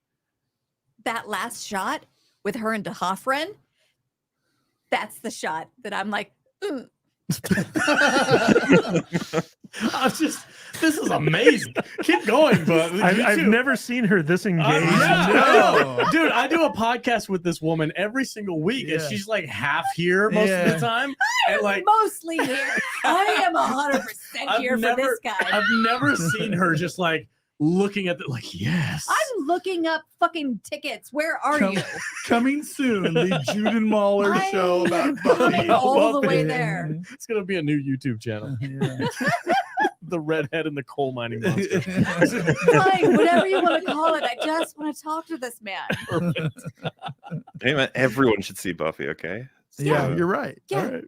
D: That last shot with her and DeHoffren, that's the shot that I'm like, "Mm."
A: This is amazing. Keep going, but
C: I've never seen her this engaged.
A: No. Dude, I do a podcast with this woman every single week, and
B: Yeah.
A: she's like half here most of the time. And like,
D: mostly here. I am 100% here for this guy.
A: I've never seen her just like looking at the like, yes.
D: I'm looking up fucking tickets. Where are
B: Come-
D: you?
B: Coming soon, the Jude and Mahler
D: I-
B: show about Buffy.
D: I'm all the way
B: Buffy.
D: there.
A: It's gonna be a new YouTube channel.
B: Yeah.
A: The redhead and the coal mining monster.
D: Fine, whatever you want to call it. I just want to talk to this man.
E: Hey man, everyone should see Buffy, okay?
B: Yeah, you're right.
D: Yeah.
A: All right.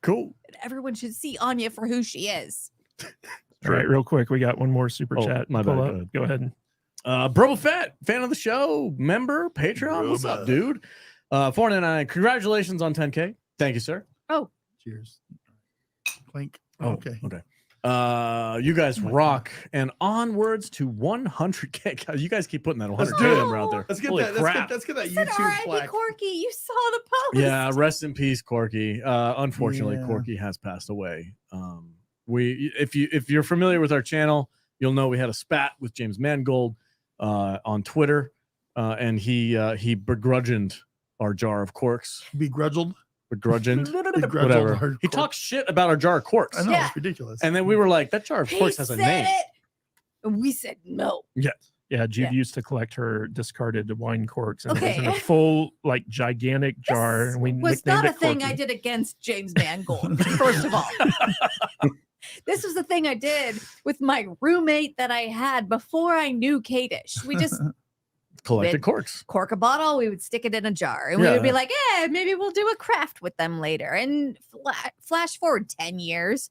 A: Cool.
D: Everyone should see Anya for who she is.
C: All right, real quick, we got one more super
A: Oh,
C: chat.
A: my
C: Pull
A: bad,
C: up. Go ahead.
A: Brobo Fett, fan of the show, member, Patreon. What's up,
B: Brobo.
A: dude? 499. Congratulations on 10K. Thank you, sir.
B: Cheers. Clink.
A: Oh,
B: Okay.
A: Okay. You guys
B: Oh my
A: rock and onwards to 100K. God, you guys keep putting that
B: Let's
A: 100K
B: do it.
A: number out there.
B: Let's get
A: Holy
B: that.
A: crap.
B: Let's get that
D: Said
B: YouTube
D: R.I.P.
B: flag.
D: Corky. You saw the post.
A: Yeah, rest in peace, Corky. Unfortunately,
B: Yeah.
A: Corky has passed away. If you're familiar with our channel, you'll know we had a spat with James Mangold on Twitter, and he begrudged our jar of corks.
B: Begrudged.
A: Begrudged,
B: Begrudged
A: whatever.
B: hard
A: He
B: cork.
A: talks shit about our jar of corks,
B: I know
D: Yeah.
B: it's ridiculous.
A: and then we were like, "That jar of
D: He
A: corks has a
D: said
A: name."
D: it, and we said no.
C: Yeah, Jude
D: Yeah.
C: used to collect her discarded wine corks, and it was in a
D: Okay.
C: full, like, gigantic jar.
D: This
C: And we
D: was
C: nicknamed
D: not a
C: it
D: thing
C: Corky.
D: I did against James Mangold, first of all. This was the thing I did with my roommate that I had before I knew Kadish. We just
A: Collected
D: Bit-
A: corks.
D: cork a bottle, we would stick it in a jar, and we would be
A: Yeah.
D: like, maybe we'll do a craft with them later. And flash forward 10 years,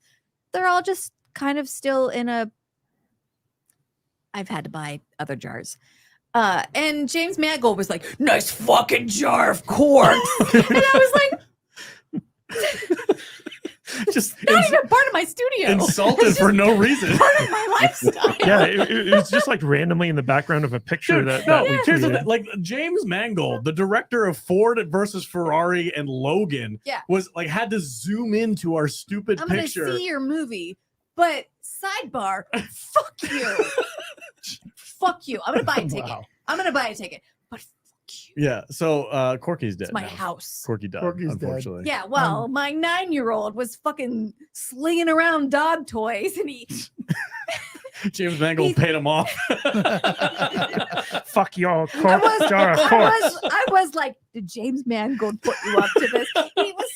D: they're all just kind of still in a. I've had to buy other jars. And James Mangold was like, "Nice fucking jar of corks." And I was like,
A: Just
D: not even part of my studio.
A: insulted
D: It's
A: for
D: just
A: no reason.
D: part of my lifestyle.
C: Yeah, it was just like randomly in the background of a picture
A: Dude,
C: that
A: no,
C: we
A: here's the
C: tweeted.
A: thing. Like James Mangold, the director of Ford versus Ferrari and Logan,
D: Yeah.
A: was like had to zoom into our stupid
D: I'm gonna
A: picture.
D: see your movie, but sidebar, fuck you. Fuck you. I'm gonna buy a ticket.
B: Wow.
D: I'm gonna buy a ticket, but fuck you.
A: Yeah, so Corky's dead.
D: It's my
A: now.
D: house.
A: Corky died,
B: Corky's dead.
A: unfortunately.
D: Yeah, well, my 9-year-old was fucking slinging around dog toys, and he
A: James Mangold
D: He's-
A: paid him off.
C: Fuck y'all,
D: I
C: cork
D: was,
C: jar of corks.
D: I was like, did James Mangold put you up to this? He was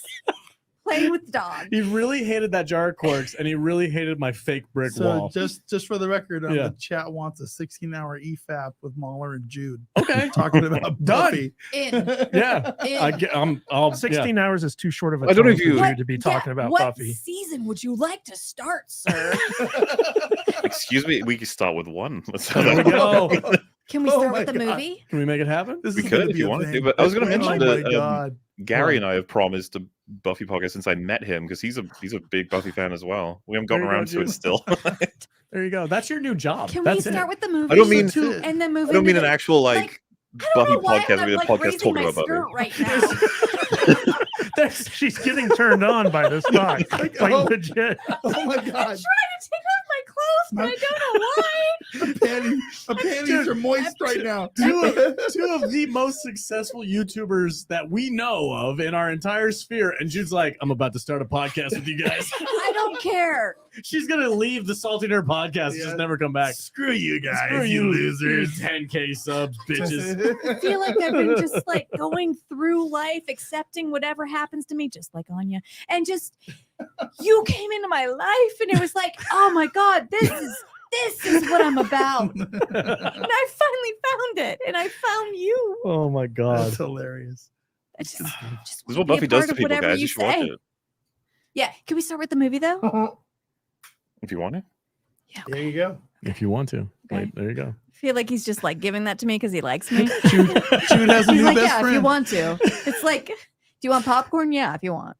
D: playing with dogs.
A: He really hated that jar of corks, and he really hated my fake brick
B: So
A: wall.
B: just for the record,
A: Yeah.
B: the chat wants a 16-hour EFAP with Mahler and Jude
A: Okay,
B: talking about
A: Done.
B: Buffy.
D: In.
A: yeah,
D: In.
A: I'll
C: 16 hours is too short of a
E: I don't know
C: time
E: if you-
C: for
D: What-
C: you to be
D: yeah,
C: talking about
D: what
C: Buffy.
D: season would you like to start, sir?
E: Excuse me, we can start with one. Let's
A: There we go.
D: Can we
B: Oh
D: start
B: my
D: with the
B: God.
D: movie?
A: Can we make it happen?
B: This
E: We
B: is
E: could
B: gonna
E: if
B: be
E: you
B: a
E: wanted to,
B: thing.
E: but I was going to mention
B: Oh
E: that
B: my God.
E: Gary and I have promised to Buffy podcast since I met him, because he's a big Buffy fan as well. We haven't gotten
A: There you
E: around
A: go,
E: to it
A: dude.
E: still.
A: There you go. That's your new job.
D: Can
A: That's
D: we start with the movie?
E: I don't mean-
D: and then move
E: I don't mean
D: into
E: an actual
D: like, I don't
E: Buffy
D: know why
E: podcast.
D: I'm
E: We have a
D: like
E: podcast
D: raising
E: talking
D: my
E: about Buffy.
D: skirt right now.
C: She's getting turned on by this talk. Like legit.
B: Oh my
D: I'm
B: god.
D: trying to take off my clothes, but I don't know why.
B: The panties are moist right now.
A: Two of the most successful YouTubers that we know of in our entire sphere. And Jude's like, I'm about to start a podcast with you guys.
D: I don't care.
A: She's going to leave the Salty Nerd podcast and
B: Yeah.
A: just never come back.
B: Screw you guys,
A: Screw
B: you losers.
A: 10K subs, bitches.
D: I feel like I've been just like going through life, accepting whatever happens to me, just like Anya. And just you came into my life, and it was like, oh my God, this is what I'm about. And I finally found it, and I found you.
A: Oh my God.
B: That's hilarious.
D: I just
E: This is
D: wanna
E: what
D: be a
E: Buffy does
D: part
E: to
D: of
E: people,
D: whatever
E: guys. You should watch
D: say.
E: it
D: Yeah. Can we start with the movie though?
E: if you want to.
D: Yeah.
B: There you go.
A: If you want to.
D: Okay.
A: Wait, there you go.
D: I feel like he's just like giving that to me because he likes me.
B: Jude has a
D: He's
B: new
D: like,
B: best
D: yeah, if
B: friend.
D: you want to. It's like, do you want popcorn? Yeah, if you want.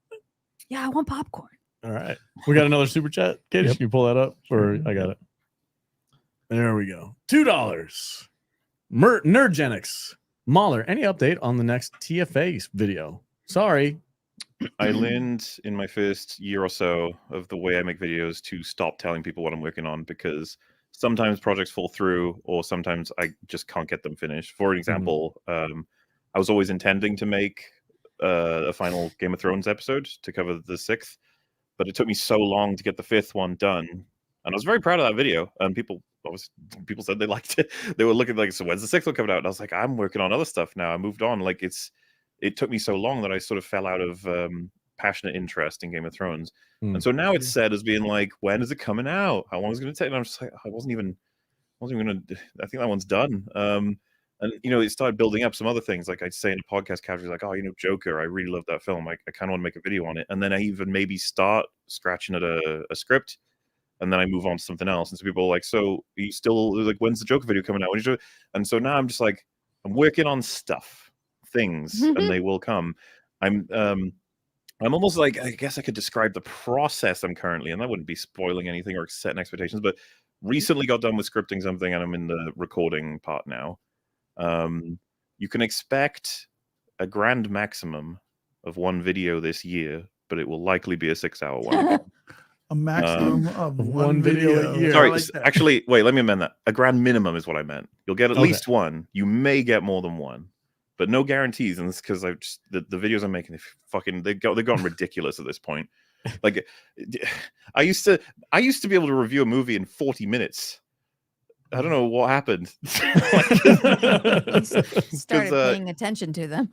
D: Yeah, I want popcorn.
A: All right. We got another super chat. Katie,
C: Yep.
A: can you pull that up? Or I got it. There we go. $2. Nerdgenics. Mahler, any update on the next TFA video? Sorry.
E: I learned in my first year or so of the way I make videos to stop telling people what I'm working on, because sometimes projects fall through, or sometimes I just can't get them finished. For example, I was always intending to make a final Game of Thrones episode to cover the 6th, but it took me so long to get the 5th one done. And I was very proud of that video. And people said they liked it. They were looking like, so when's the 6th one coming out? And I was like, I'm working on other stuff now. I moved on. Like it took me so long that I sort of fell out of passionate interest in Game of Thrones. And so now it's said as being like, when is it coming out? How long is it going to take? And I'm just like, I wasn't even going to, I think that one's done. And, it started building up some other things. Like I'd say in a podcast category, like, Joker, I really love that film. I kind of want to make a video on it. And then I even maybe start scratching at a script. And then I move on to something else. And so people are like, so you still, like, when's the Joker video coming out? And so now I'm just like, I'm working on things, and they will come. I'm almost like, I guess I could describe the process I'm currently, and that wouldn't be spoiling anything or setting expectations, but recently got done with scripting something, and I'm in the recording part now. You can expect a grand maximum of one video this year, but it will likely be a 6-hour one.
B: A maximum of
A: one video a year.
E: Sorry,
B: I like that.
E: actually, wait, let me amend that. A grand minimum is what I meant. You'll get at least one. You may get more than one, but no guarantees. And it's because I just the videos I'm making, they've gotten ridiculous at this point. Like, I used to be able to review a movie in 40 minutes. I don't know what happened.
D: Started paying attention to them.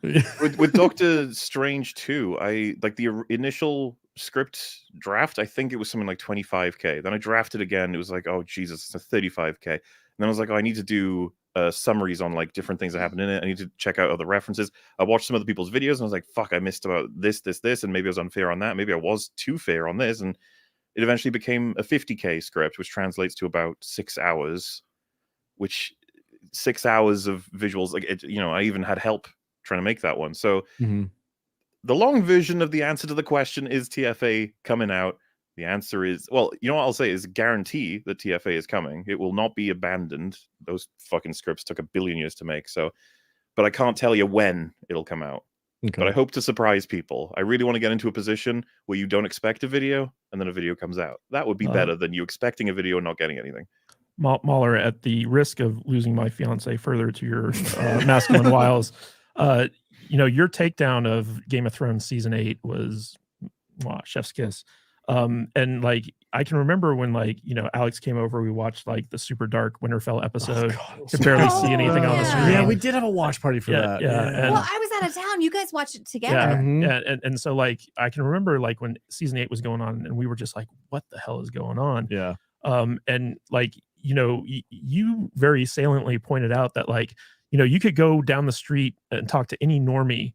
E: with Doctor Strange 2, I like the initial script draft. I think it was something like 25K. Then I drafted again. It was like, oh Jesus, it's a 35K. And then I was like, oh, I need to do summaries on like different things that happen in it. I need to check out other references. I watched some other people's videos and I was like, fuck, I missed about this, and maybe I was unfair on that. Maybe I was too fair on this. And it eventually became a 50K script, which translates to about 6 hours, which 6 hours of visuals. Like, I even had help trying to make that one. So the long version of the answer to the question is TFA coming out. The answer is, well, you know what I'll say is guarantee that TFA is coming. It will not be abandoned. Those fucking scripts took 1 billion years to make. So, but I can't tell you when it'll come out.
A: Okay.
E: But I hope to surprise people. I really want to get into a position where you don't expect a video and then a video comes out. That would be better than you expecting a video and not getting anything.
C: Mauler, at the risk of losing my fiance further to your masculine wiles, your takedown of Game of Thrones season 8 was chef's kiss. And like I can remember when Alex came over, we watched like the super dark Winterfell episode. Could barely see anything on the screen.
A: Yeah, we did have a watch party for that.
C: Yeah. And,
D: well, I was out of town. You guys watched it together.
C: And so like I can remember like when season 8 was going on, and we were just like, what the hell is going on?
A: Yeah.
C: And like you very saliently pointed out that like you could go down the street and talk to any normie,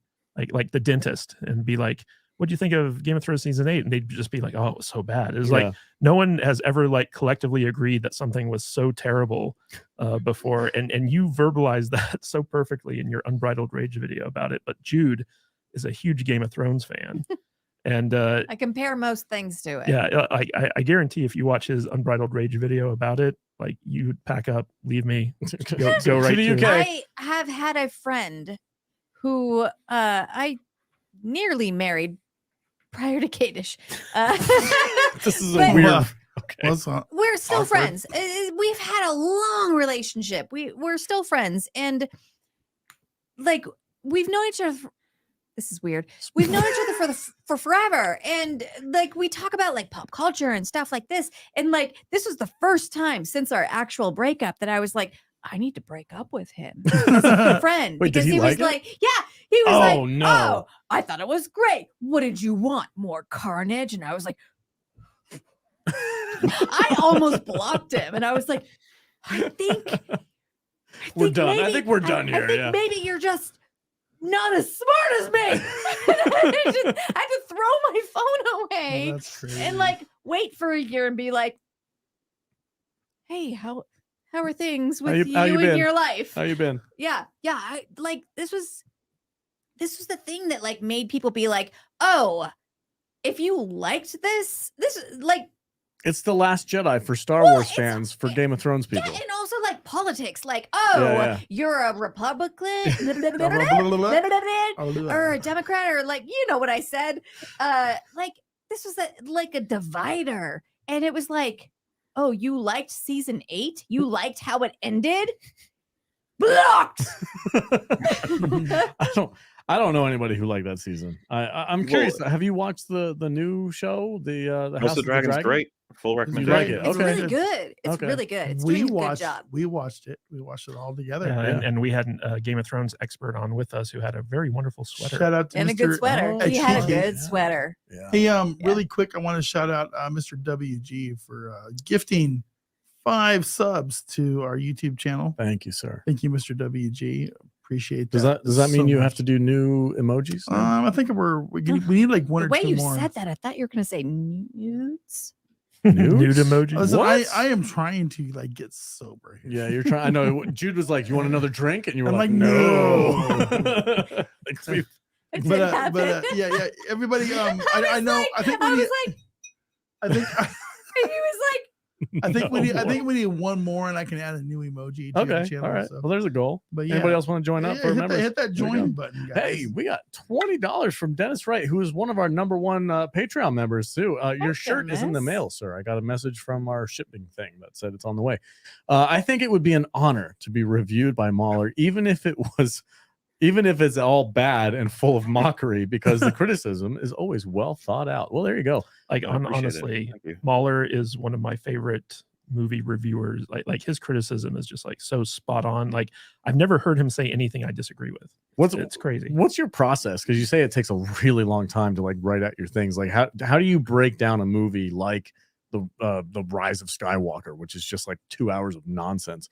C: like the dentist, and be like, what do you think of Game of Thrones season 8? And they'd just be like, oh, it was so bad. It was like no one has ever like collectively agreed that something was so terrible before. And you verbalized that so perfectly in your unbridled rage video about it. But Jude is a huge Game of Thrones fan. And
D: I compare most things to it.
C: yeah, I guarantee if you watch his Unbridled Rage video about it, like you'd pack up, leave me, go right
A: the UK.
D: I have had a friend who I nearly married prior to Kadish.
A: This is a
D: but-
A: weird. Okay.
B: What's up?
D: We're still
B: Awkward.
D: friends. We've had a long relationship. We're still friends, and like we've known each other. This is weird. We've known each other for forever, and like we talk about like pop culture and stuff like this. And like this was the first time since our actual breakup that I was like, I need to break up with him as a friend.
A: Wait, did
D: because
A: he
D: was
A: like it?
D: like, yeah, he was
A: Oh,
D: like,
A: no.
D: oh, I thought it was great. What did you want? More carnage? And I was like, I almost blocked him, and I was like, I think
A: We're done. I
D: maybe-
A: think we're done
D: I
A: here.
D: think
A: Yeah.
D: maybe you're just not as smart as me. I had to throw my phone away
B: That's crazy.
D: and like wait for a year and be like, hey, how are things with
A: how you
D: you in
A: been?
D: your life?
A: How you been?
D: Yeah. Like this was the thing that like made people be like, oh, if you liked this like
A: It's the Last Jedi for Star
D: Well,
A: Wars
D: it's-
A: fans, for Game of Thrones
D: yeah,
A: people.
D: and also like politics, like, oh,
A: Yeah.
D: you're a Republican
B: I'll do that.
D: or a Democrat, or like, you know what I said. Like this was like a divider. And it was like, oh, you liked season 8? You liked how it ended? Blocked.
A: I don't know anybody who liked that season. I'm curious. Have you watched the new show, the
E: House
A: House
E: of the Dragon's great. Full
A: You
E: recommendation.
A: like it?
D: It's
A: Okay.
D: really good. It's
A: Okay.
D: really good. It's
B: we
D: doing a good
B: watched.
D: job.
B: We watched it. We watched it all together.
C: Yeah, and we had a Game of Thrones expert on with us who had a very wonderful sweater.
B: Shout out to
D: And
B: Mr.
D: a good sweater.
A: Oh,
D: He had a
B: Cheesecake.
D: good sweater.
A: Yeah.
B: Hey, really quick, I want to shout out Mr. WG for gifting 5 subs to our YouTube channel.
A: Thank you, sir.
B: Thank you, Mr. WG. Appreciate
A: Does
B: that.
A: that mean
B: so
A: you have
B: much.
A: to do new emojis? now?
B: I think we need like one
D: The
B: or
D: way
B: two
D: you
B: more.
D: said that, I thought you were going to say nudes.
C: Nude
A: Nudes?
C: emoji.
B: Listen,
A: What?
B: I am trying to like get sober here.
A: Yeah, you're trying. I know. Jude was like, "You want another drink?" And you were
B: I'm
A: like,
B: like,
A: "No."
B: no.
A: Like, we-
D: It
B: But
D: did
B: yeah,
D: happen.
B: everybody. I
D: was
B: know.
D: like-
B: I think
D: I
B: we
D: was
B: need.
D: like,
B: I think.
D: he was like,
B: I think we
A: No
B: need. I
A: more.
B: think we need one more, and I can add a new emoji to the
A: Okay.
B: channel.
A: All right.
B: So.
A: Well, there's a goal.
B: But yeah,
A: Anybody else want to join up
B: yeah,
A: for
B: hit,
A: members?
B: hit that
A: There we go.
B: join button, guys.
A: Hey, we got $20 from Dennis Wright, who is one of our number one Patreon members too. Your
D: Oh,
A: shirt is in the
D: goodness.
A: mail, sir. I got a message from our shipping thing that said it's on the way. I think it would be an honor to be reviewed by Mahler, even if it's all bad and full of mockery, because the criticism is always well thought out. Well, there you go.
C: Like
E: I appreciate it.
C: honestly,
E: Thank you.
C: Mahler is one of my favorite movie reviewers. Like his criticism is just like so spot on. Like I've never heard him say anything I disagree with. It's crazy.
A: What's your process? Because you say it takes a really long time to like write out your things. Like how do you break down a movie like the Rise of Skywalker, which is just like 2 hours of nonsense?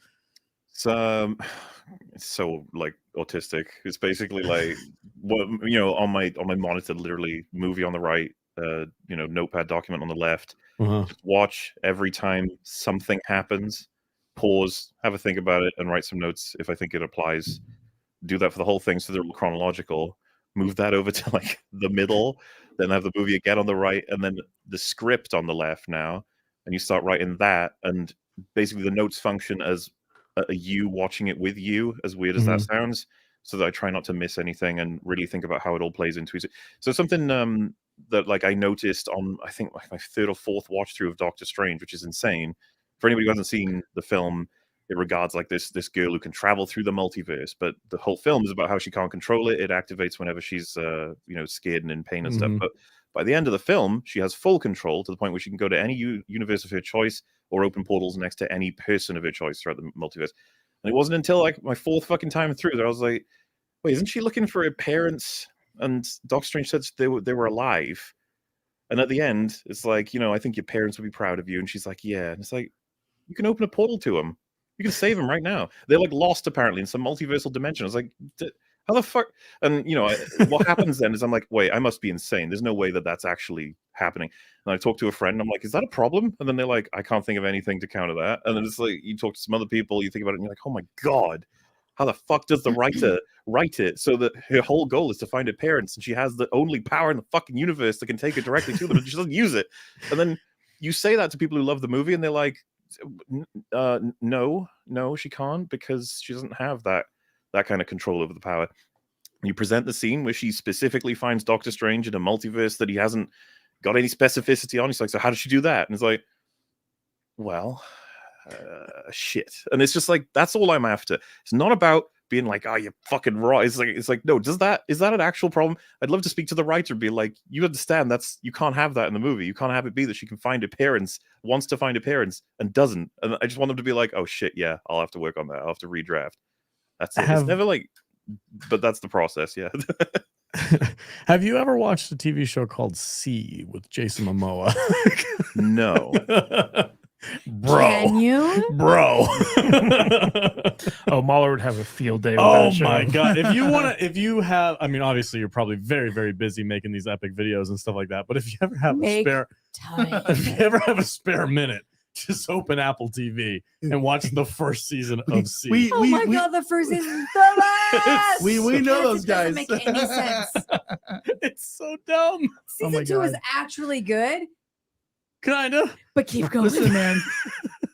E: It's so like autistic. It's basically like what on my monitor, literally movie on the right, notepad document on the left. Just watch every time something happens, pause, have a think about it, and write some notes if I think it applies. Do that for the whole thing so they're all chronological. Move that over to like the middle, then have the movie again on the right, and then the script on the left now, and you start writing that. And basically the notes function as you watching it with you, as weird as that sounds, so that I try not to miss anything and really think about how it all plays into it. So something that like I noticed on, I think like my 3rd or 4th watch through of Doctor Strange, which is insane. For anybody who hasn't seen the film, it regards like this girl who can travel through the multiverse, but the whole film is about how she can't control it. It activates whenever she's scared and in pain and stuff. But by the end of the film, she has full control to the point where she can go to any universe of her choice or open portals next to any person of her choice throughout the multiverse. And it wasn't until like my 4th fucking time through that I was like, wait, isn't she looking for her parents? And Doctor Strange said they were alive. And at the end, it's like, I think your parents would be proud of you. And she's like, yeah. And it's like, you can open a portal to them. You can save them right now. They're like lost apparently in some multiversal dimension. I was like, how the fuck? And what happens then is I'm like, wait, I must be insane. There's no way that that's actually happening. And I talk to a friend and I'm like, is that a problem? And then they're like, I can't think of anything to counter that. And then it's like, you talk to some other people, you think about it and you're like, oh my God, how the fuck does the writer write it so that her whole goal is to find her parents, and she has the only power in the fucking universe that can take her directly to them, and she doesn't use it. And then you say that to people who love the movie, and they're like, no, she can't, because she doesn't have that kind of control over the power. You present the scene where she specifically finds Doctor Strange in a multiverse that he hasn't got any specificity on. He's like, so how did she do that? And it's like, well, shit. And it's just like, that's all I'm after. It's not about being like, oh, you fucking raw. It's like, no, is that an actual problem? I'd love to speak to the writer and be like, you understand you can't have that in the movie. You can't have it be that she can find a parents, wants to find a parents, and doesn't. And I just want them to be like, oh shit, yeah, I'll have to work on that. I'll have to redraft. That's it. It's never like, but that's the process, yeah.
A: Have you ever watched a TV show called C with Jason Momoa?
E: No.
A: Bro.
D: Can you?
A: Bro.
C: Oh, Mahler would have a field day with
A: Oh
C: that show.
A: my god. If you have, I mean, obviously you're probably very, very busy making these epic videos and stuff like that. But if you ever have if you ever have a spare minute, just open Apple TV and watch the first season of C.
D: Oh my god, the first season, the best.
B: We know those
D: It
B: guys.
D: doesn't make any sense.
A: It's so dumb.
D: Season 2 is actually good,
A: Kinda.
D: but keep going.
B: Listen, man,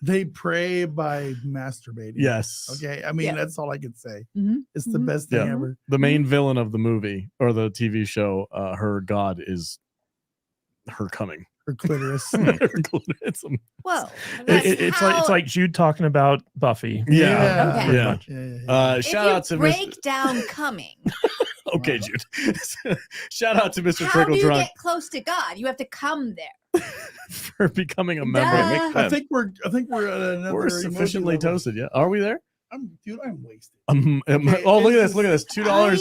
B: they pray by masturbating.
A: Yes.
B: Okay. I mean,
D: Yeah.
B: that's all I can say.
D: Mhm.
B: It's the
D: Mhm.
B: best thing
A: Yeah.
B: ever.
A: The main villain of the movie or the TV show, her god is her coming.
B: Her clitoris.
A: It's a-
D: Whoa.
C: It's like Jude talking about Buffy.
A: Yeah.
D: Okay.
A: Yeah.
B: Yeah.
D: if
A: Shout
D: you
A: out to
D: break down coming,
A: Okay, Jude. Shout out to Mr.
D: how
A: Trickle
D: do you
A: Drunk
D: get close to God? You have to come there.
A: for becoming a member.
D: Duh.
E: Makes
B: I
E: sense.
B: think we're at another.
A: We're
B: emoji
A: sufficiently
B: level.
A: toasted. Yeah. Are we there?
B: I'm wasted.
A: Oh, look at this. Look at this. $2
D: I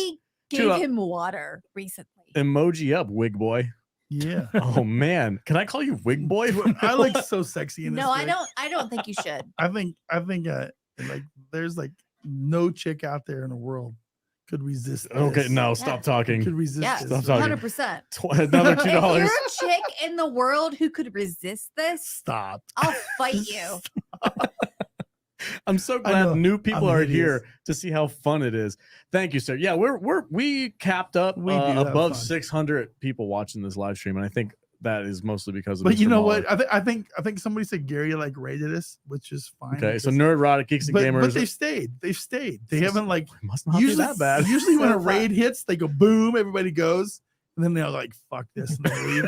D: gave
A: $2.
D: him water recently.
A: Emoji up, wig boy.
B: Yeah.
A: Oh man. Can I call you wig boy?
B: I look so sexy in this.
D: No, I
B: thing.
D: don't. I don't think you should.
B: I think like there's like no chick out there in the world could resist.
A: Okay,
B: this.
A: no, stop talking.
B: Could resist.
D: Yeah,
B: this.
A: Stop talking.
D: 100%.
A: Another
D: If
A: $2.
D: you're a chick in the world who could resist this,
B: Stop.
D: I'll fight you.
A: I'm so
B: I
A: glad
B: know.
A: new people
B: I'm
A: are
B: hideous.
A: here to see how fun it is. Thank you, sir. Yeah, we capped up
B: We do have
A: above
B: fun.
A: 600 people watching this live stream, and I think that is mostly because of.
B: But you
A: Mr.
B: know
A: Mahler.
B: what? I think somebody said Gary like rated us, which is fine.
A: Okay, so
B: because-
A: nerd, erotic, geeks, and
B: but
A: gamers.
B: they've stayed. They haven't like
A: It must not
B: usually
A: be that bad.
B: Usually when
D: So
B: a raid hits, they go boom, everybody goes, and then they're like, "Fuck this," and they leave.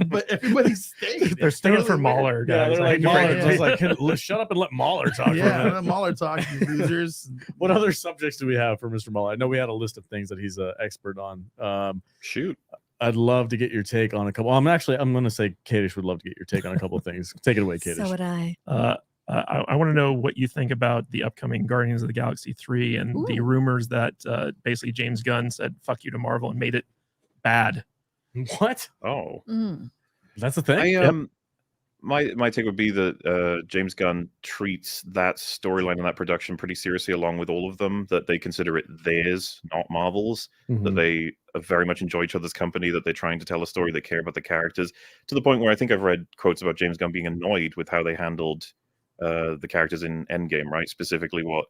B: But everybody stayed.
C: They're staying
B: really
C: for
B: weird.
C: Mahler,
A: Yeah,
C: guys.
A: they're
C: I
A: like
C: hate to break
A: Mahler.
C: it
B: yeah.
C: to
A: Just
C: you.
A: like, "Hey, shut up and let Mahler talk for a
B: Yeah,
A: minute."
B: let Mahler talk, you losers.
A: What other subjects do we have for Mr. Mahler? I know we had a list of things that he's an expert on.
E: Shoot.
A: I'd love to get your take on a couple. I'm going to say Kadish would love to get your take on a couple of things. Take it away, Kadish.
D: So would I.
C: I want to know what you think about the upcoming Guardians of the Galaxy 3 and the
D: Ooh.
C: rumors that basically James Gunn said "fuck you" to Marvel and made it bad.
A: What?
E: Oh.
D: Mm.
A: That's the thing.
E: My take would be that James Gunn treats that storyline and that production pretty seriously, along with all of them. That they consider it theirs, not Marvel's.
A: Mhm.
E: That they very much enjoy each other's company. That they're trying to tell a story. They care about the characters to the point where I think I've read quotes about James Gunn being annoyed with how they handled the characters in Endgame, right? Specifically, what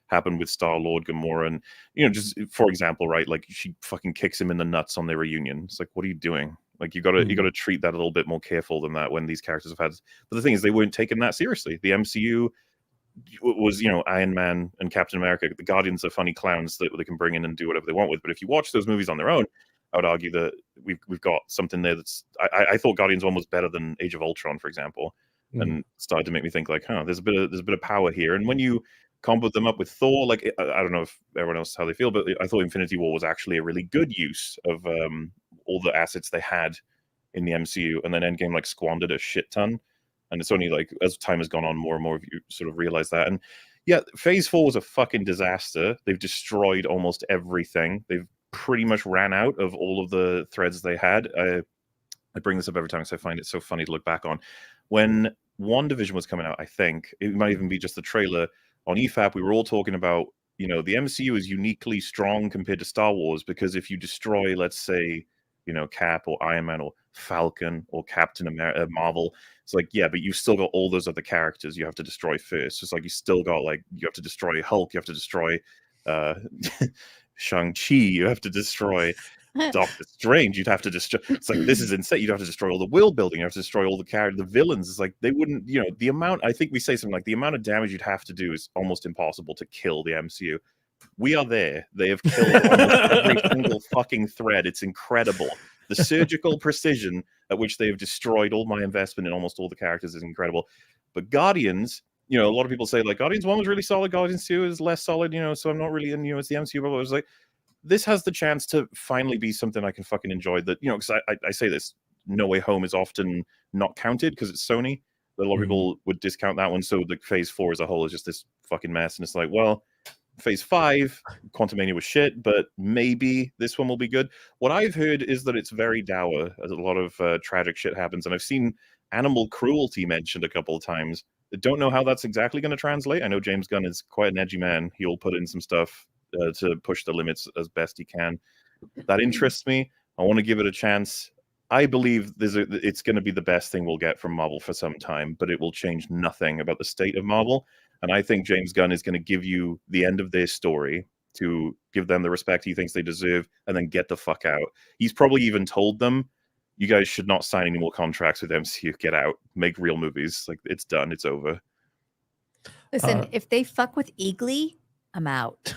E: happened with Star-Lord, Gamora, and just for example, right? Like she fucking kicks him in the nuts on their reunion. It's like, what are you doing? Like you gotta treat that a little bit more careful than that when these characters have had. But the thing is, they weren't taken that seriously. The MCU was, Iron Man and Captain America. The Guardians are funny clowns that they can bring in and do whatever they want with. But if you watch those movies on their own, I would argue that we've got something there that's. I thought Guardians were almost better than Age of Ultron, for example, and started to make me think like, there's a bit of power here. And when you combo them up with Thor, like I don't know if everyone else how they feel, but I thought Infinity War was actually a really good use of all the assets they had in the MCU, and then Endgame like squandered a shit ton. And it's only like as time has gone on, more and more of you sort of realize that. And yeah, Phase 4 was a fucking disaster. They've destroyed almost everything. They've pretty much ran out of all of the threads they had. I bring this up every time because I find it so funny to look back on. When WandaVision was coming out, I think it might even be just the trailer on EFAP, we were all talking about, the MCU is uniquely strong compared to Star Wars because if you destroy, let's say, Cap or Iron Man or Falcon or Captain America, Marvel, it's like, yeah, but you've still got all those other characters you have to destroy first. It's like you still got you have to destroy Hulk, you have to destroy Shang-Chi, you have to destroy Doctor Strange, you'd have to destroy. It's like, this is insane. You'd have to destroy all the world building. You have to destroy all the characters, the villains. It's like they wouldn't, the amount. I think we say something like the amount of damage you'd have to do is almost impossible to kill the MCU. We are there. They have killed almost every single fucking thread. It's incredible. The surgical precision at which they have destroyed all my investment in almost all the characters is incredible. But Guardians, a lot of people say like Guardians 1 was really solid, Guardians 2 is less solid, so I'm not really in, it's the MCU, but I was like, this has the chance to finally be something I can fucking enjoy. That, because I say this, No Way Home is often not counted because it's Sony. A lot of people would discount that one. So the Phase 4 as a whole is just this fucking mess. And it's like, well, Phase 5, Quantumania was shit, but maybe this one will be good. What I've heard is that it's very dour, as a lot of tragic shit happens. And I've seen animal cruelty mentioned a couple of times. I don't know how that's exactly going to translate. I know James Gunn is quite an edgy man. He'll put in some stuff to push the limits as best he can. That interests me. I want to give it a chance. I believe it's going to be the best thing we'll get from Marvel for some time, but it will change nothing about the state of Marvel. And I think James Gunn is going to give you the end of their story to give them the respect he thinks they deserve and then get the fuck out. He's probably even told them, you guys should not sign any more contracts with MCU. Get out. Make real movies. Like, it's done. It's over.
D: Listen, if they fuck with Eagly, I'm out.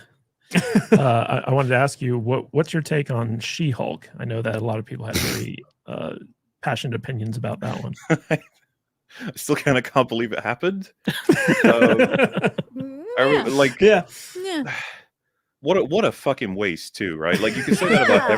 C: I wanted to ask you, what's your take on She-Hulk? I know that a lot of people have very passionate opinions about that one.
E: I still kind of can't believe it happened.
D: Yeah.
E: What a fucking waste too, right? Like, you can say that about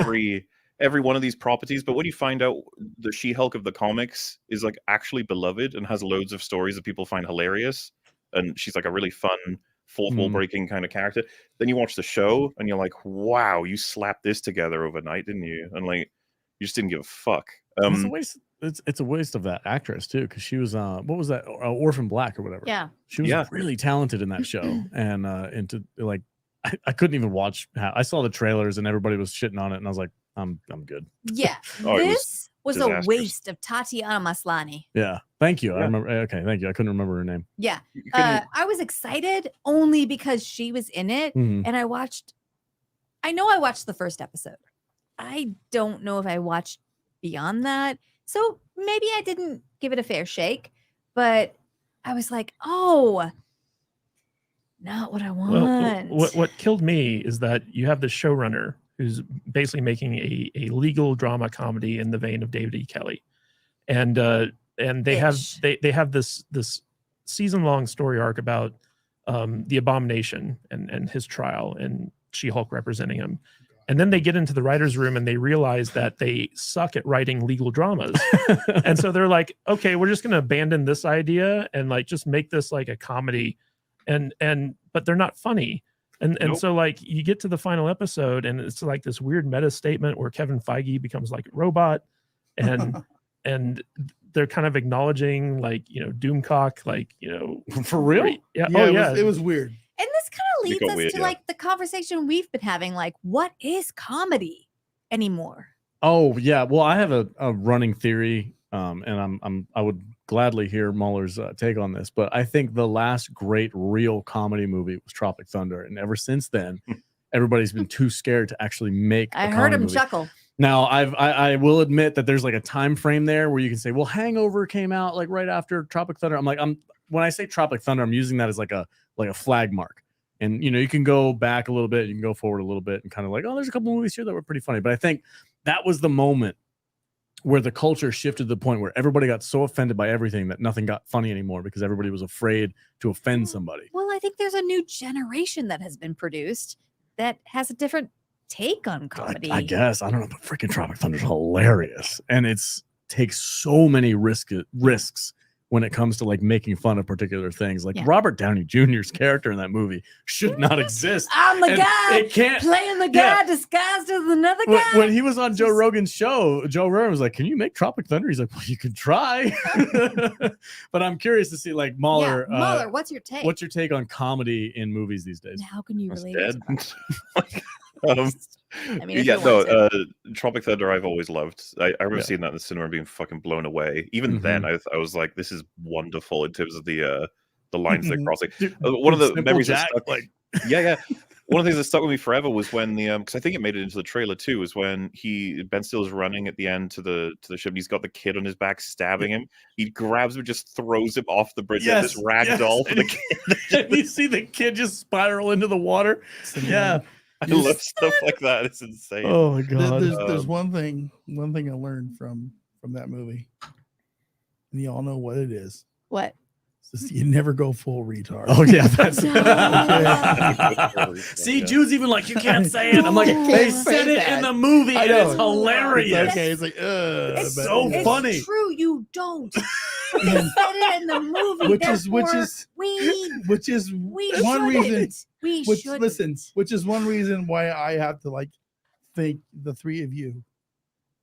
E: every one of these properties, but when you find out the She-Hulk of the comics is like actually beloved and has loads of stories that people find hilarious, and she's like a really fun fourth wall breaking kind of character, then you watch the show and you're like, wow, you slapped this together overnight, didn't you? And like, you just didn't give a fuck.
A: It's a waste. It's a waste of that actress too, because she was what was that, Orphan Black or whatever.
D: Yeah,
A: she was really talented in that show, and into like I couldn't even watch. I saw the trailers and everybody was shitting on it, and I was like, I'm good.
D: Yeah, this was a waste of Tatiana Maslany.
A: Yeah, thank you. I remember. Okay, thank you. I couldn't remember her name.
D: Yeah, I was excited only because she was in it, and I watched the first episode. I don't know if I watched beyond that, so maybe I didn't give it a fair shake. But I was like, oh, not what I want.
C: Well, what killed me is that you have the showrunner who's basically making a legal drama comedy in the vein of David E. Kelly, and they have this season-long story arc about the Abomination and his trial and She-Hulk representing him, and then they get into the writer's room and they realize that they suck at writing legal dramas, and so they're like, okay, we're just going to abandon this idea and like just make this like a comedy, but they're not funny. And so like you get to the final episode and it's like this weird meta statement where Kevin Feige becomes like a robot, and they're kind of acknowledging like, Doomcock, like,
A: for real.
C: Yeah.
B: It was weird.
D: And this kind of leads us to like the conversation we've been having, like, what is comedy anymore?
A: Oh yeah. Well, I have a running theory, and I would gladly hear Mahler's take on this, but I think the last great real comedy movie was Tropic Thunder, and ever since then, everybody's been too scared to actually make.
D: I heard him chuckle.
A: Now, I will admit that there's like a time frame there where you can say, well, Hangover came out like right after Tropic Thunder. When I say Tropic Thunder, I'm using that as like a flag mark, and you can go back a little bit, you can go forward a little bit, and kind of like, oh, there's a couple movies here that were pretty funny, but I think that was the moment where the culture shifted to the point where everybody got so offended by everything that nothing got funny anymore because everybody was afraid to offend somebody.
D: Well, I think there's a new generation that has been produced that has a different take on comedy.
A: I guess. I don't know, but freaking Tropic Thunder is hilarious. And takes so many risks when it comes to like making fun of particular things. Like Robert Downey Jr.'s character in that movie should not exist.
D: I'm the guy
A: it can't,
D: playing the guy disguised as another guy.
A: When he was on Joe Rogan's show, Joe Rogan was like, can you make Tropic Thunder? He's like, well, you could try. But I'm curious to see, like, Mahler.
D: Mahler, what's your take?
A: What's your take on comedy in movies these days?
D: And how can you relate
E: it?
D: I mean,
E: Tropic Thunder I've always loved. I remember seeing that in the cinema and being fucking blown away. Even then, I was like, this is wonderful in terms of the lines they're crossing. One of the memories that stuck, One of the things that stuck with me forever was when the because I think it made it into the trailer too, was when Ben Stiller's running at the end to the ship and he's got the kid on his back stabbing him. He grabs him and just throws him off the bridge.
A: Yes,
E: This rag doll for the kid.
A: And you see the kid just spiral into the water. Yeah.
E: I love stuff like that. It's insane.
A: Oh my god.
B: There's one thing I learned from that movie, and you all know what it is.
D: What?
B: It's just, you never go full retard.
A: Oh yeah, that's
D: No.
A: See, Jude's even like, you can't say it. I'm like, they said it in the movie, and it's hilarious.
B: Okay, it's like,
A: It's
B: but
A: so
B: yeah.
A: funny.
D: It's true, you don't. They said it in the movie.
B: which is
D: we
B: one reason.
D: shouldn't.
B: Which is one reason why I have to like thank the three of you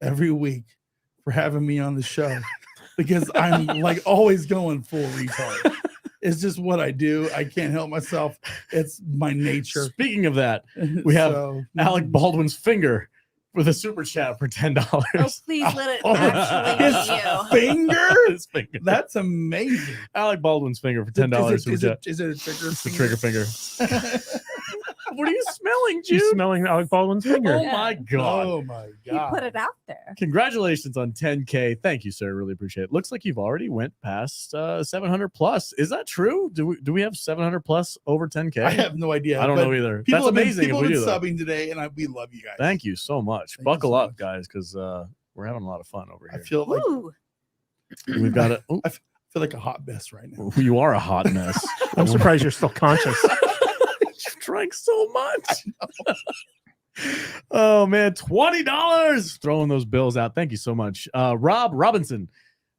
B: every week for having me on the show, because I'm like always going full retard. It's just what I do. I can't help myself. It's my nature.
A: Speaking of that, we have Alec Baldwin's finger with a super chat for $10.
D: Oh, please let it actually be you.
A: His finger.
B: That's amazing.
A: Alec Baldwin's finger for $10.
B: Is it a trigger?
A: It's a trigger finger. What are you smelling, Jude?
C: You smelling Alec Baldwin's finger?
A: Oh my god!
B: Oh my
D: He
B: god!
D: put it out there.
A: Congratulations on 10K. Thank you, sir. Really appreciate it. Looks like you've already went past 700 plus. Is that true? Do we have 700 plus over 10K?
B: I have no idea.
A: I don't know either. That's amazing.
B: People
A: if we
B: have
A: do
B: been
A: that.
B: subbing today, and we love you guys.
A: Thank you so much.
B: Thank you
A: Buckle
B: so
A: up,
B: much.
A: guys, because we're having a lot of fun over
B: I
A: here.
B: feel like
D: Ooh.
A: We've got it.
B: I feel like a hot mess right now.
A: You are a hot mess.
C: I'm surprised you're still conscious.
A: You drank so much. Oh man, $20 throwing those bills out. Thank you so much. Rob Robinson,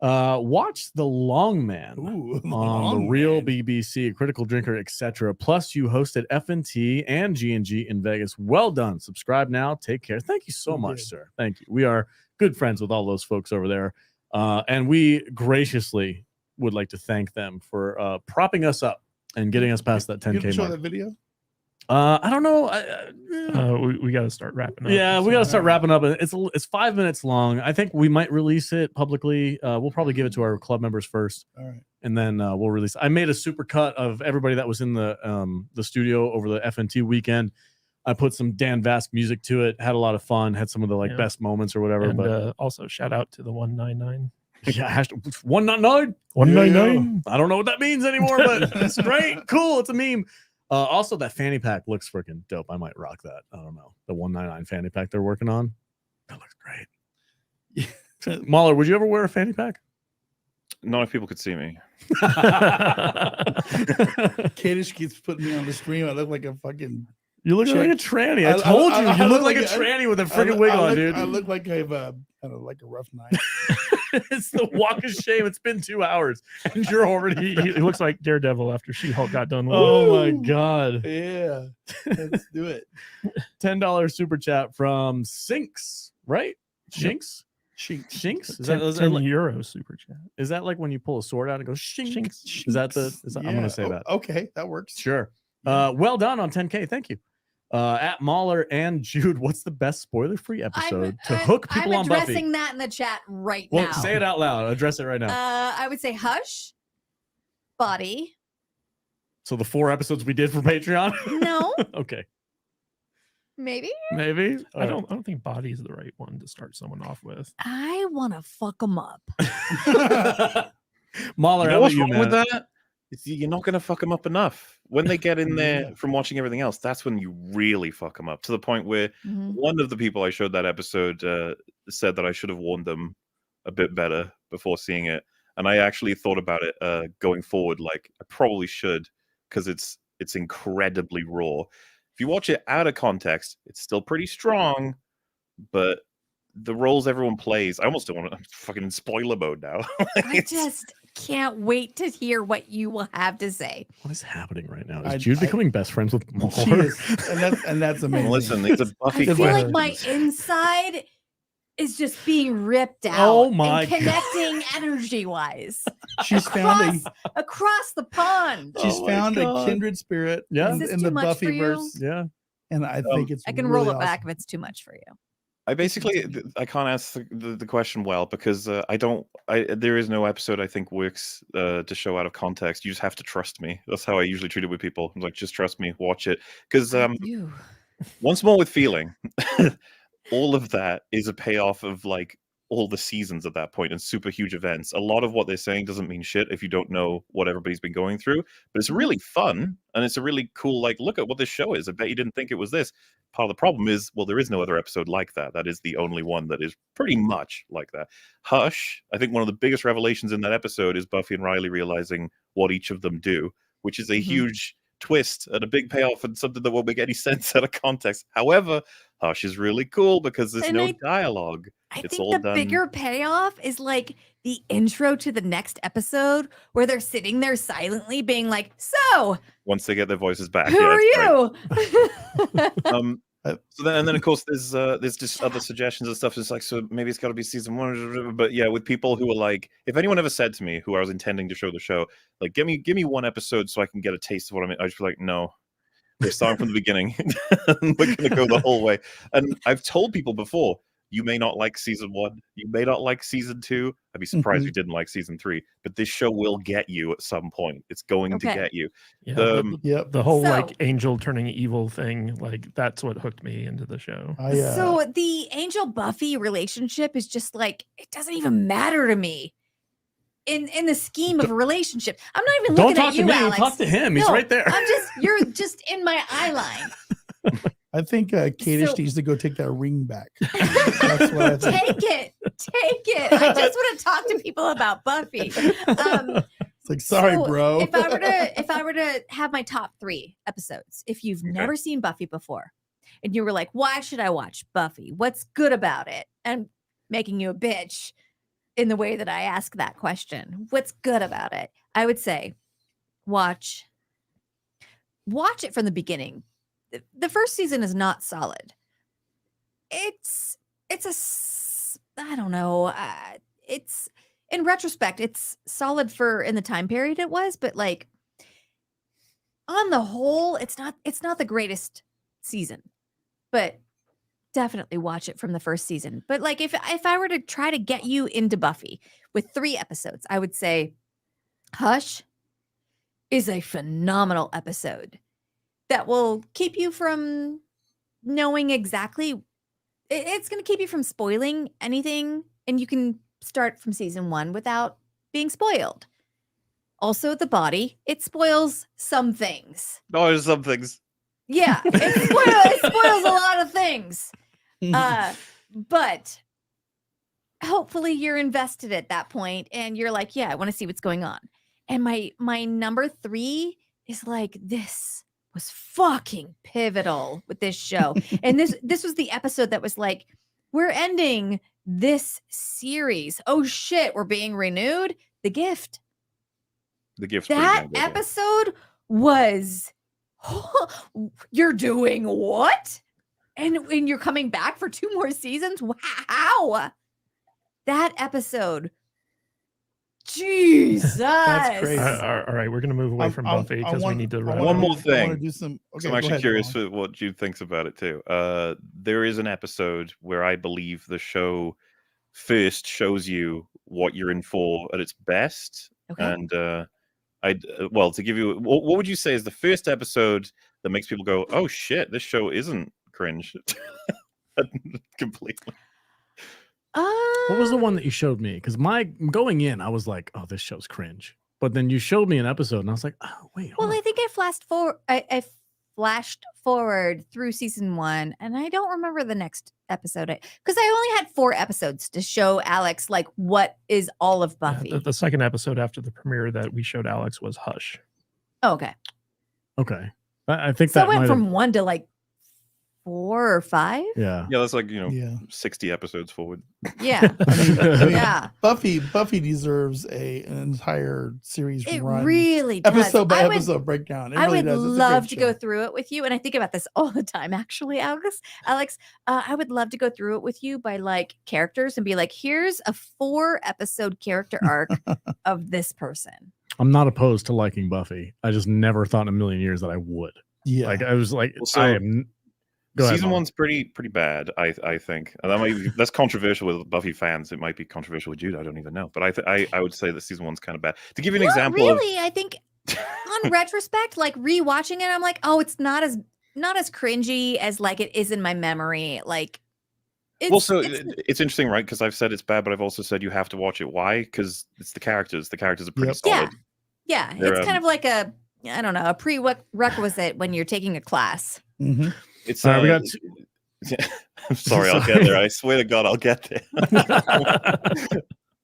A: watch The Long Man on the Real BBC, Critical Drinker, etc. Plus you hosted FNT and G&G in Vegas. Well done. Subscribe now. Take care. Thank you so much, sir. Thank you. We are good friends with all those folks over there. And we graciously would like to thank them for propping us up and getting us past that 10K
B: Show
A: mark.
B: that video.
A: I don't know.
C: We got to start wrapping up.
A: Yeah, we got to start wrapping up. It's 5 minutes long. I think we might release it publicly. We'll probably give it to our club members first,
B: All right.
A: and then we'll release. I made a super cut of everybody that was in the studio over the FNT weekend. I put some Dan Vask music to it. Had a lot of fun. Had some of the best moments or whatever.
C: And,
A: but
C: also shout out to the 199.
A: yeah, hashtag 199.
C: 199.
A: I don't know what that means anymore, but it's great. Cool. It's a meme. Also, that fanny pack looks freaking dope. I might rock that. I don't know. The 199 fanny pack they're working on. That looks great. Mahler, would you ever wear a fanny pack?
E: Not if people could see me.
B: Kadish keeps putting me on the stream. I look like a fucking.
A: You look like a tranny. I told you. You look like a tranny with a freaking wig on, dude.
B: I look like I have a like a rough night.
A: It's the walk of shame. It's been 2 hours, and you're already.
C: He looks like Daredevil after She-Hulk got done with.
A: Oh my god!
B: Yeah, let's do it.
A: $10 super chat from Sinks, right? Shinks. Shinks. Is that
C: 10 euro super chat.
A: Is that like when you pull a sword out and go shinks?
C: Shinks.
A: Is that I'm gonna say that.
B: Okay, that works.
A: Sure. Well done on 10K. Thank you. At Mauler and Jude, what's the best spoiler-free episode to hook people on Buffy?
D: I'm addressing that in the chat right
A: Well,
D: now.
A: say it out loud. Address it right now.
D: I would say Hush, Body.
A: So the 4 episodes we did for Patreon.
D: No,
A: Okay.
D: maybe.
A: Maybe.
C: I don't think Body is the right one to start someone off with.
D: I want to fuck them up.
A: Mahler,
E: You know
A: how
E: what's
A: about you,
E: wrong
A: man?
E: with that? You're not going to fuck them up enough. When they get in there from watching everything else, that's when you really fuck them up, to the point where one of the people I showed that episode said that I should have warned them a bit better before seeing it. And I actually thought about it going forward. Like, I probably should, because it's incredibly raw. If you watch it out of context, it's still pretty strong, but the roles everyone plays, I almost don't want to. I'm fucking in spoiler mode now.
D: I just can't wait to hear what you will have to say.
A: What is happening right now? Is Jude becoming best friends with
B: She
A: Mahler?
B: is, and that's amazing.
E: Listen, it's a Buffy
D: I feel like
E: question.
D: my inside is just being ripped out.
A: Oh my
D: and connecting energy wise
B: She's found
D: across the pond.
B: She's
A: Oh my
B: found a
A: God.
B: kindred spirit
A: Yeah.
D: Is this
B: in
D: too
B: the
D: much for you?
B: Buffyverse,
A: Yeah.
B: and I think it's
D: I can
B: really
D: roll it
B: awesome.
D: back if it's too much for you.
E: I basically I can't answer the question well because there is no episode I think works to show out of context. You just have to trust me. That's how I usually treat it with people. I'm like, just trust me, watch it. Because once more with feeling, all of that is a payoff of like all the seasons at that point and super huge events. A lot of what they're saying doesn't mean shit if you don't know what everybody's been going through, but it's really fun and it's a really cool, like, look at what this show is. I bet you didn't think it was this. Part of the problem is, well, there is no other episode like that. That is the only one that is pretty much like that. Hush, I think one of the biggest revelations in that episode is Buffy and Riley realizing what each of them do, which is a huge twist and a big payoff and something that won't make any sense out of context. However, Hush is really cool because there's no dialogue.
D: I
E: it's
D: think
E: all
D: the
E: done.
D: bigger payoff is like the intro to the next episode where they're sitting there silently being like, so
E: once they get their voices back,
D: who are you?
E: So then of course there's just other suggestions and stuff. It's like, so maybe it's got to be season 1, but yeah, with people who are like, if anyone ever said to me who I was intending to show the show, like, give me one episode so I can get a taste of what I mean, I'd just be like, no, we're starting from the beginning. We're gonna go the whole way. And I've told people before, you may not like season 1, you may not like season 2. I'd be surprised if you didn't like season 3, but this show will get you at some point. It's going to get you.
C: Yeah, the whole like angel turning evil thing, like that's what hooked me into the show.
D: So the Angel Buffy relationship is just like, it doesn't even matter to me in the scheme of a relationship. I'm not even looking at you, Alex.
A: Talk to him. He's right there.
D: You're just in my eye line.
B: I think Kadish needs to go take that ring back. That's what I think.
D: Take it. I just want to talk to people about Buffy.
B: It's like, sorry, bro.
D: If I were to have my top 3 episodes, if you've never seen Buffy before, and you were like, why should I watch Buffy? What's good about it? And making you a bitch in the way that I ask that question. What's good about it? I would say, watch it from the beginning. The first season is not solid. It's I don't know. It's in retrospect, it's solid for in the time period it was, but like on the whole, it's not the greatest season. But definitely watch it from the first season. But like if I were to try to get you into Buffy with 3 episodes, I would say Hush is a phenomenal episode that will keep you from knowing exactly. It's going to keep you from spoiling anything, and you can start from season 1 without being spoiled. Also, The Body, it spoils some things.
E: Oh, there's some things.
D: Yeah, it spoils a lot of things. But hopefully you're invested at that point, and you're like, yeah, I want to see what's going on. And my number 3 is like, this was fucking pivotal with this show. And this was the episode that was like, we're ending this series. Oh shit, we're being renewed. The Gift.
E: The Gift.
D: That episode was, you're doing what? And when you're coming back for 2 more seasons? Wow. That episode. Jesus.
B: That's crazy.
C: All right, we're gonna move away from Buffy because we need to wrap.
E: One more thing.
B: I'm
E: actually curious for what Jude thinks about it too. There is an episode where I believe the show first shows you what you're in for at its best. Okay. And to give you, what would you say is the first episode that makes people go, oh shit, this show isn't cringe? Completely.
A: What was the one that you showed me? Because going in, I was like, oh, this show's cringe. But then you showed me an episode, and I was like, oh, wait.
D: Well, I think I flashed forward through season 1, and I don't remember the next episode because I only had 4 episodes to show Alex like what is all of Buffy.
C: The second episode after the premiere that we showed Alex was Hush.
D: Oh, okay.
A: Okay. I think
D: so
A: that
D: went from 1 to like 4 or 5.
A: Yeah.
E: Yeah, that's like 60 episodes forward.
D: Yeah. Yeah.
B: Buffy deserves an entire series run.
D: It really does.
B: Episode by episode breakdown.
D: I would love to go through it with you, and I think about this all the time. Actually, Alex, I would love to go through it with you by like characters and be like, here's a 4-episode character arc of this person.
A: I'm not opposed to liking Buffy. I just never thought in a million years that I would.
B: Yeah.
A: Like I was like, I am. Go ahead,
E: Season
A: Mom.
E: one's pretty bad, I think. And that's controversial with Buffy fans. It might be controversial with Jude. I don't even know. But I would say that season one's kind of bad. To give you an example,
D: really, I think on retrospect, like rewatching it, I'm like, oh, it's not as cringy as like it is in my memory. Like,
E: it's interesting, right? Because I've said it's bad, but I've also said you have to watch it. Why? Because it's the characters. The characters are pretty solid.
D: Yeah, it's kind of like a prerequisite when you're taking a class.
B: Mm-hmm.
E: It's
A: we got.
E: I'm sorry, I'll get there. I swear to God, I'll get there.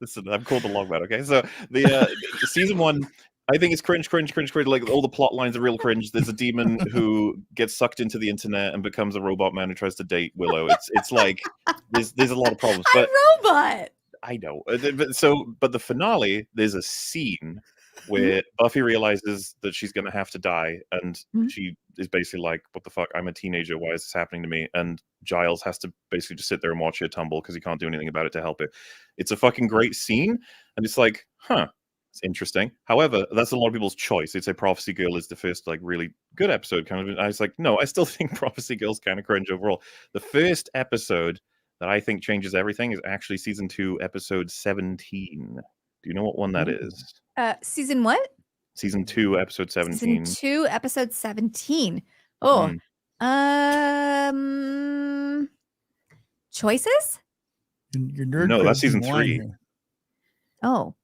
E: Listen, I'm called the Logbat. Okay, so the season one, I think it's cringe. Like all the plot lines are real cringe. There's a demon who gets sucked into the internet and becomes a robot man who tries to date Willow. It's like there's a lot of problems. But
D: robot.
E: I know. But the finale, there's a scene where Buffy realizes that she's going to have to die, and she is basically like, what the fuck, I'm a teenager, why is this happening to me? And Giles has to basically just sit there and watch her tumble because he can't do anything about it to help it. It's a fucking great scene, and it's like, it's interesting. However, that's a lot of people's choice. They'd say Prophecy Girl is the first like really good episode, kind of. I was like, no, I still think Prophecy Girl's kind of cringe overall. The first episode that I think changes everything is actually season 2, episode 17. Do you know what one that is?
D: Season what?
E: Season 2, episode 17.
D: Season 2, episode 17. Oh, choices?
B: Your nerd.
E: No, that's
B: quiz
E: season
B: is
E: 3.
B: here.
D: Oh,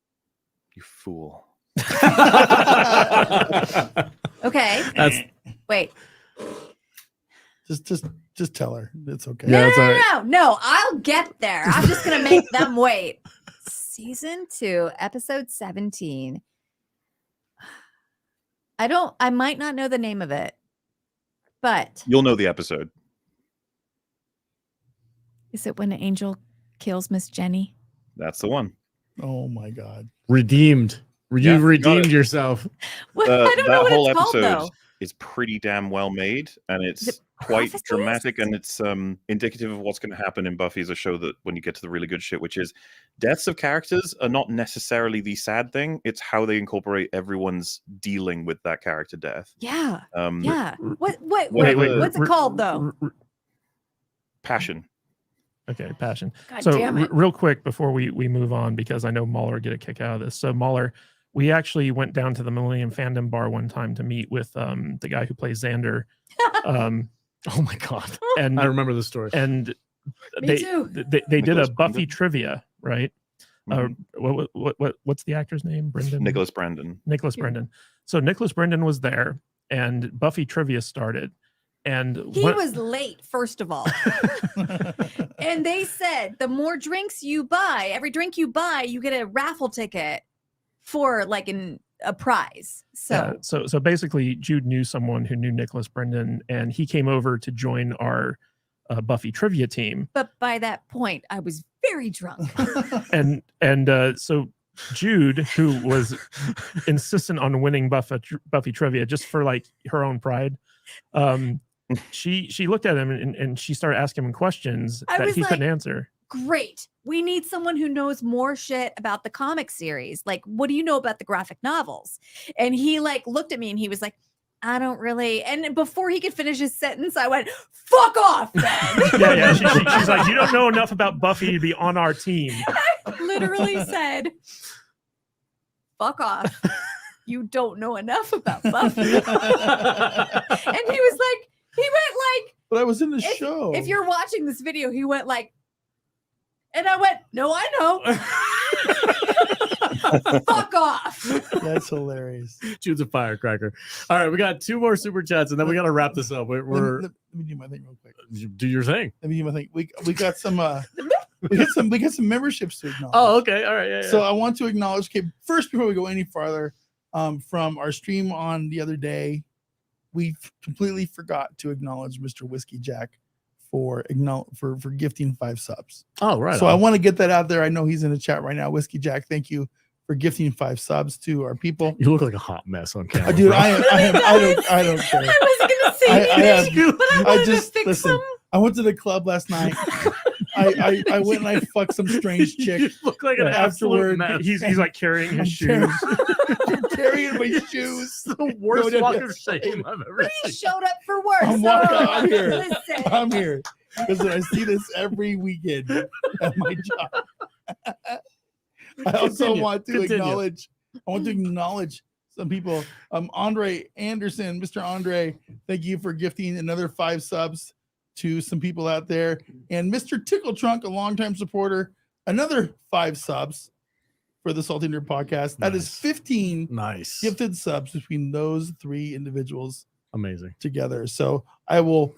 E: You fool.
D: okay. Wait.
B: Just tell her. It's okay.
A: Yeah,
D: No, I'll get there. I'm just gonna make them wait. Season 2, episode 17. I might not know the name of it, but
E: You'll know the episode.
D: is it when an angel kills Miss Jenny?
E: That's the one.
B: Oh my God.
A: Redeemed.
E: Yeah,
A: You redeemed yourself.
D: What? I don't know
E: That
D: what
E: whole
D: it's called
E: episode
D: though.
E: is pretty damn well made, and
D: Is
E: it's
D: it
E: quite
D: Prophecies?
E: dramatic, and it's indicative of what's going to happen in Buffy as a show that when you get to the really good shit, which is deaths of characters are not necessarily the sad thing. It's how they incorporate everyone's dealing with that character death.
D: Yeah. Yeah.
E: Wait,
D: What's it called though?
E: Passion.
C: Okay, passion.
D: God
C: So
D: damn it.
C: real quick before we move on, because I know Mahler get a kick out of this. So Mahler, we actually went down to the Millennium Fandom Bar one time to meet with the guy who plays Xander.
A: Oh my God.
C: And
A: I remember the story.
C: and
D: Me too.
C: they did a
E: Nicholas
C: Buffy
E: Brandon.
C: trivia, right? What's the actor's name? Brendan.
E: Nicholas Brandon.
C: Nicholas Brendan. So Nicholas Brendan was there, and Buffy trivia started, and
D: He was late, first of all. And they said the more drinks you buy, every drink you buy, you get a raffle ticket for like a prize. So
C: so basically, Jude knew someone who knew Nicholas Brendan, and he came over to join our Buffy trivia team.
D: but by that point, I was very drunk.
C: And so Jude, who was insistent on winning Buffy trivia just for like her own pride, she looked at him and she started asking him questions
D: I
C: that
D: was
C: he couldn't
D: like,
C: answer.
D: Great. We need someone who knows more shit about the comic series. Like, what do you know about the graphic novels? And he like looked at me and he was like, I don't really. And before he could finish his sentence, I went, fuck off, man.
C: Yeah. She's like, you don't know enough about Buffy to be on our team.
D: I literally said, fuck off. You don't know enough about Buffy. And he was like, he went like,
B: But I was in the show.
D: if you're watching this video, he went like, and I went, no, I know. Fuck off.
B: That's hilarious.
A: Jude's a firecracker. All right, we got 2 more super chats, and then we got to wrap this up.
B: Let me do my thing real quick.
A: Do your thing.
B: Let me do my thing. We got some we got some memberships to acknowledge.
A: Oh, okay. All right. Yeah.
B: So I want to acknowledge, okay, first before we go any farther, from our stream on the other day, we completely forgot to acknowledge Mr. Whiskey Jack for gifting 5 subs.
A: Oh, right.
B: So I want to get that out there. I know he's in the chat right now. Whiskey Jack, thank you for gifting 5 subs to our people.
A: You look like a hot mess on camera.
B: Dude,
A: bro.
B: I don't care.
D: I was gonna say
B: I
D: anything, but I wanted to fix
B: listen.
D: them.
B: I went to the club last night. I went and I fucked some strange chick.
A: You look like an absolute
B: afterward.
A: mess.
C: He's like carrying his
B: I'm
C: shoes.
B: carrying my shoes.
A: The worst
B: No, no,
A: walk
B: no.
A: of shame I've ever
D: He
A: seen.
D: showed up for work.
B: I'm
D: so
B: walking out here.
D: listen.
B: I'm here. Listen, I see this every weekend at my job. I also
A: Continue.
B: want to
A: Continue.
B: acknowledge some people. Andre Anderson, Mr. Andre, thank you for gifting another 5 subs to some people out there. And Mr. Tickle Trunk, a longtime supporter, another 5 subs for the Salty Nerd podcast. That is
A: Nice.
B: 15
A: Nice.
B: gifted subs between those 3 individuals
A: Amazing.
B: together. So I will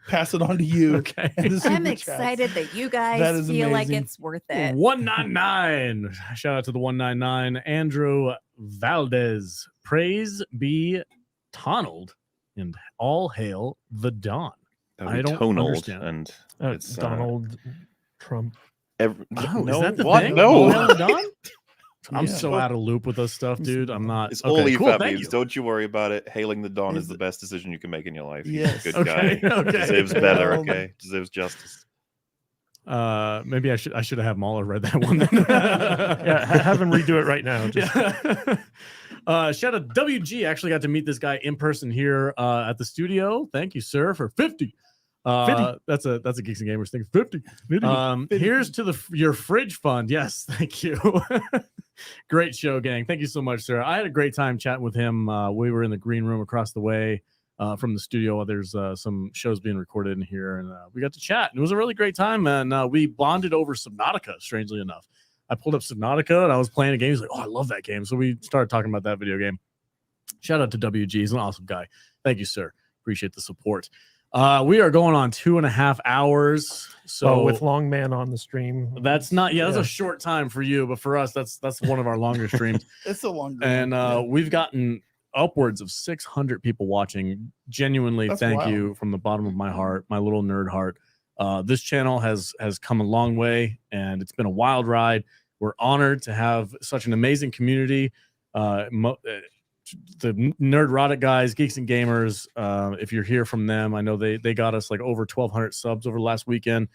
B: pass it on to you.
A: Okay.
B: and the
D: I'm
B: super chats.
D: excited that you
B: That
D: guys
B: is
D: feel like
B: amazing.
D: it's worth it.
A: 199. Shout out to the 199. Andrew Valdez. Praise be Donald and all hail the Dawn.
E: That would
A: I
E: be
A: don't
E: tonal
A: understand.
E: and it's
C: Donald Trump.
A: Oh,
E: no,
A: is that the
E: what?
A: thing?
E: No.
A: All hail the Dawn? I'm
B: Yeah.
A: so out of loop with this stuff, dude. I'm not.
E: It's
A: Okay,
E: all you
A: cool,
E: fat
A: thank
E: beavs.
A: you.
E: Don't you worry about it. Hailing the Dawn
B: Is
E: is the
B: it-
E: best decision you can make in your life. He's
B: Yes.
E: a good
A: Okay,
E: guy.
A: okay.
E: Deserves better,
B: Well,
E: okay? Deserves justice.
A: Maybe I should have Mahler read that one. Then.
C: Yeah, have him redo it right now. Just,
A: Yeah. Shout out WG. Actually got to meet this guy in person here at the studio. Thank you, sir, for 50.
C: 50.
A: That's a Geeks and Gamers thing. 50.
B: 50.
A: Here's to your fridge fund. Yes, thank you. Great show, gang. Thank you so much, sir. I had a great time chatting with him. We were in the green room across the way from the studio. There's some shows being recorded in here, and we got to chat. It was a really great time, and we bonded over Subnautica, strangely enough. I pulled up Subnautica, and I was playing a game. He's like, oh, I love that game. So we started talking about that video game. Shout out to WG. He's an awesome guy. Thank you, sir. Appreciate the support. We are going on 2.5 hours. So
C: with Long Man on the stream.
A: that's not, that's a short time for you, but for us, that's one of our longer streams.
B: It's a long
A: And we've gotten upwards of 600 people watching. Genuinely,
B: That's
A: thank
B: wild.
A: you from the bottom of my heart, my little nerd heart. This channel has come a long way, and it's been a wild ride. We're honored to have such an amazing community. The Nerdrotic guys, Geeks and Gamers, if you're here from them, I know they got us like over 1,200 subs over the last weekend.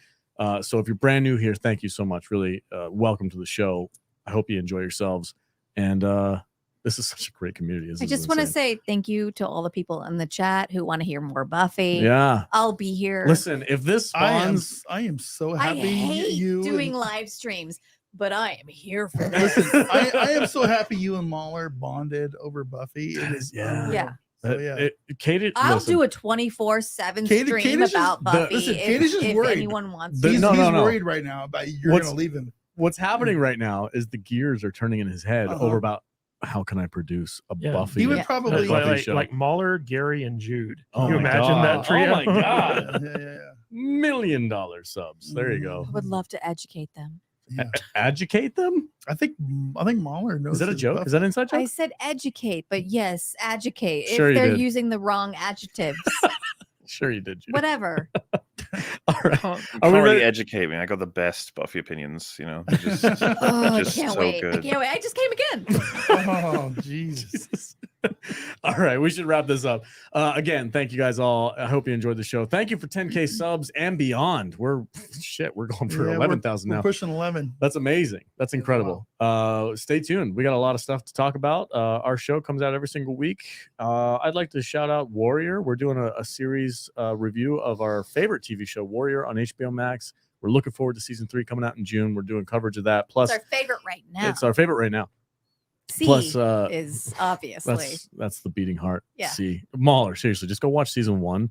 A: So if you're brand new here, thank you so much. Really, welcome to the show. I hope you enjoy yourselves. And this is such a great community. This
D: I
A: is
D: just want to
A: insane.
D: say thank you to all the people in the chat who want to hear more Buffy.
A: Yeah.
D: I'll be here.
A: Listen, if this spawns,
B: I am so
D: I
B: happy
D: hate
B: you
D: doing
B: and,
D: live streams, but I am here for this.
B: listen, I am so happy you and Mahler bonded over Buffy. It is
A: Yeah.
B: unreal.
D: Yeah.
B: So, yeah.
A: Katie,
D: I'll
A: listen,
D: do a 24/7
B: Katie-
D: stream
B: Katie's just-
D: about Buffy
B: listen,
D: if,
B: Katie's just
D: if
B: worried.
D: anyone wants
A: The-
D: to.
B: He's,
A: no,
B: he's
A: no, no.
B: worried right now about you're
A: What's-
B: gonna leave him.
A: what's happening right now is the gears are turning in his head
B: Uh-huh.
A: over about how can I produce a
C: Yeah.
A: Buffy.
B: He would
D: Yeah.
B: probably
A: Buffy show.
C: like Mahler, Gary, and Jude.
A: Oh
C: Can you
A: my
C: imagine
A: God.
C: that trio?
A: Oh my God.
B: yeah.
A: $1 million subs. There you go.
D: I would love to educate them.
B: Yeah.
A: Educate them?
B: I think Mahler knows.
A: Is that a
B: his
A: joke?
B: Buffy.
A: Is that an inside joke?
D: I said educate, but yes, educate.
A: Sure
D: if
A: you
D: they're
A: did.
D: using the wrong adjectives,
A: Sure you did. Jude.
D: whatever.
A: All right.
E: You
A: Are we
E: can't really
A: ready?
E: educate me. I got the best Buffy opinions. You know, they're just
D: Oh, I
E: just
D: can't
E: so
D: wait. I
E: good.
D: can't wait. I just came again.
B: Oh, Jesus.
A: Jesus. All right, we should wrap this up. Again, thank you guys all. I hope you enjoyed the show. Thank you for 10K subs and beyond. We're going for
B: Yeah,
A: 11,000
B: we're
A: now.
B: pushing 11.
A: That's amazing. That's incredible. Stay tuned. We got a lot of stuff to talk about. Our show comes out every single week. I'd like to shout out Warrior. We're doing a series review of our favorite TV show, Warrior, on HBO Max. We're looking forward to season 3 coming out in June. We're doing coverage of that. Plus,
D: It's our favorite right now.
A: it's our favorite right now.
D: C
A: Plus,
D: is obviously.
A: that's the beating heart.
D: Yeah.
A: See, Mahler, seriously, just go watch season 1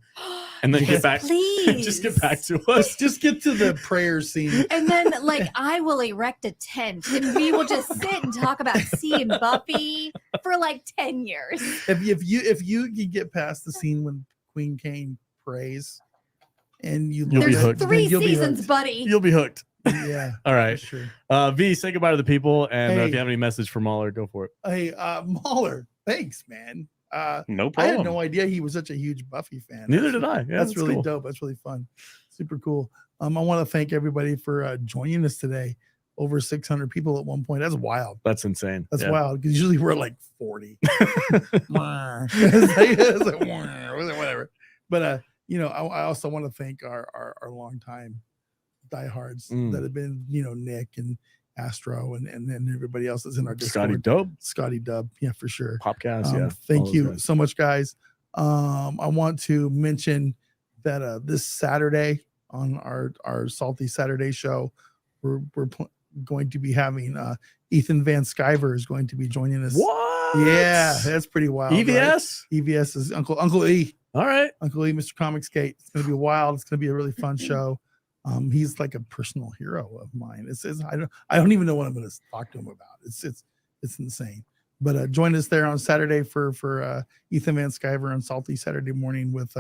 A: and then
D: Yes,
A: get back.
D: please.
A: Just get back to us.
B: Just get to the prayer scene.
D: And then, like, I will erect a tent and we will just sit and talk about C and Buffy for like 10 years.
B: If you can get past the scene when Queen Kane prays, and
A: You'll be
D: There's
A: hooked.
B: then
D: 3
B: you'll be
D: seasons,
B: hooked.
D: buddy.
A: You'll be hooked.
B: Yeah.
A: All right.
B: For sure.
A: V, say goodbye to the people. And if
B: Hey.
A: you have any message for Mahler, go for it.
B: Hey, Mahler, thanks, man.
E: No
B: I
E: problem.
B: had no idea he was such a huge Buffy fan.
A: Neither did I. Yeah,
B: That's really
A: cool.
B: dope. That's really fun. Super cool. I want to thank everybody for joining us today. Over 600 people at one point. That's wild.
A: That's insane.
B: That's
A: Yeah.
B: wild because usually we're like 40. It's like, whatever. But I also want to thank our longtime diehards that have been, Nick and Astro and then everybody else that's in our Discord. Scotty Dub. Yeah, for sure.
A: Popcast.
B: Thank you so much, guys. I want to mention that this Saturday on our Salty Saturday show, we're going to be having Ethan Van Sciver is going to be joining us.
A: What?
B: Yeah, that's pretty wild.
A: EVS?
B: Right? EVS is Uncle E.
A: All right.
B: Uncle E, Mr. Comics Gate. It's going to be wild. It's going to be a really fun show. He's like a personal hero of mine. I don't even know what I'm going to talk to him about. It's insane. But join us there on Saturday for Ethan Van Sciver on Salty Saturday morning with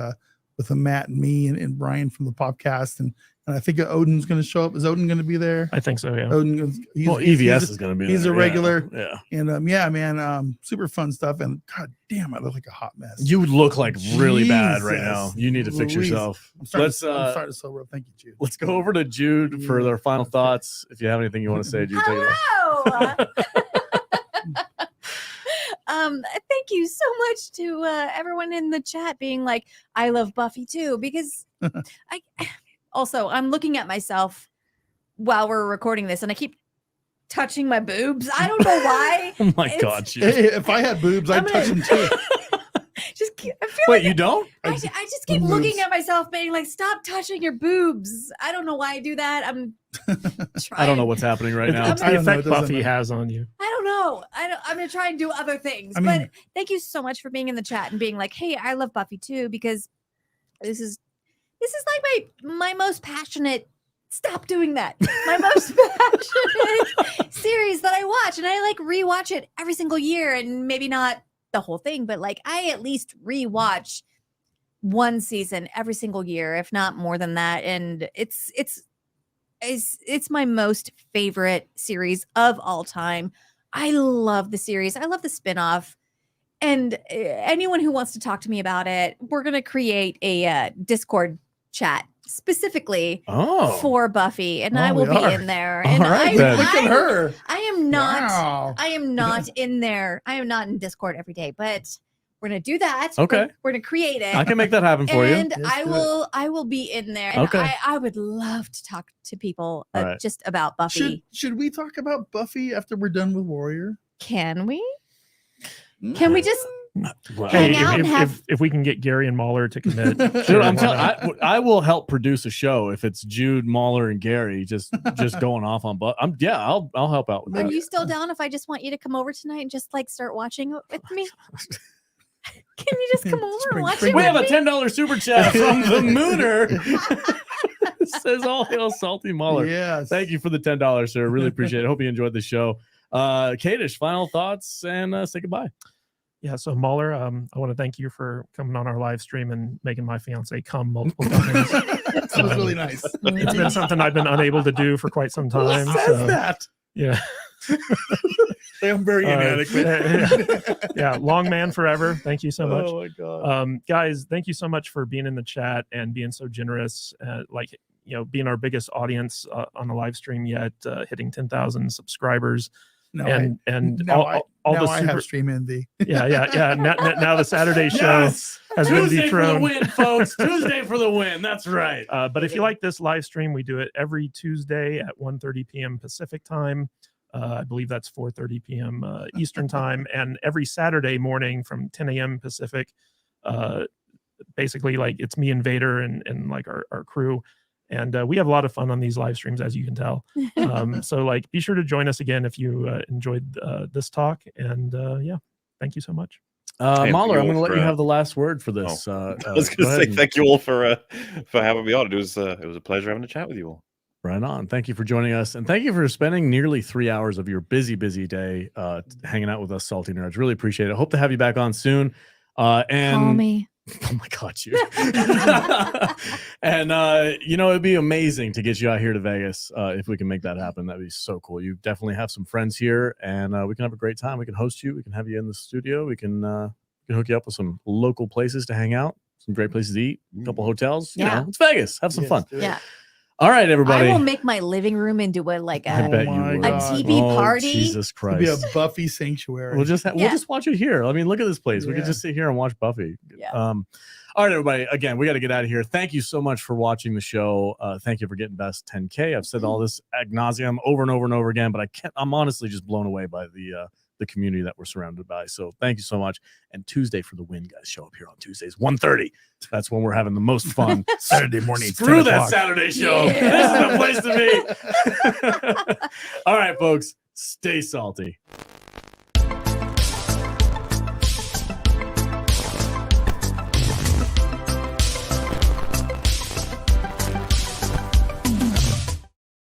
B: Matt and me and Brian from the Popcast, and I think Odin's going to show up. Is Odin going to be there?
C: I think so. Yeah.
B: Odin,
A: EVS is going to be.
B: He's
A: there.
B: a regular.
A: Yeah.
B: And man, super fun stuff. And God damn, I look like a hot mess.
A: You look like really bad right now. You need to fix yourself.
B: I'm starting to sober up. Thank you, Jude.
A: Let's go over to Jude for their final thoughts. If you have anything you want to say, Jude.
D: Hello. Thank you so much to everyone in the chat being like, I love Buffy too, because I'm looking at myself while we're recording this and I keep touching my boobs. I don't know why.
A: Oh my God.
B: Hey, if I had boobs, I'd touch them too.
A: Wait, you don't?
D: I just keep looking at myself being like, stop touching your boobs. I don't know why I do that. I'm trying.
A: I don't know what's happening right now.
C: It's the effect Buffy has on you.
D: I don't know. I'm going to try and do other things. But thank you so much for being in the chat and being like, hey, I love Buffy too, because this is like my most passionate. Stop doing that. My most passionate series that I watch. And I like rewatch it every single year, and maybe not the whole thing, but like I at least rewatch one season every single year, if not more than that. And it's my most favorite series of all time. I love the series. I love the spinoff. And anyone who wants to talk to me about it, we're going to create a Discord chat specifically for Buffy, and I will be in there. And
B: look at her.
D: I am not. Wow. I am not in there. I am not in Discord every day, but we're gonna do that.
A: Okay,
D: we're gonna create it.
A: I can make that happen for you.
D: And I will be in there. And
A: okay.
D: I would love to talk to people just about Buffy.
B: Should we talk about Buffy after we're done with Warrior?
D: Can we? Can we just?
C: Hey, if we can get Gary and Mahler to commit,
A: dude, I will help produce a show if it's Jude, Mauler, and Gary just going off on. But I'll help out with that.
D: Are you still down if I just want you to come over tonight and just like start watching with me? Can you just come over and watch it?
A: We have a $10 super chat from the Mooner. It says all hail Salty Mahler.
B: Yes.
A: Thank you for the $10, sir. Really appreciate it. Hope you enjoyed the show. Kadish, final thoughts and say goodbye.
C: Yeah, so Mahler, I want to thank you for coming on our live stream and making my fiance come multiple times.
B: That was really nice.
C: It's been something I've been unable to do for quite some time.
B: Who says that?
C: Yeah.
B: I'm very inadequate.
C: Yeah, long man forever. Thank you so much.
A: Oh my God.
C: Guys, thank you so much for being in the chat and being so generous. Being our biggest audience on the live stream yet, hitting 10,000 subscribers.
B: No,
C: I
B: have stream envy.
C: Yeah. Now the Saturday show has been dethroned.
A: Tuesday for the win, folks. Tuesday for the win. That's right.
C: But if you like this live stream, we do it every Tuesday at 1:30 p.m. Pacific time. I believe that's 4:30 p.m. Eastern time, and every Saturday morning from 10 a.m. Pacific. Basically, like it's me and Vader and like our crew. And we have a lot of fun on these live streams, as you can tell. So like, be sure to join us again if you enjoyed this talk. And thank you so much.
A: Mahler, I'm going to let you have the last word for this.
E: I was going to say thank you all for having me on. It was a pleasure having a chat with you all.
A: Right on. Thank you for joining us. And thank you for spending nearly 3 hours of your busy day hanging out with us, Salty Nerds. Really appreciate it. Hope to have you back on soon. And
D: call me.
A: Oh my God, you. And it'd be amazing to get you out here to Vegas. If we can make that happen, that'd be so cool. You definitely have some friends here, and we can have a great time. We can host you. We can have you in the studio. We can hook you up with some local places to hang out, some great places to eat, a couple hotels. You know, it's Vegas. Have some fun.
D: Yeah.
A: All right, everybody.
D: I will make my living room into a like
A: I
D: a
A: bet you
B: my
A: will.
D: a
B: God.
D: TV
A: Oh,
D: party.
A: Jesus
B: It'll be a
A: Christ.
B: Buffy sanctuary.
A: We'll just
D: Yeah.
A: watch it here. I mean, look at this place. We could
B: Yeah.
A: just sit here and watch Buffy.
D: Yeah.
A: All right, everybody. Again, we got to get out of here. Thank you so much for watching the show. Thank you for getting best 10K. I've said all this ad nauseum over and over and over again, but I'm honestly just blown away by the community that we're surrounded by. So thank you so much. And Tuesday for the win, guys. Show up here on Tuesdays, 1:30. That's when we're having the most fun.
C: Saturday morning. it's
A: Screw
C: 10
A: that
C: o'clock.
A: Saturday show.
D: Yeah.
A: This is the place to be. All right, folks. Stay salty.